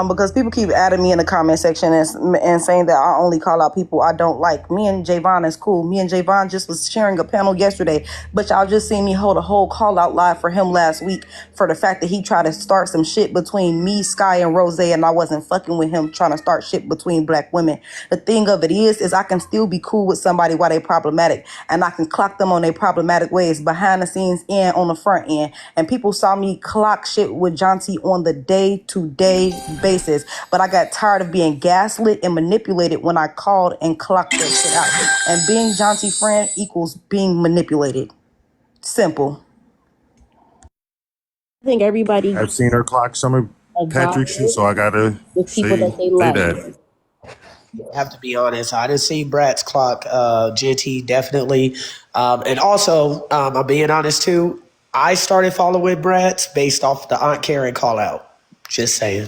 because people keep adding me in the comment section and saying that I only call out people I don't like. Me and Javon is cool. Me and Javon just was sharing a panel yesterday, but y'all just seen me hold a whole call out live for him last week for the fact that he tried to start some shit between me, Sky, and Rose, and I wasn't fucking with him trying to start shit between black women. The thing of it is I can still be cool with somebody while they problematic, and I can clock them on their problematic ways behind the scenes and on the front end. And people saw me clock shit with Jonty on the day-to-day basis, but I got tired of being gaslit and manipulated when I called and clocked that shit out. And being Jonty friend equals being manipulated. Simple. I think everybody I've seen her clock some of a Patrick's shit, vibe so I gotta with people say that they say like. that. I have to be honest. I didn't see Brat's clock. GT definitely. And also, I'm being honest too. I started following Brat's based off the Aunt Karen call out. Just saying.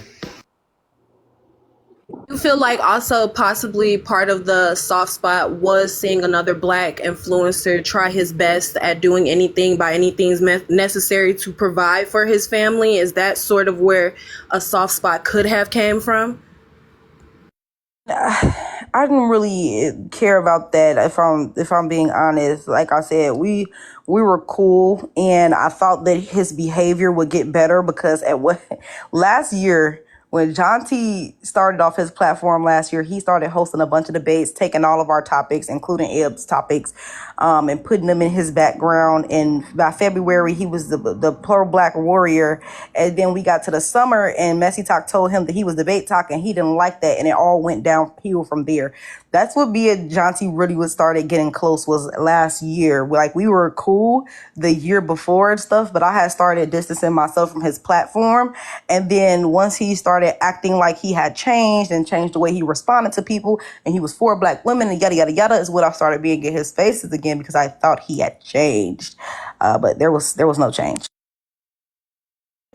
You feel like also possibly part of the soft spot was seeing another black influencer try his best at doing anything by anything necessary to provide for his family? Is that sort of where a soft spot could have came from? I didn't really care about that if I'm being honest. Like I said, we were cool, and I thought that his behavior would get better because at what last year when John T started off his platform last year, he started hosting a bunch of debates, taking all of our topics, including Eb's topics, and putting them in his background. And by February, he was the pro-black warrior. And then we got to the summer, and Messy Talk told him that he was debate talk, and he didn't like that, and it all went downhill from there. That's what me and John T really was started getting close was last year. Like, we were cool the year before and stuff, but I had started distancing myself from his platform. And then once he started acting like he had changed and changed the way he responded to people, and he was for black women and yada yada yada, is what I started being in his faces again because I thought he had changed. But there was no change.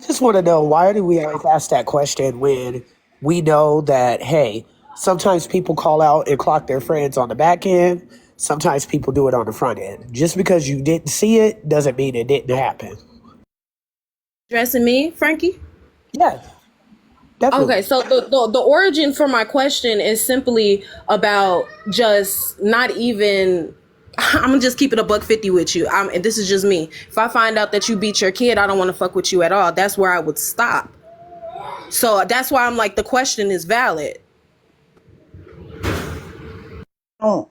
I just want to know, why do we always ask that question when we know that, hey, sometimes people call out and clock their friends on the back end, sometimes people do it on the front end. Just because you didn't see it doesn't mean it didn't happen. Addressing me, Frankie? Yeah, definitely. Okay, so the origin for my question is simply about just not even. I'm gonna just keep it a $150 with you. And this is just me. If I find out that you beat your kid, I don't want to fuck with you at all. That's where I would stop. So that's why I'm like, the question is valid. I don't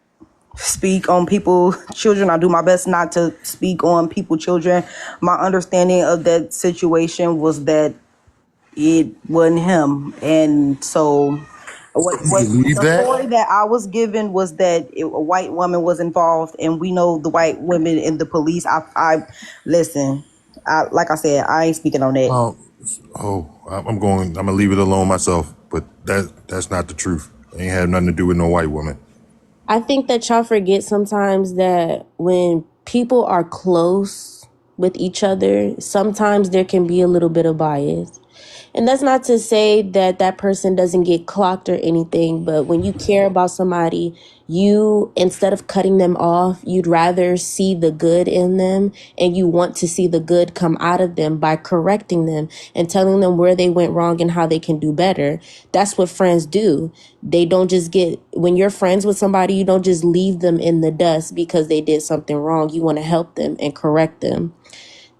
speak on people children. I do my best not to speak on people children. My understanding of that situation was that it wasn't him, and so what You believe the that? story that I was given was that a white woman was involved, and we know the white women in the police. I listen. Like I said, I ain't speaking on that. I'm gonna leave it alone myself. But that's not the truth. It ain't had nothing to do with no white woman. I think that y'all forget sometimes that when people are close with each other, sometimes there can be a little bit of bias. And that's not to say that that person doesn't get clocked or anything, but when you care about somebody, you, instead of cutting them off, you'd rather see the good in them, and you want to see the good come out of them by correcting them and telling them where they went wrong and how they can do better. That's what friends do. They don't just when you're friends with somebody, you don't just leave them in the dust because they did something wrong. You want to help them and correct them.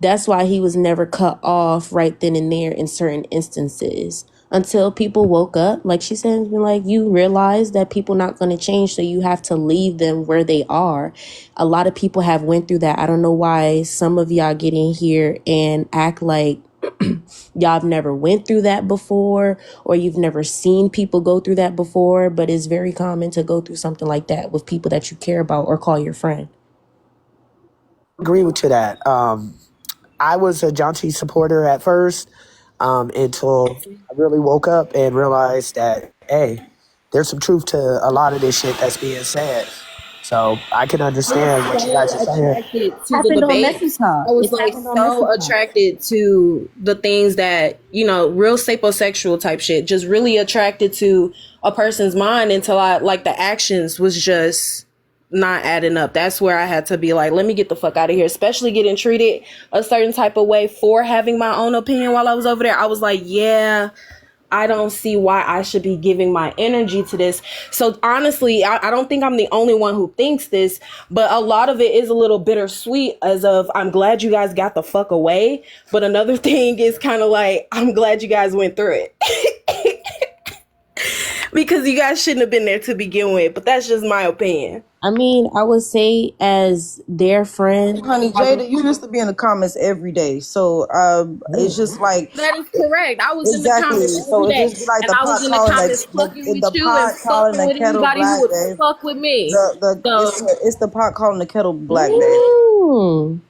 That's why he was never cut off right then and there in certain instances until people woke up. Like she said, like, you realize that people not going to change, so you have to leave them where they are. A lot of people have went through that. I don't know why some of y'all get in here and act like y'all have never went through that before, or you've never seen people go through that before, but it's very common to go through something like that with people that you care about or call your friend. Agree with you that. I was a John T supporter at first, until I really woke up and realized that, hey, there's some truth to a lot of this shit that's being said. So I can understand what you guys are So saying. attracted to the Happened on Messy debates. I Talk. was It's like happened on Messy so Talk. attracted to the things that, real sapiosexual type shit, just really attracted to a person's mind until I, like, the actions was just not adding up. That's where I had to be like, let me get the fuck out of here, especially getting treated a certain type of way for having my own opinion while I was over there. I was like, yeah, I don't see why I should be giving my energy to this. So honestly, I don't think I'm the only one who thinks this, but a lot of it is a little bittersweet, as of, I'm glad you guys got the fuck away. But another thing is kind of like, I'm glad you guys went through it. Because you guys shouldn't have been there to begin with. But that's just my opinion. I mean, I would say as their friend. Honey, Jada, you used to be in the comments every day, so it's just like That is correct. I was in the exactly. comments So every it day. just be like And the I was pot in the calling comments fucking with the you and pot calling fucking the with kettle anybody who black, would babe. fuck with me. It's So, the pot calling the kettle black, babe.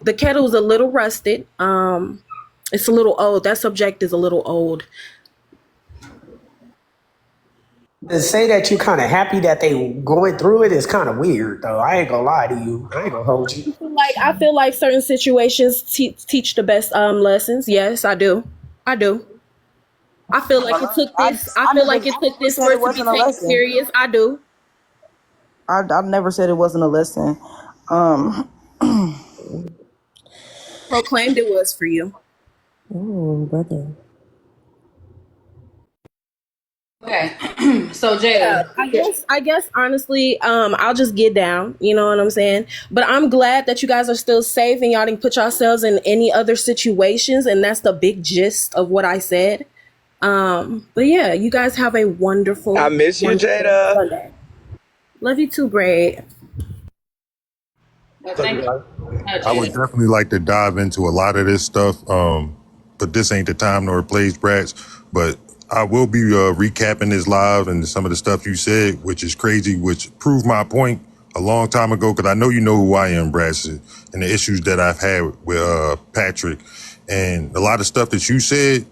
the kettle's a little rusted. It's a little old. That subject is a little old. To say that you're kind of happy that they going through it is kind of weird, though. I ain't gonna lie to you. I ain't gonna hold you. I feel like certain situations teach the best lessons. Yes, I do. I do. I feel like it took this. I I feel never, like it took this said for it it to be wasn't a taken lesson. serious. I do. I never said it wasn't a lesson. Um, Proclaimed it was for you. Oh, brother. Okay. So Yeah, Jada, I guess honestly, I'll just get down, you know what I'm saying? But I'm glad that you guys are still safe and y'all didn't put yourselves in any other situations, and that's the big gist of what I said. But yeah, you guys have a I wonderful, miss you, wonderful Jada. Sunday. Love you too, Braid. So, thank you, I would Jada. definitely like to dive into a lot of this stuff, but this ain't the time nor place, Brats. But I will be recapping this live and some of the stuff you said, which is crazy, which proved my point a long time ago, because I know you know who I am, Brats, and the issues that I've had with Patrick. And a lot of stuff that you said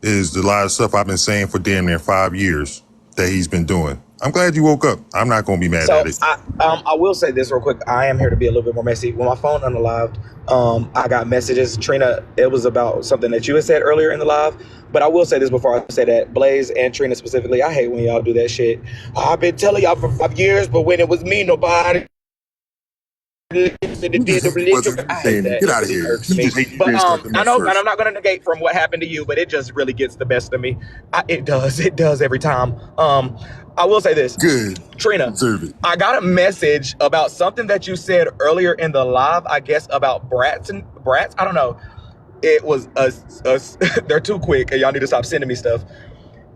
is a lot of stuff I've been saying for damn near 5 years that he's been doing. I'm glad you woke up. I'm not going to be mad at So it. I will say this real quick. I am here to be a little bit more messy. When my phone unalived, I got messages. Trina, it was about something that you had said earlier in the live. But I will say this before I say that. Blaze and Trina specifically, I hate when y'all do that shit. I've been telling y'all for 5 years, but when it was me, nobody listened and did the religion. I hate that. Get It out of really here. irks You me. just hate But you start the I mess know, and first. I'm not going to negate from what happened to you, but it just really gets the best of me. It does every time. I will say this. Good. Trina, Observe it. I got a message about something that you said earlier in the live, I guess about brats. I don't know. It was they're too quick and y'all need to stop sending me stuff.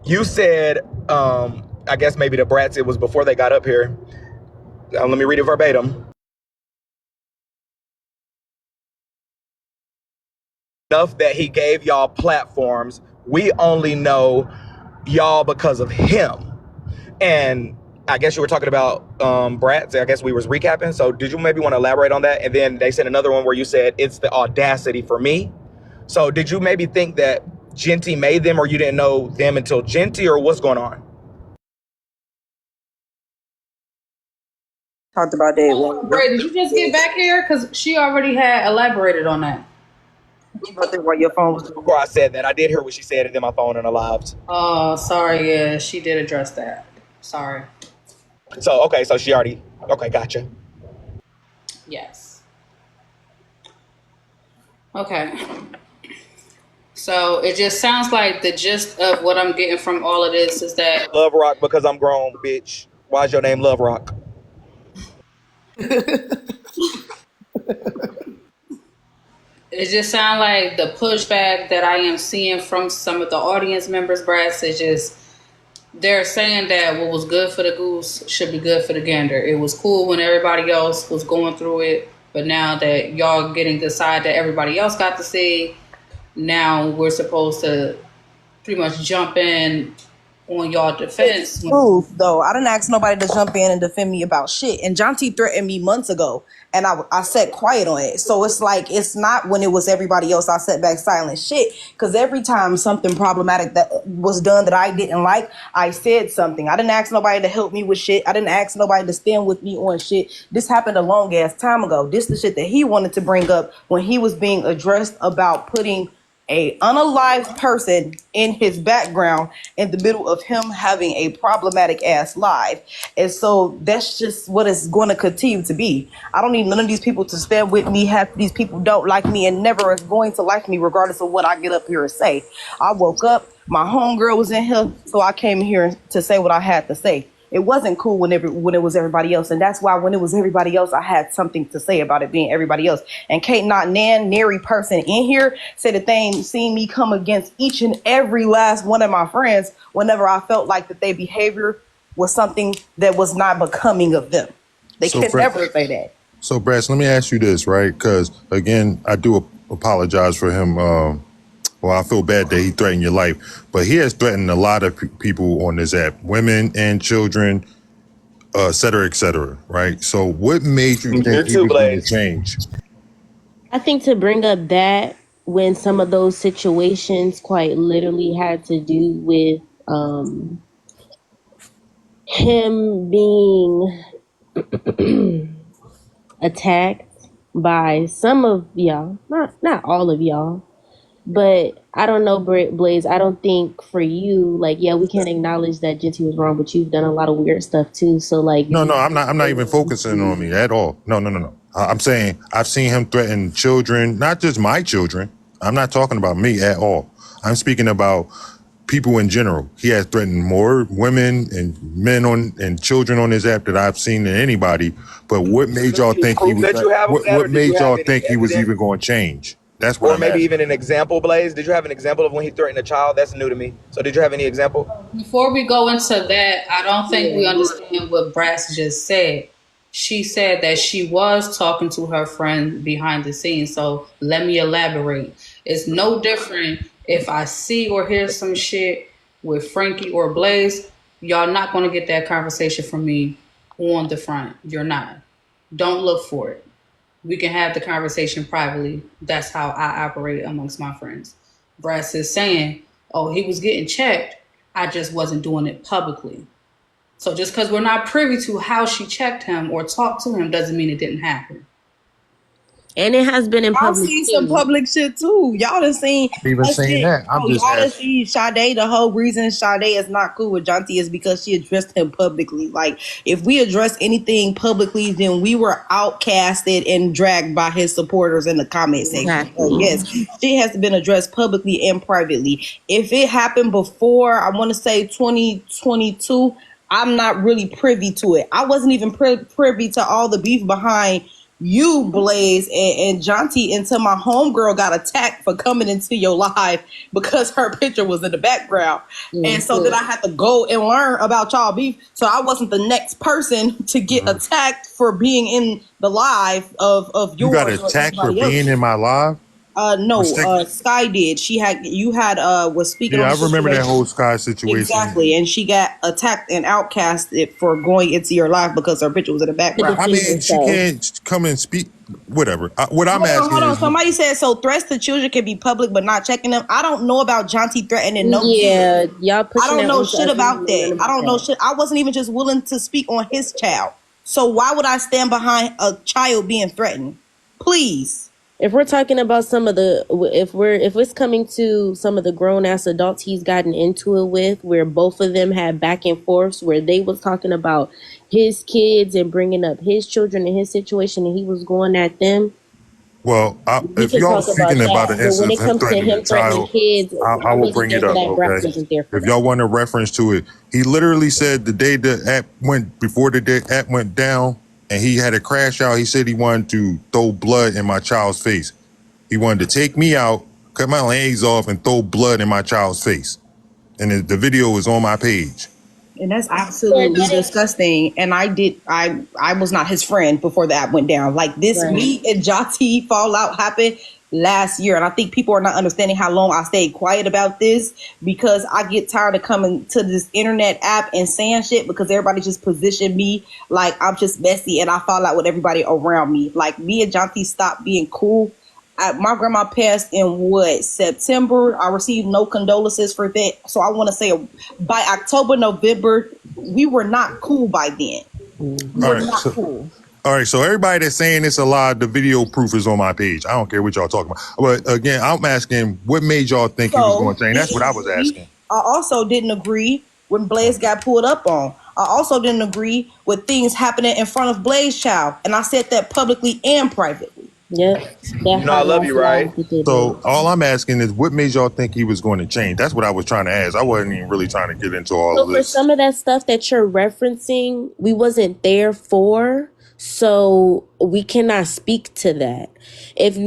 You said, I guess maybe the brats, it was before they got up here. Let me read it verbatim. Enough that he gave y'all platforms. We only know y'all because of him. And I guess you were talking about brats. I guess we was recapping. So did you maybe want to elaborate on that? And then they said another one where you said it's the audacity for me. So did you maybe think that Genty made them, or you didn't know them until Genty, or what's going on? talked about that Bray, did you just get back here? Because she already had elaborated on that. about that while your phone was. Before I said that, I did hear what she said, and then my phone unalived. Oh, sorry. Yeah, she did address that. Sorry. So okay, so she already gotcha. Yes. Okay. So it just sounds like the gist of what I'm getting from all of this is that Love Rock because I'm grown, bitch. Why's your name Love Rock? it just sounds like the pushback that I am seeing from some of the audience members, Brass, is just they're saying that what was good for the goose should be good for the gander. It was cool when everybody else was going through it, but now that y'all getting the side that everybody else got to see, now we're supposed to pretty much jump in on y'all defense. Truth though, I didn't ask nobody to jump in and defend me about shit. And John T threatened me months ago, and I sat quiet on it. So it's like it's not when it was everybody else I sat back silent. Shit, because every time something problematic that was done that I didn't like, I said something. I didn't ask nobody to help me with shit. I didn't ask nobody to stand with me on shit. This happened a long ass time ago. This the shit that he wanted to bring up when he was being addressed about putting a unalived person in his background in the middle of him having a problematic ass life. And so that's just what it's going to continue to be. I don't need none of these people to stand with me. Half of these people don't like me and never is going to like me regardless of what I get up here and say. I woke up, my homegirl was in here, so I came here to say what I had to say. It wasn't cool when it was everybody else, and that's why when it was everybody else, I had something to say about it being everybody else. And Kate, not nary person in here said a thing, seeing me come against each and every last one of my friends whenever I felt like that their behavior was something that was not becoming of them. They So, can never say that. So, Brass, let me ask you this, right? Because, again, I do apologize for him. Well, I feel bad that he threatened your life. But he has threatened a lot of people on this app, women and children, et cetera, right? So what made you You think he too, was going to Blaze. change? I think to bring up that when some of those situations quite literally had to do with him being attacked by some of y'all, not all of y'all, But I don't know, Blaze. I don't think for you, like, yeah, we can't acknowledge that Jinty was wrong, but you've done a lot of weird stuff too. So, like, No, no, I'm not. I'm not even focusing on me at all. No, no, no, no. I'm saying I've seen him threaten children, not just my children. I'm not talking about me at all. I'm speaking about people in general. He has threatened more women and men on and children on his app that I've seen than anybody. But what made y'all think he Proof was? that you have of that, or What did you made have y'all any think he was evidence? even going to change? That's what Or I'm maybe asking. even an example, Blaze? Did you have an example of when he threatened a child? That's new to me. So did you have any example? Before we go into that, I don't think we understand what Brass just said. She said that she was talking to her friend behind the scenes. So let me elaborate. It's no different if I see or hear some shit with Frankie or Blaze. Y'all not going to get that conversation from me on the front. You're not. Don't look for it. We can have the conversation privately. That's how I operate amongst my friends. Brass is saying, oh, he was getting checked. I just wasn't doing it publicly. So just because we're not privy to how she checked him or talked to him doesn't mean it didn't happen. and it has been in I've public seen some too. public shit too. Y'all done seen Even that saying shit. that, I'm Oh, just y'all done asking. seen Sade. The whole reason Sade is not cool with Jonty is because she addressed him publicly. Like, if we address anything publicly, then we were outcasted and dragged by his supporters in the comment section. So Exactly. yes, she has been addressed publicly and privately. If it happened before, I want to say 2022, I'm not really privy to it. I wasn't even privy to all the beef behind you, Blaze, and Jonty until my homegirl got attacked for coming into your live because her picture was in the background. And so then I had to go and learn about y'all beef. So I wasn't the next person to get attacked for being in the live of You got yours or attacked for anybody being else. in my live. No, Respect. Sky did. You had was speaking on Yeah, I the remember that situation. whole Sky situation. Exactly. And she got attacked and outcasted for going into your live because her picture was in the To background. I defend mean, she herself. can't come and speak. Whatever. What I'm Hold on, asking hold on. is, Somebody said so threats to children can be public but not checking them. I don't know about Jonty threatening no Yeah, kids. y'all I pushing don't that know onto shit us. We don't about know that. nothing I about don't know that. shit. I wasn't even just willing to speak on his child. So why would I stand behind a child being threatened? Please. If we're talking about some of the, if it's coming to some of the grown ass adults he's gotten into it with, where both of them had back and forths, where they was talking about his kids and bringing up his children and his situation, and he was going at them. well, We if can y'all talk about speaking about that. an But when instance it of him comes to threatening a him threatening child, kids, I I will wasn't bring it there for up. that. Brass Okay, wasn't there for if that. y'all want a reference to it, he literally said the day the app went before the day app went down and he had a crash out. He said he wanted to throw blood in my child's face. He wanted to take me out, cut my legs off, and throw blood in my child's face. And the video is on my page. And that's Yeah, absolutely that is disgusting. And I was not his friend before the app went down. Like this, right. me and Jati fallout happened last year. And I think people are not understanding how long I stayed quiet about this because I get tired of coming to this internet app and saying shit because everybody just positioned me like I'm just messy and I fall out with everybody around me. Like me and Jati stopped being cool. My grandma passed in what September. I received no condolences for that. So I want to say by October, November, we were not cool by then. We All were right. not cool. All right, so everybody that's saying it's a lie, the video proof is on my page. I don't care what y'all talking about. But again, I'm asking, what made y'all think he was going So to change? That's what didn't I was agree. asking. I also didn't agree when Blaze got pulled up on. I also didn't agree with things happening in front of Blaze Child, and I said that publicly and privately. Yep. That You know I hot love ass you, right? live that they made. So all I'm asking is, what made y'all think he was going to change? That's what I was trying to ask. I wasn't even really trying to get into all So of for this. some of that stuff that you're referencing, we wasn't there for, so we cannot speak to that. If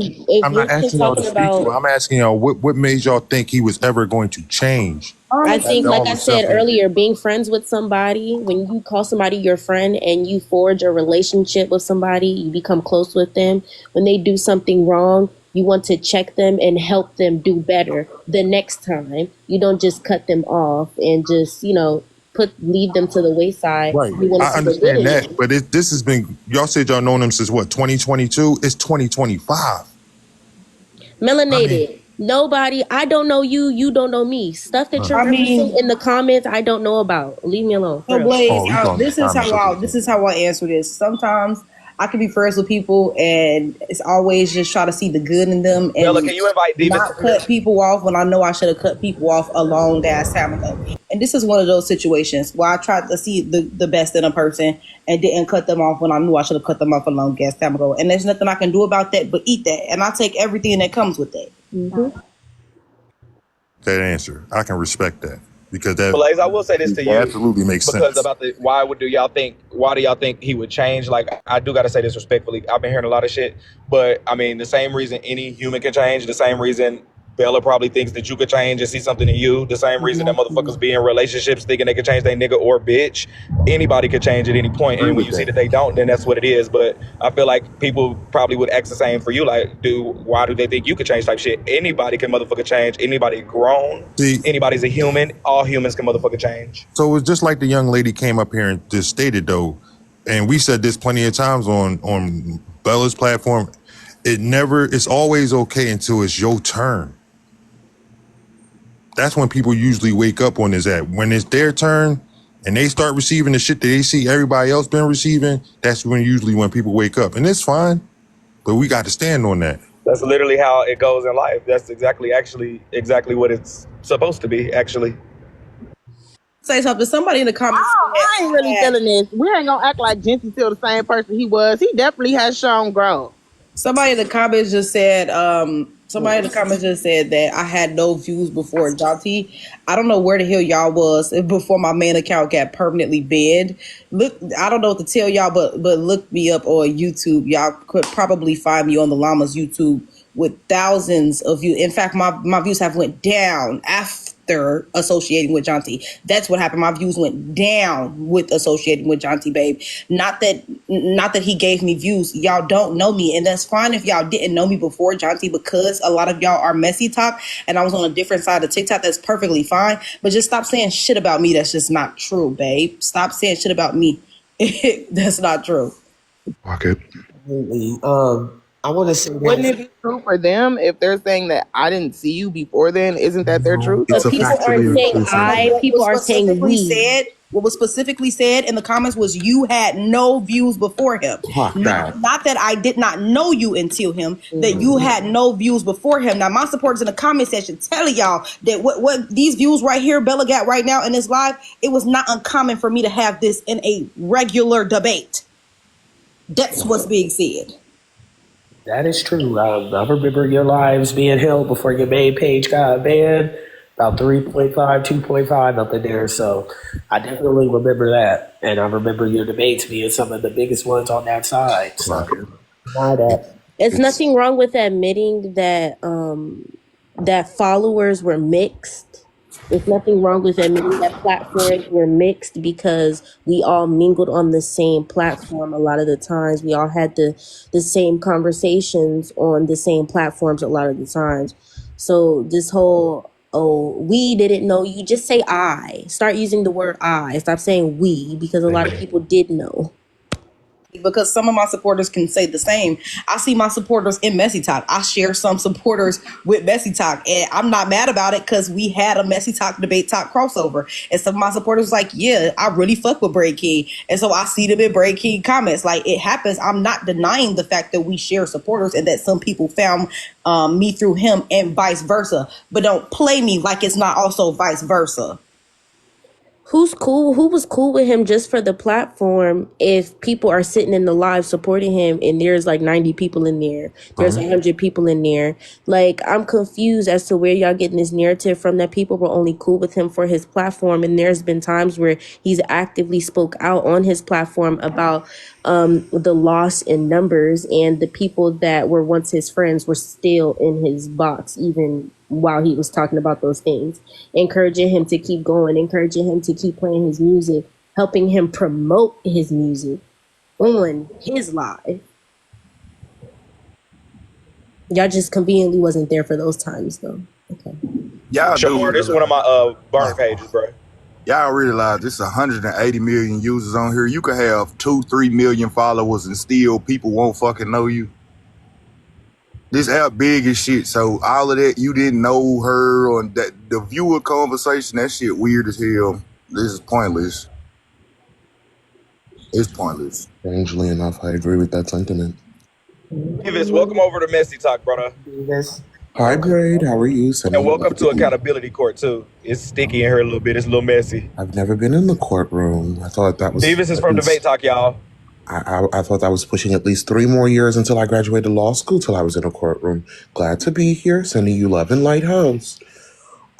I'm not you're asking y'all to talking speak to about, it. I'm asking y'all, what made y'all think he was ever going to change? I Honestly, think, After like all I the stuff said that, earlier, being friends with somebody, when you call somebody your friend and you forge a relationship with somebody, you become close with them. When they do something wrong, you want to check them and help them do better the next time. You don't just cut them off and just, leave them to the wayside. right. You want to I see the good understand in that, them. but this has been, y'all said y'all known him since what, 2022? It's 2025. I mean, Melanated. Nobody, I don't know you, you don't know me. Stuff that you're I referencing mean, in the comments, I don't know about. Leave me alone, for so real. Blaze, oh, you talking about this is comments. how Okay, I cool. this is how I answer this. Sometimes I can be friends with people, and it's always just try to see the good in them Bella, and can you invite Divas not up here? cut people off when I know I should have cut people off a long ass time ago. And this is one of those situations where I tried to see the best in a person and didn't cut them off when I knew I should have cut them off a long ass time ago. And there's nothing I can do about that but eat that. And I take everything that comes with that. Mm-hmm. That answer, I can respect that because Blaze, I will say this to that you absolutely makes because sense. about the why do y'all think he would change? Like, I do gotta say this respectfully. I've been hearing a lot of shit, but I mean the same reason any human can change, the same reason Bella probably thinks that you could change and see something in you, the same reason that motherfuckers be in relationships thinking they can change their nigga or bitch. Anybody could change at any point, and when you see that they don't, then that's what it is. But I feel like people probably would ask the same for you, like, why do they think you could change type shit? Anybody can motherfucker change. Anybody grown. See, anybody's a human. All humans can motherfucker change. so it's just like the young lady came up here and just stated though, and we said this plenty of times on Bella's platform. It's always okay until it's your turn. That's when people usually wake up on this app. When it's their turn and they start receiving the shit that they see everybody else been receiving, that's when people wake up. And it's fine, but we got to stand on that. That's literally how it goes in life. That's exactly what it's supposed to be, actually. Say something. Somebody in the comments. I ain't really feeling this. We ain't gonna act like Genty still the same person he was. He definitely has shown growth. Somebody in the comments just said, that I had no views before Jonty. I don't know where the hell y'all was before my main account got permanently banned. Look, I don't know what to tell y'all, but look me up on YouTube. Y'all could probably find me on the Llama's YouTube with thousands of views. In fact, my views have went down after associating with Jonty. That's what happened. My views went down with associating with Jonty, babe. Not that he gave me views. Y'all don't know me, and that's fine if y'all didn't know me before Jonty, because a lot of y'all are messy talk, and I was on a different side of TikTok. That's perfectly fine, but just stop saying shit about me. That's just not true, babe. Stop saying shit about me. That's not true. Okay. I want to say that. Wouldn't it be true for them if they're saying that I didn't see you before then? Isn't that their truth? But people aren't saying people are saying we. What was specifically said in the comments was you had no views before him. Not that I did not know you until him, that you had no views before him. Now, my supporters in the comment section telling y'all that what these views right here, Bella got right now in this live, it was not uncommon for me to have this in a regular debate. That's what's being said. That is true. I remember your lives being held before your main page got banned. About 3.5, 2.5 up in there. So I definitely remember that. And I remember your debates being some of the biggest ones on that side. So There's nothing wrong with admitting that that followers were mixed. There's nothing wrong with admitting that platforms were mixed, because we all mingled on the same platform a lot of the times. We all had the same conversations on the same platforms a lot of the times. So this whole, we didn't know you, just say I. Start using the word I. Stop saying we, because a lot of people did know. Because some of my supporters can say the same. I see my supporters in Messy Talk. I share some supporters with Messy Talk, and I'm not mad about it because we had a Messy Talk debate talk crossover. And some of my supporters like, yeah, I really fuck with Bray King. And so I see them in Bray King comments. Like, it happens. I'm not denying the fact that we share supporters and that some people found me through him and vice versa. But don't play me like it's not also vice versa. Who was cool with him just for the platform? If people are sitting in the live supporting him and there's like 90 people in there, there's 100 people in there. Like, I'm confused as to where y'all getting this narrative from, that people were only cool with him for his platform. And there's been times where he's actively spoke out on his platform about the loss in numbers, and the people that were once his friends were still in his box even while he was talking about those things, encouraging him to keep going, encouraging him to keep playing his music, helping him promote his music on his live. Y'all just conveniently wasn't there for those times, though. Okay. Y'all Sure, this is one of my burn pages, bro. Y'all realize this 180 million users on here. You could have 2-3 million followers and still people won't fucking know you. This app big as shit, so all of that, you didn't know her, or that the viewer conversation, that shit weird as hell. This is pointless. It's pointless. Strangely enough, I agree with that sentiment. Davis, welcome over to Messy Talk, brother. Davis. Hi, Braid. How are you? And Sending you welcome love to and light. Accountability Court, too. It's sticky in here a little bit. It's a little messy. I've never been in the courtroom. I thought that was Davis is at from Debate least. Talk, y'all. I thought that was pushing at least 3 more years until I graduated law school till I was in a courtroom. Glad to be here. Sending you love and light, host.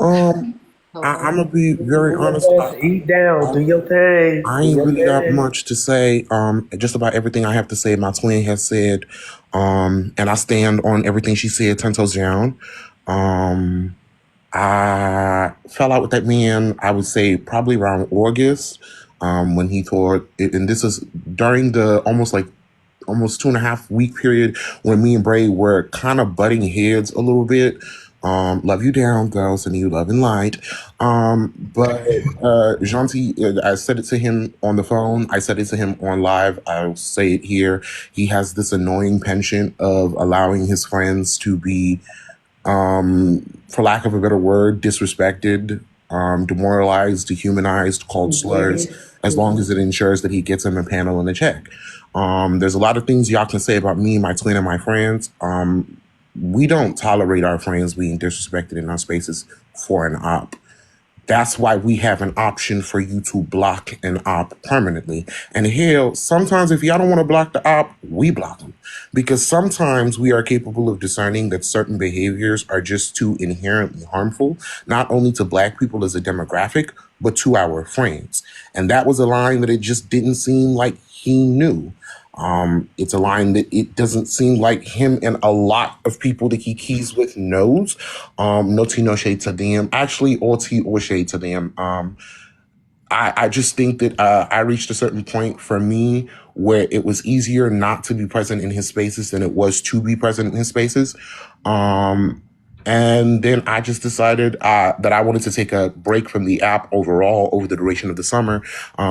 I'm gonna be very honest. Eat down. Do your thing. I Do ain't your really got thing. much to say. Just about everything I have to say, my twin has said. And I stand on everything she said 10 toes down. I fell out with that man, I would say probably around August, when he thought, and this is during the almost 2.5 week period when me and Bray were kind of butting heads a little bit. Love you down, girls, and you love and light. But Gentil, I said it to him on the phone. I said it to him on live. I'll say it here. He has this annoying penchant of allowing his friends to be, for lack of a better word, disrespected, demoralized, dehumanized, called slurs, as long as it ensures that he gets him a panel and a check. There's a lot of things y'all can say about me, my twin, and my friends. We don't tolerate our friends being disrespected in our spaces for an op. That's why we have an option for you to block an op permanently. And hell, sometimes if y'all don't want to block the op, we block them. Because sometimes we are capable of discerning that certain behaviors are just too inherently harmful, not only to Black people as a demographic, but to our friends. And that was a line that it just didn't seem like he knew. It's a line that it doesn't seem like him and a lot of people that he keys with knows. No tea, no shade to them. Actually, all tea or shade to them. I just think that I reached a certain point for me where it was easier not to be present in his spaces than it was to be present in his spaces. And then I just decided that I wanted to take a break from the app overall over the duration of the summer,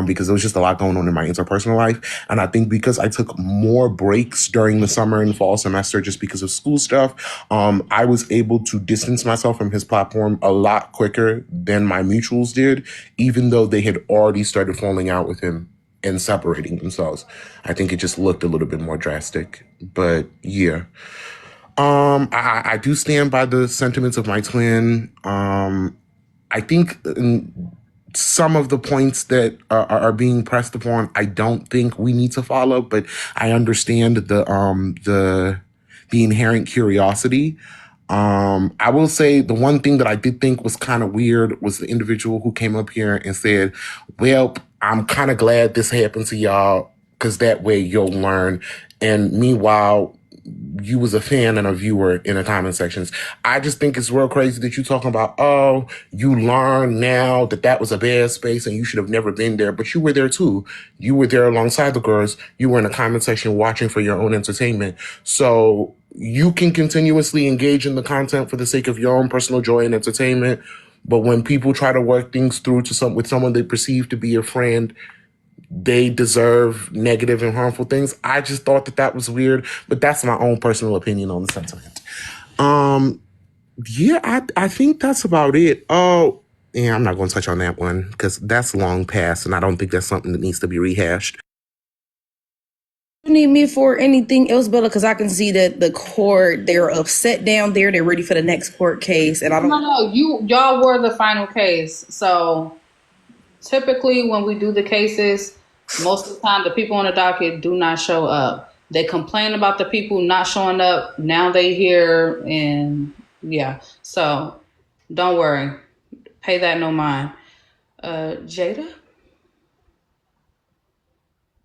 because there was just a lot going on in my interpersonal life. And I think because I took more breaks during the summer and fall semester just because of school stuff, I was able to distance myself from his platform a lot quicker than my mutuals did, even though they had already started falling out with him and separating themselves. I think it just looked a little bit more drastic. But yeah. I do stand by the sentiments of my twin. I think some of the points that are being pressed upon, I don't think we need to follow, but I understand the inherent curiosity. I will say the one thing that I did think was kind of weird was the individual who came up here and said, well, I'm kind of glad this happened to y'all because that way you'll learn. And meanwhile, you was a fan and a viewer in the comment sections. I just think it's real crazy that you talking about, oh, you learn now that that was a bad space and you should have never been there. But you were there too. You were there alongside the girls. You were in the comment section watching for your own entertainment. So you can continuously engage in the content for the sake of your own personal joy and entertainment. But when people try to work things through with someone they perceive to be a friend, they deserve negative and harmful things. I just thought that was weird, but that's my own personal opinion on the sentiment. Yeah, I think that's about it. Oh, yeah, I'm not going to touch on that one because that's long past, and I don't think that's something that needs to be rehashed. You need me for anything else, Bella? Because I can see that the court, they're upset down there. They're ready for the next court case, and I don't. No, y'all were the final case. So typically, when we do the cases, most of the time the people on the docket do not show up. They complain about the people not showing up. Now they here, and yeah. So don't worry. Pay that no mind. Jada?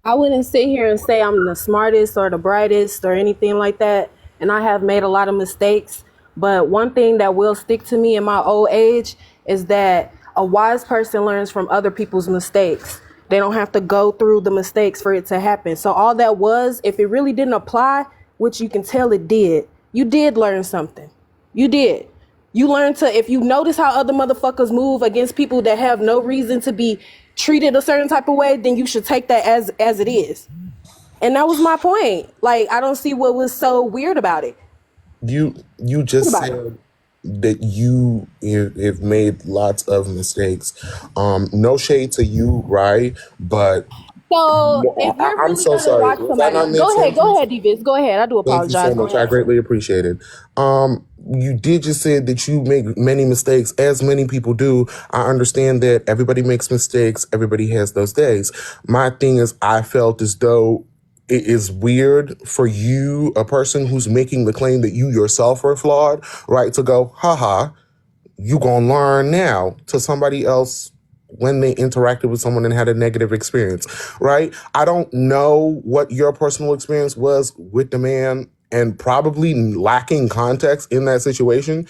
I wouldn't sit here and say I'm the smartest or the brightest or anything like that. And I have made a lot of mistakes. But one thing that will stick to me in my old age is that a wise person learns from other people's mistakes. They don't have to go through the mistakes for it to happen. So all that was, if it really didn't apply, which you can tell it did, you did learn something. You did. You learn to, if you notice how other motherfuckers move against people that have no reason to be treated a certain type of way, then you should take that as it is. And that was my point. Like, I don't see what was so weird about it. You just said that you have made lots of mistakes. No shade to you, right? But So if you're I'm really so gonna sorry. watch Was that somebody, not mid-sentence? go ahead, Divis. Go ahead. I do Thank you so apologize. Go much. I ahead. greatly appreciate it. You did just say that you make many mistakes, as many people do. I understand that everybody makes mistakes. Everybody has those days. My thing is, I felt as though it is weird for you, a person who's making the claim that you yourself are flawed, right, to go, haha, you gonna learn now, to somebody else when they interacted with someone and had a negative experience, right? I don't know what your personal experience was with the man, and probably lacking context in that situation.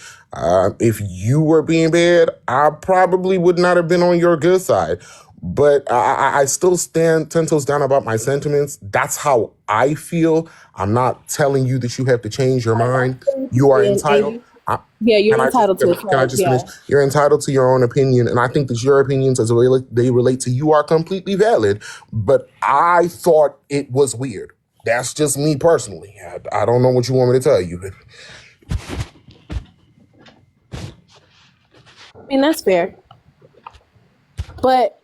If you were being bad, I probably would not have been on your good side. But I still stand 10 toes down about my sentiments. That's how I feel. I'm not telling you that you have to change your mind. You are entitled. Yeah, you're Can I just entitled to it. can I Correct. just finish? Yeah. You're entitled to your own opinion, and I think that your opinions, as they relate to you, are completely valid. But I thought it was weird. That's just me personally. I don't know what you want me to tell you. I mean, that's fair. But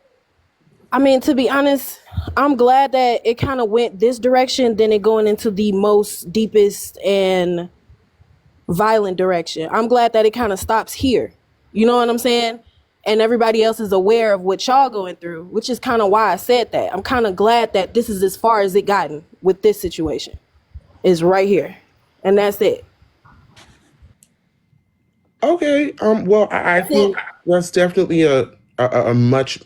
I mean, to be honest, I'm glad that it kind of went this direction than it going into the most deepest and violent direction. I'm glad that it kind of stops here. You know what I'm saying? And everybody else is aware of what y'all going through, which is kind of why I said that. I'm kind of glad that this is as far as it gotten with this situation. Is right here. And that's it. Okay. Well, I think that's definitely a much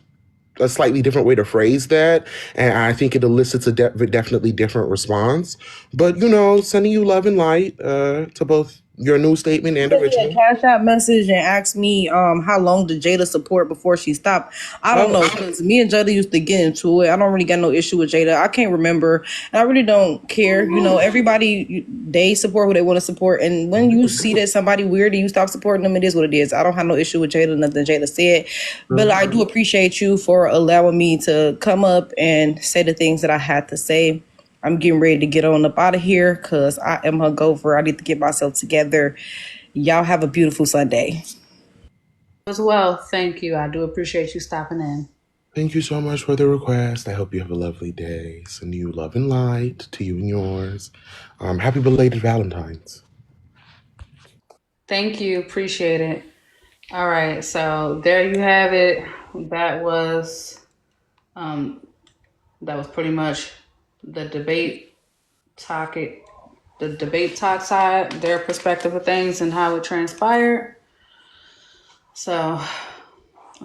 a slightly different way to phrase that, and I think it elicits a definitely different response. But sending you love and light to both your new statement and Sent me a original. cash app message and asked me how long did Jada support before she stopped. I don't know, because me and Jada used to get into it. I don't really got no issue with Jada. I can't remember, and I really don't care. Everybody, they support who they want to support, and when you see that somebody weird and you stop supporting them, it is what it is. I don't have no issue with Jada, nothing Jada said, but I do appreciate you for allowing me to come up and say the things that I had to say. I'm getting ready to get on up out of here because I am hungover. I need to get myself together. Y'all have a beautiful Sunday. As well, thank you. I do appreciate you stopping in. Thank you so much for the request. I hope you have a lovely day. Send you love and light to you and yours. Happy belated Valentine's. Thank you. Appreciate it. All right. So there you have it. That was um, that was pretty much the debate topic, the debate talk side, their perspective of things and how it transpired. So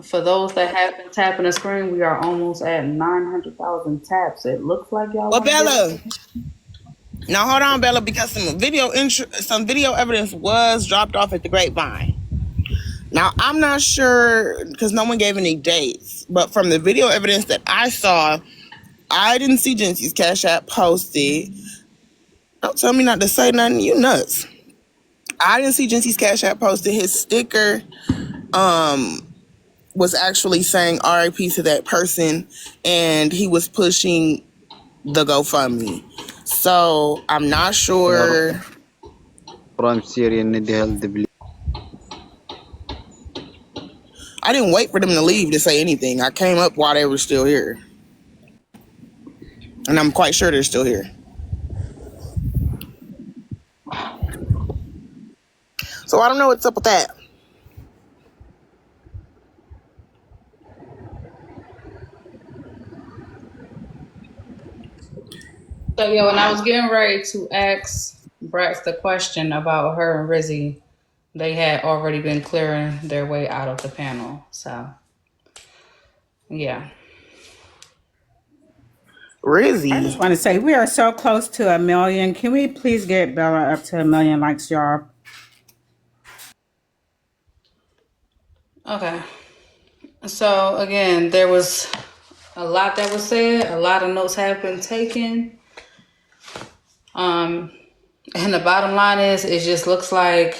for those that have been tapping the screen, we are almost at 900,000 taps. It looks like y'all Well, want to get Bella, now hold on, Bella, because some video evidence was dropped off at the Grapevine. Now I'm not sure because no one gave any dates, but from the video evidence that I saw, I didn't see Jency's Cash App posted. Don't tell me not to say nothing. You nuts. I didn't see Jency's Cash App posted. His sticker was actually saying RIP to that person, and he was pushing the GoFundMe. So I'm not sure. I didn't wait for them to leave to say anything. I came up while they were still here. And I'm quite sure they're still here. So I don't know what's up with that. So yeah, when I was getting ready to ask Brax the question about her and Rizzy, they had already been clearing their way out of the panel. So yeah. I Rizzy. just want to say we are so close to 1 million. Can we please get Bella up to 1 million likes, y'all? Okay. So again, there was a lot that was said, a lot of notes have been taken. And the bottom line is it just looks like,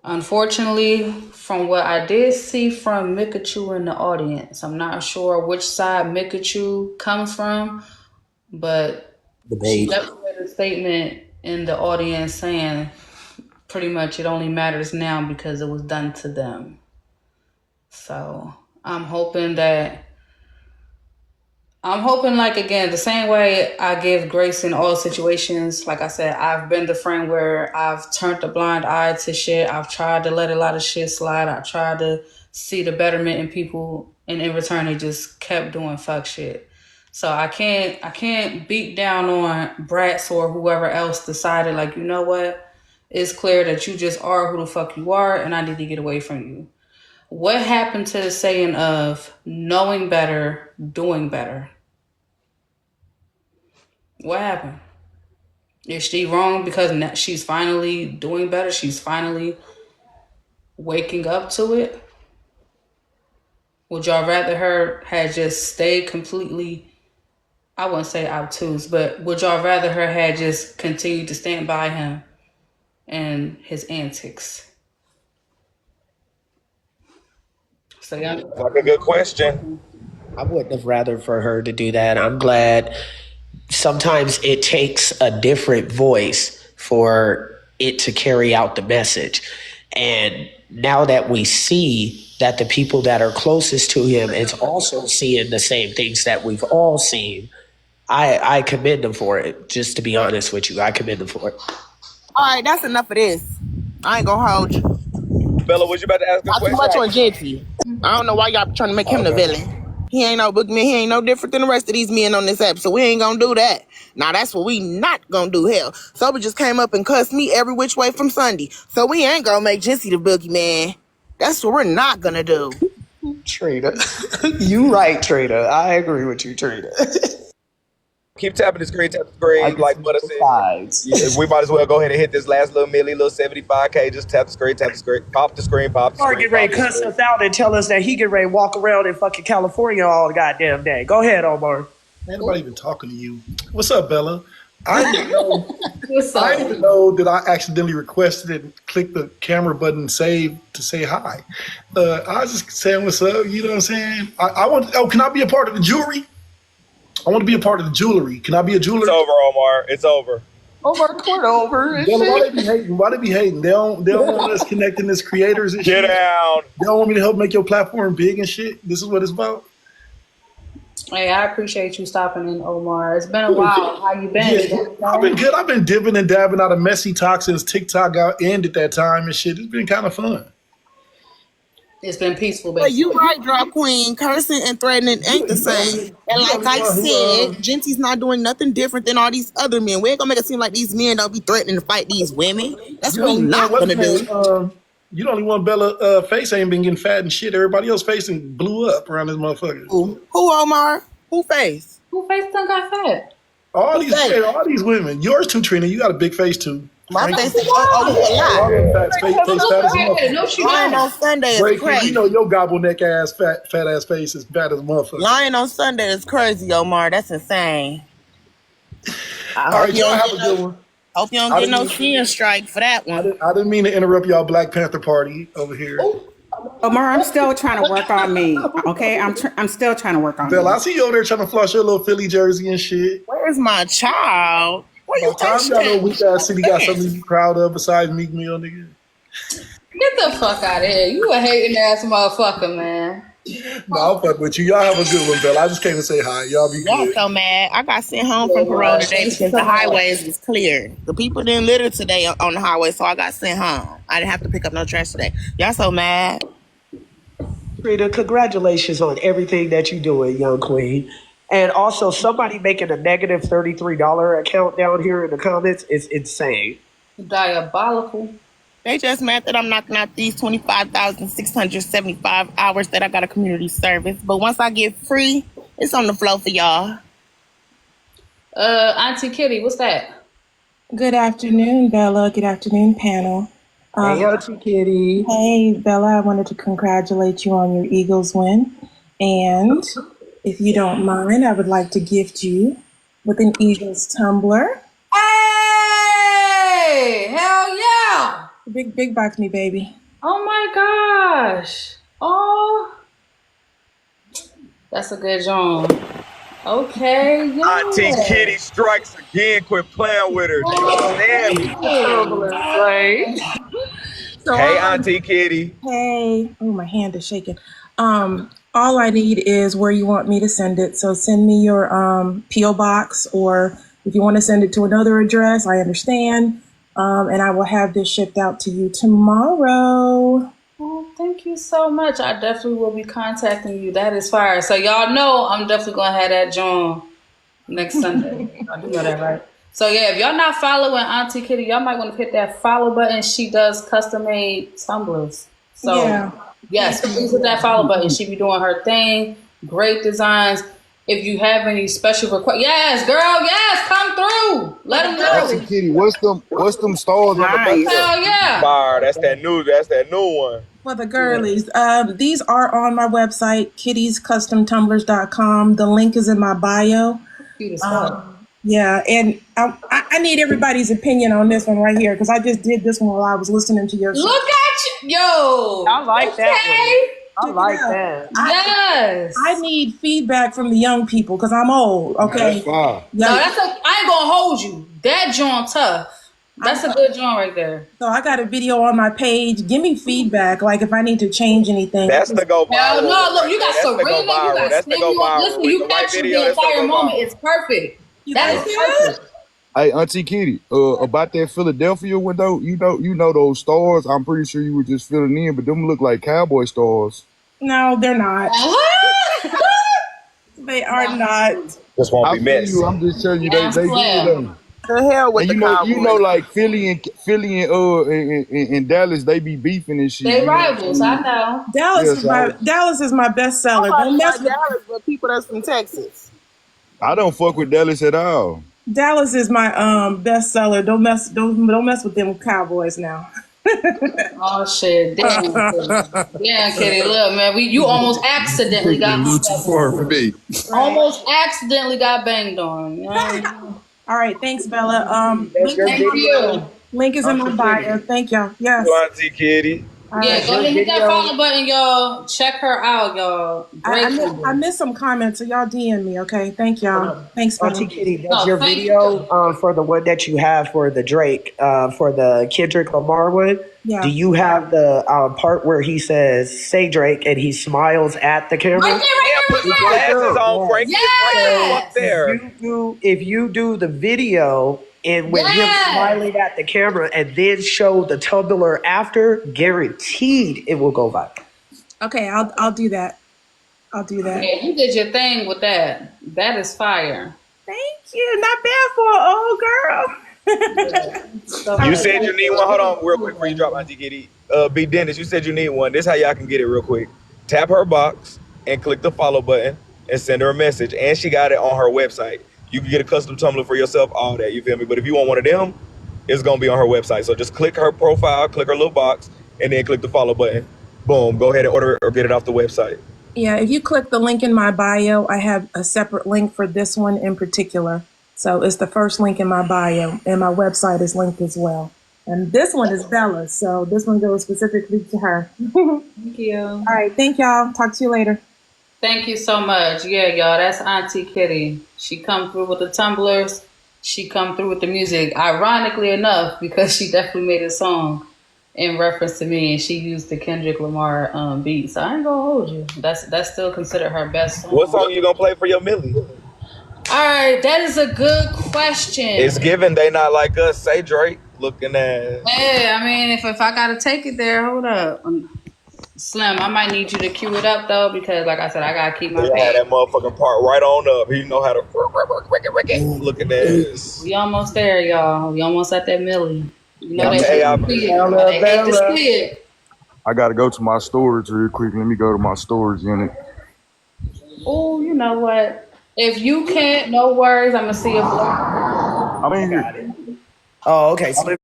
unfortunately, from what I did see from Mikachu in the audience, I'm not sure which side Mikachu comes from, but she definitely made a statement in the audience saying pretty much it only matters now because it was done to them. So I'm hoping that I'm hoping, like, again, the same way I give grace in all situations. Like I said, I've been the friend where I've turned a blind eye to shit. I've tried to let a lot of shit slide. I've tried to see the betterment in people, and in return, they just kept doing fuck shit. So I can't beat down on brats or whoever else decided, like, you know what? It's clear that you just are who the fuck you are, and I need to get away from you. What happened to the saying of knowing better, doing better? What happened? Is she wrong because she's finally doing better? She's finally waking up to it? Would y'all rather her had just stayed completely, I wouldn't say obtuse, but would y'all rather her had just continued to stand by him and his antics? So y'all, That's a good question. I wouldn't have rather for her to do that. I'm glad sometimes it takes a different voice for it to carry out the message. And now that we see that the people that are closest to him is also seeing the same things that we've all seen, I commend them for it. Just to be honest with you, I commend them for it. All right, that's enough of this. I ain't gonna hold you. Bella, was you about to ask a Not too question? much on Jeffy. I don't know why y'all trying to make him the villain. He ain't no boogeyman. He ain't no different than the rest of these men on this app. So we ain't gonna do that. Now that's what we not gonna do. Hell, Sober just came up and cussed me every which way from Sunday. So we ain't gonna make Jesse the boogeyman. That's what we're not gonna do. Trina, you right, Trina. I agree with you, Trina. Keep tapping the screen, I like just Butter said. We might as well go ahead and hit this last little little 75K. Just tap the screen, pop the screen, pop the Or screen. get ready to cuss us out and tell us that he get ready to walk around in fucking California all the goddamn day. Go ahead, Omar. Ain't nobody even talking to you. What's up, Bella? I didn't even know that I accidentally requested it and clicked the camera button save to say hi. I was just saying what's up, you know what I'm saying? I want, can I be a part of the jewelry? I want to be a part of the jewelry. Can I be a jeweler? It's over, Omar. It's over. Omar, court over. Bella, why they be hating? Why they be hating? They don't want us connecting as creators and shit. Get down. They don't want me to help make your platform big and shit. This is what it's about. hey, I appreciate you stopping in, Omar. It's been a while. How you been? Yeah, I've been good. I've been dipping and dabbing out of messy talk since TikTok got ended that time and shit. It's been kind of fun. It's been peaceful, But basically. you right, drop queen. Cursing and threatening ain't the same. And like I said, Genty's not doing nothing different than all these other men. We ain't gonna make it seem like these men don't be threatening to fight these women. That's what we not gonna do. You the only one Bella face ain't been getting fat and shit. Everybody else face blew up around this motherfucker. Who Omar? Who face? Who face done got fat? All these women. Yours too, Trina. You got a big face too. My face is face fat as a motherfucker. No, she Lying don't. on Sunday is Breaking, crazy. you know your gobble neck ass fat ass face is fat as a motherfucker. Lying on Sunday is crazy, Omar. That's insane. All right, y'all have a good one. Hope you don't get no seeing strike for that one. I didn't mean to interrupt y'all Black Panther party over here. Omar, I'm still trying to work on me. Okay, I'm still trying to work on Bella, me. I see you over there trying to flush your little Philly jersey and shit. Where's my child? Where you think you got no weak ass city got something to be proud of besides Meek Mill, nigga? Get the fuck out of here. You a hating ass motherfucker, man. No, I'll fuck with you. Y'all have a good one, Bella. I just came to say hi. Y'all be good. Y'all so mad. I got sent home from parole today because the highways was clear. The people didn't litter today on the highway, so I got sent home. I didn't have to pick up no trash today. Y'all so mad. Rita, congratulations on everything that you're doing, young queen. And also, somebody making a negative $33 account down here in the comments is insane. Diabolical. They just mad that I'm knocking out these 25,675 hours that I got a community service. But once I get free, it's on the flow for y'all. Auntie Kitty, what's that? Good afternoon, Bella. Good afternoon, panel. Hey, Auntie Kitty. Hey, Bella. I wanted to congratulate you on your Eagles win. And if you don't mind, I would like to gift you with an Eagles tumbler. Hey! Hell yeah! Big box me, baby. Oh my gosh. Oh. That's a good job. Okay, yeah. Auntie Kitty strikes again. Quit playing with her. So, Hey, Auntie Kitty. Hey. Oh, my hand is shaking. All I need is where you want me to send it. So send me your P.O. box, or if you want to send it to another address, I understand. And I will have this shipped out to you tomorrow. Oh, thank you so much. I definitely will be contacting you. That is fire. So y'all know I'm definitely gonna have that John next Sunday. I do know that, right? So yeah, if y'all not following Auntie Kitty, y'all might want to hit that follow button. She does custom made tumblers. So Yeah. yes, please hit that follow button. She be doing her thing. Great designs. If you have any special requests, yes, girl, yes, come through. Let them Auntie know. Kitty, what's them stars on the back Nice. there? Hell yeah. Fire. That's that new one. For the girlies, these are on my website, kittiescustomtumblers.com. The link is in my bio. Cute as fuck. Yeah, and I need everybody's opinion on this one right here because I just did this one while I was listening to your show. Look at you, yo. I like that one. I like out. that. Yes. I need feedback from the young people because I'm old. Okay. That's fire. No, I ain't gonna hold you. That joint tough. That's a good joint right there. So I got a video on my page. Give me feedback, like if I need to change anything. That's the go viral. No, look, you got That's the Serena, go you got viral. That's the go Samuel. viral. Listen, With you the right captured video, the that's the entire go moment. viral. It's perfect. You That like is that? perfect. Hey, Auntie Kitty, about that Philadelphia window, you know those stars. I'm pretty sure you were just filling in, but them look like cowboy stars. No, they're not. They are not. Just won't I be feel missed. you. I'm just telling you, they do though. The hell with And the you know, Cowboys. like Philly and in Dallas, they be beefing and shit. They You know what I'm rivals, I saying? know. Dallas is my best seller. Nobody Don't mess like with Dallas but people that's from Texas. I don't fuck with Dallas at all. Dallas is my best seller. Don't mess with them Cowboys now. Oh shit, damn, Kitty, look, man, you almost accidentally got Too far for me. almost accidentally got banged on. You know? All right, thanks, Bella. That's your video. Link is in my bio. Thank y'all. Yes. Auntie Kitty. All Yeah, right. go ahead and hit that follow button, y'all. Check her out, y'all. Great. I missed some comments, so y'all DM me, okay? Thank y'all. Thanks, Bella. Auntie Kitty, does your video for the one that you have for the Drake, for the Kendrick Lamar one, Yeah. do you have the part where he says, say Drake, and he smiles at the camera? Right there, Put his glasses on, Frankie. Right up there. If you do the video and with him smiling at the camera and then show the tumbler after, guaranteed it will go viral. Okay, I'll do that. I'll do that. Yeah, you did your thing with that. That is fire. Thank you. Not bad for an old girl. You said you need one. Hold on, real quick before you drop Auntie Kitty. B Dennis, you said you need one. This is how y'all can get it real quick. Tap her box and click the follow button and send her a message. And she got it on her website. You can get a custom tumbler for yourself, all that. You feel me? But if you want one of them, it's gonna be on her website. So just click her profile, click her little box, and then click the follow button. Boom. Go ahead and order it or get it off the website. Yeah, if you click the link in my bio, I have a separate link for this one in particular. So it's the first link in my bio, and my website is linked as well. And this one is Bella's, so this one goes specifically to her. Thank you. All right, thank y'all. Talk to you later. Thank you so much. Yeah, y'all, that's Auntie Kitty. She come through with the tumblers. She come through with the music. Ironically enough, because she definitely made a song in reference to me, and she used the Kendrick Lamar beat. So I ain't gonna hold you. That's still considered her best song. What song you gonna play for your Millie? All right, that is a good question. It's given they not like us. Say Drake looking at. Hey, I mean, if I gotta take it there, hold up. Slim, I might need you to cue it up though, because like I said, I gotta keep my They had that motherfucking part right on up. He know how to look at this. We almost there, y'all. We almost at that Millie. You know Yeah, they hate to see it. They hate to see it. I gotta go to my storage real quick. Let me go to my storage unit. Oh, you know what? If you can't, no worries. I'm gonna see you. I'm in here. Oh, okay. So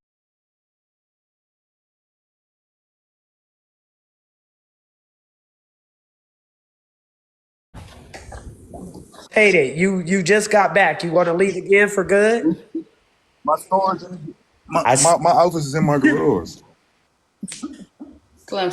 hey, you just got back. You want to leave again for good? My storage, my office is in my garage. Slim.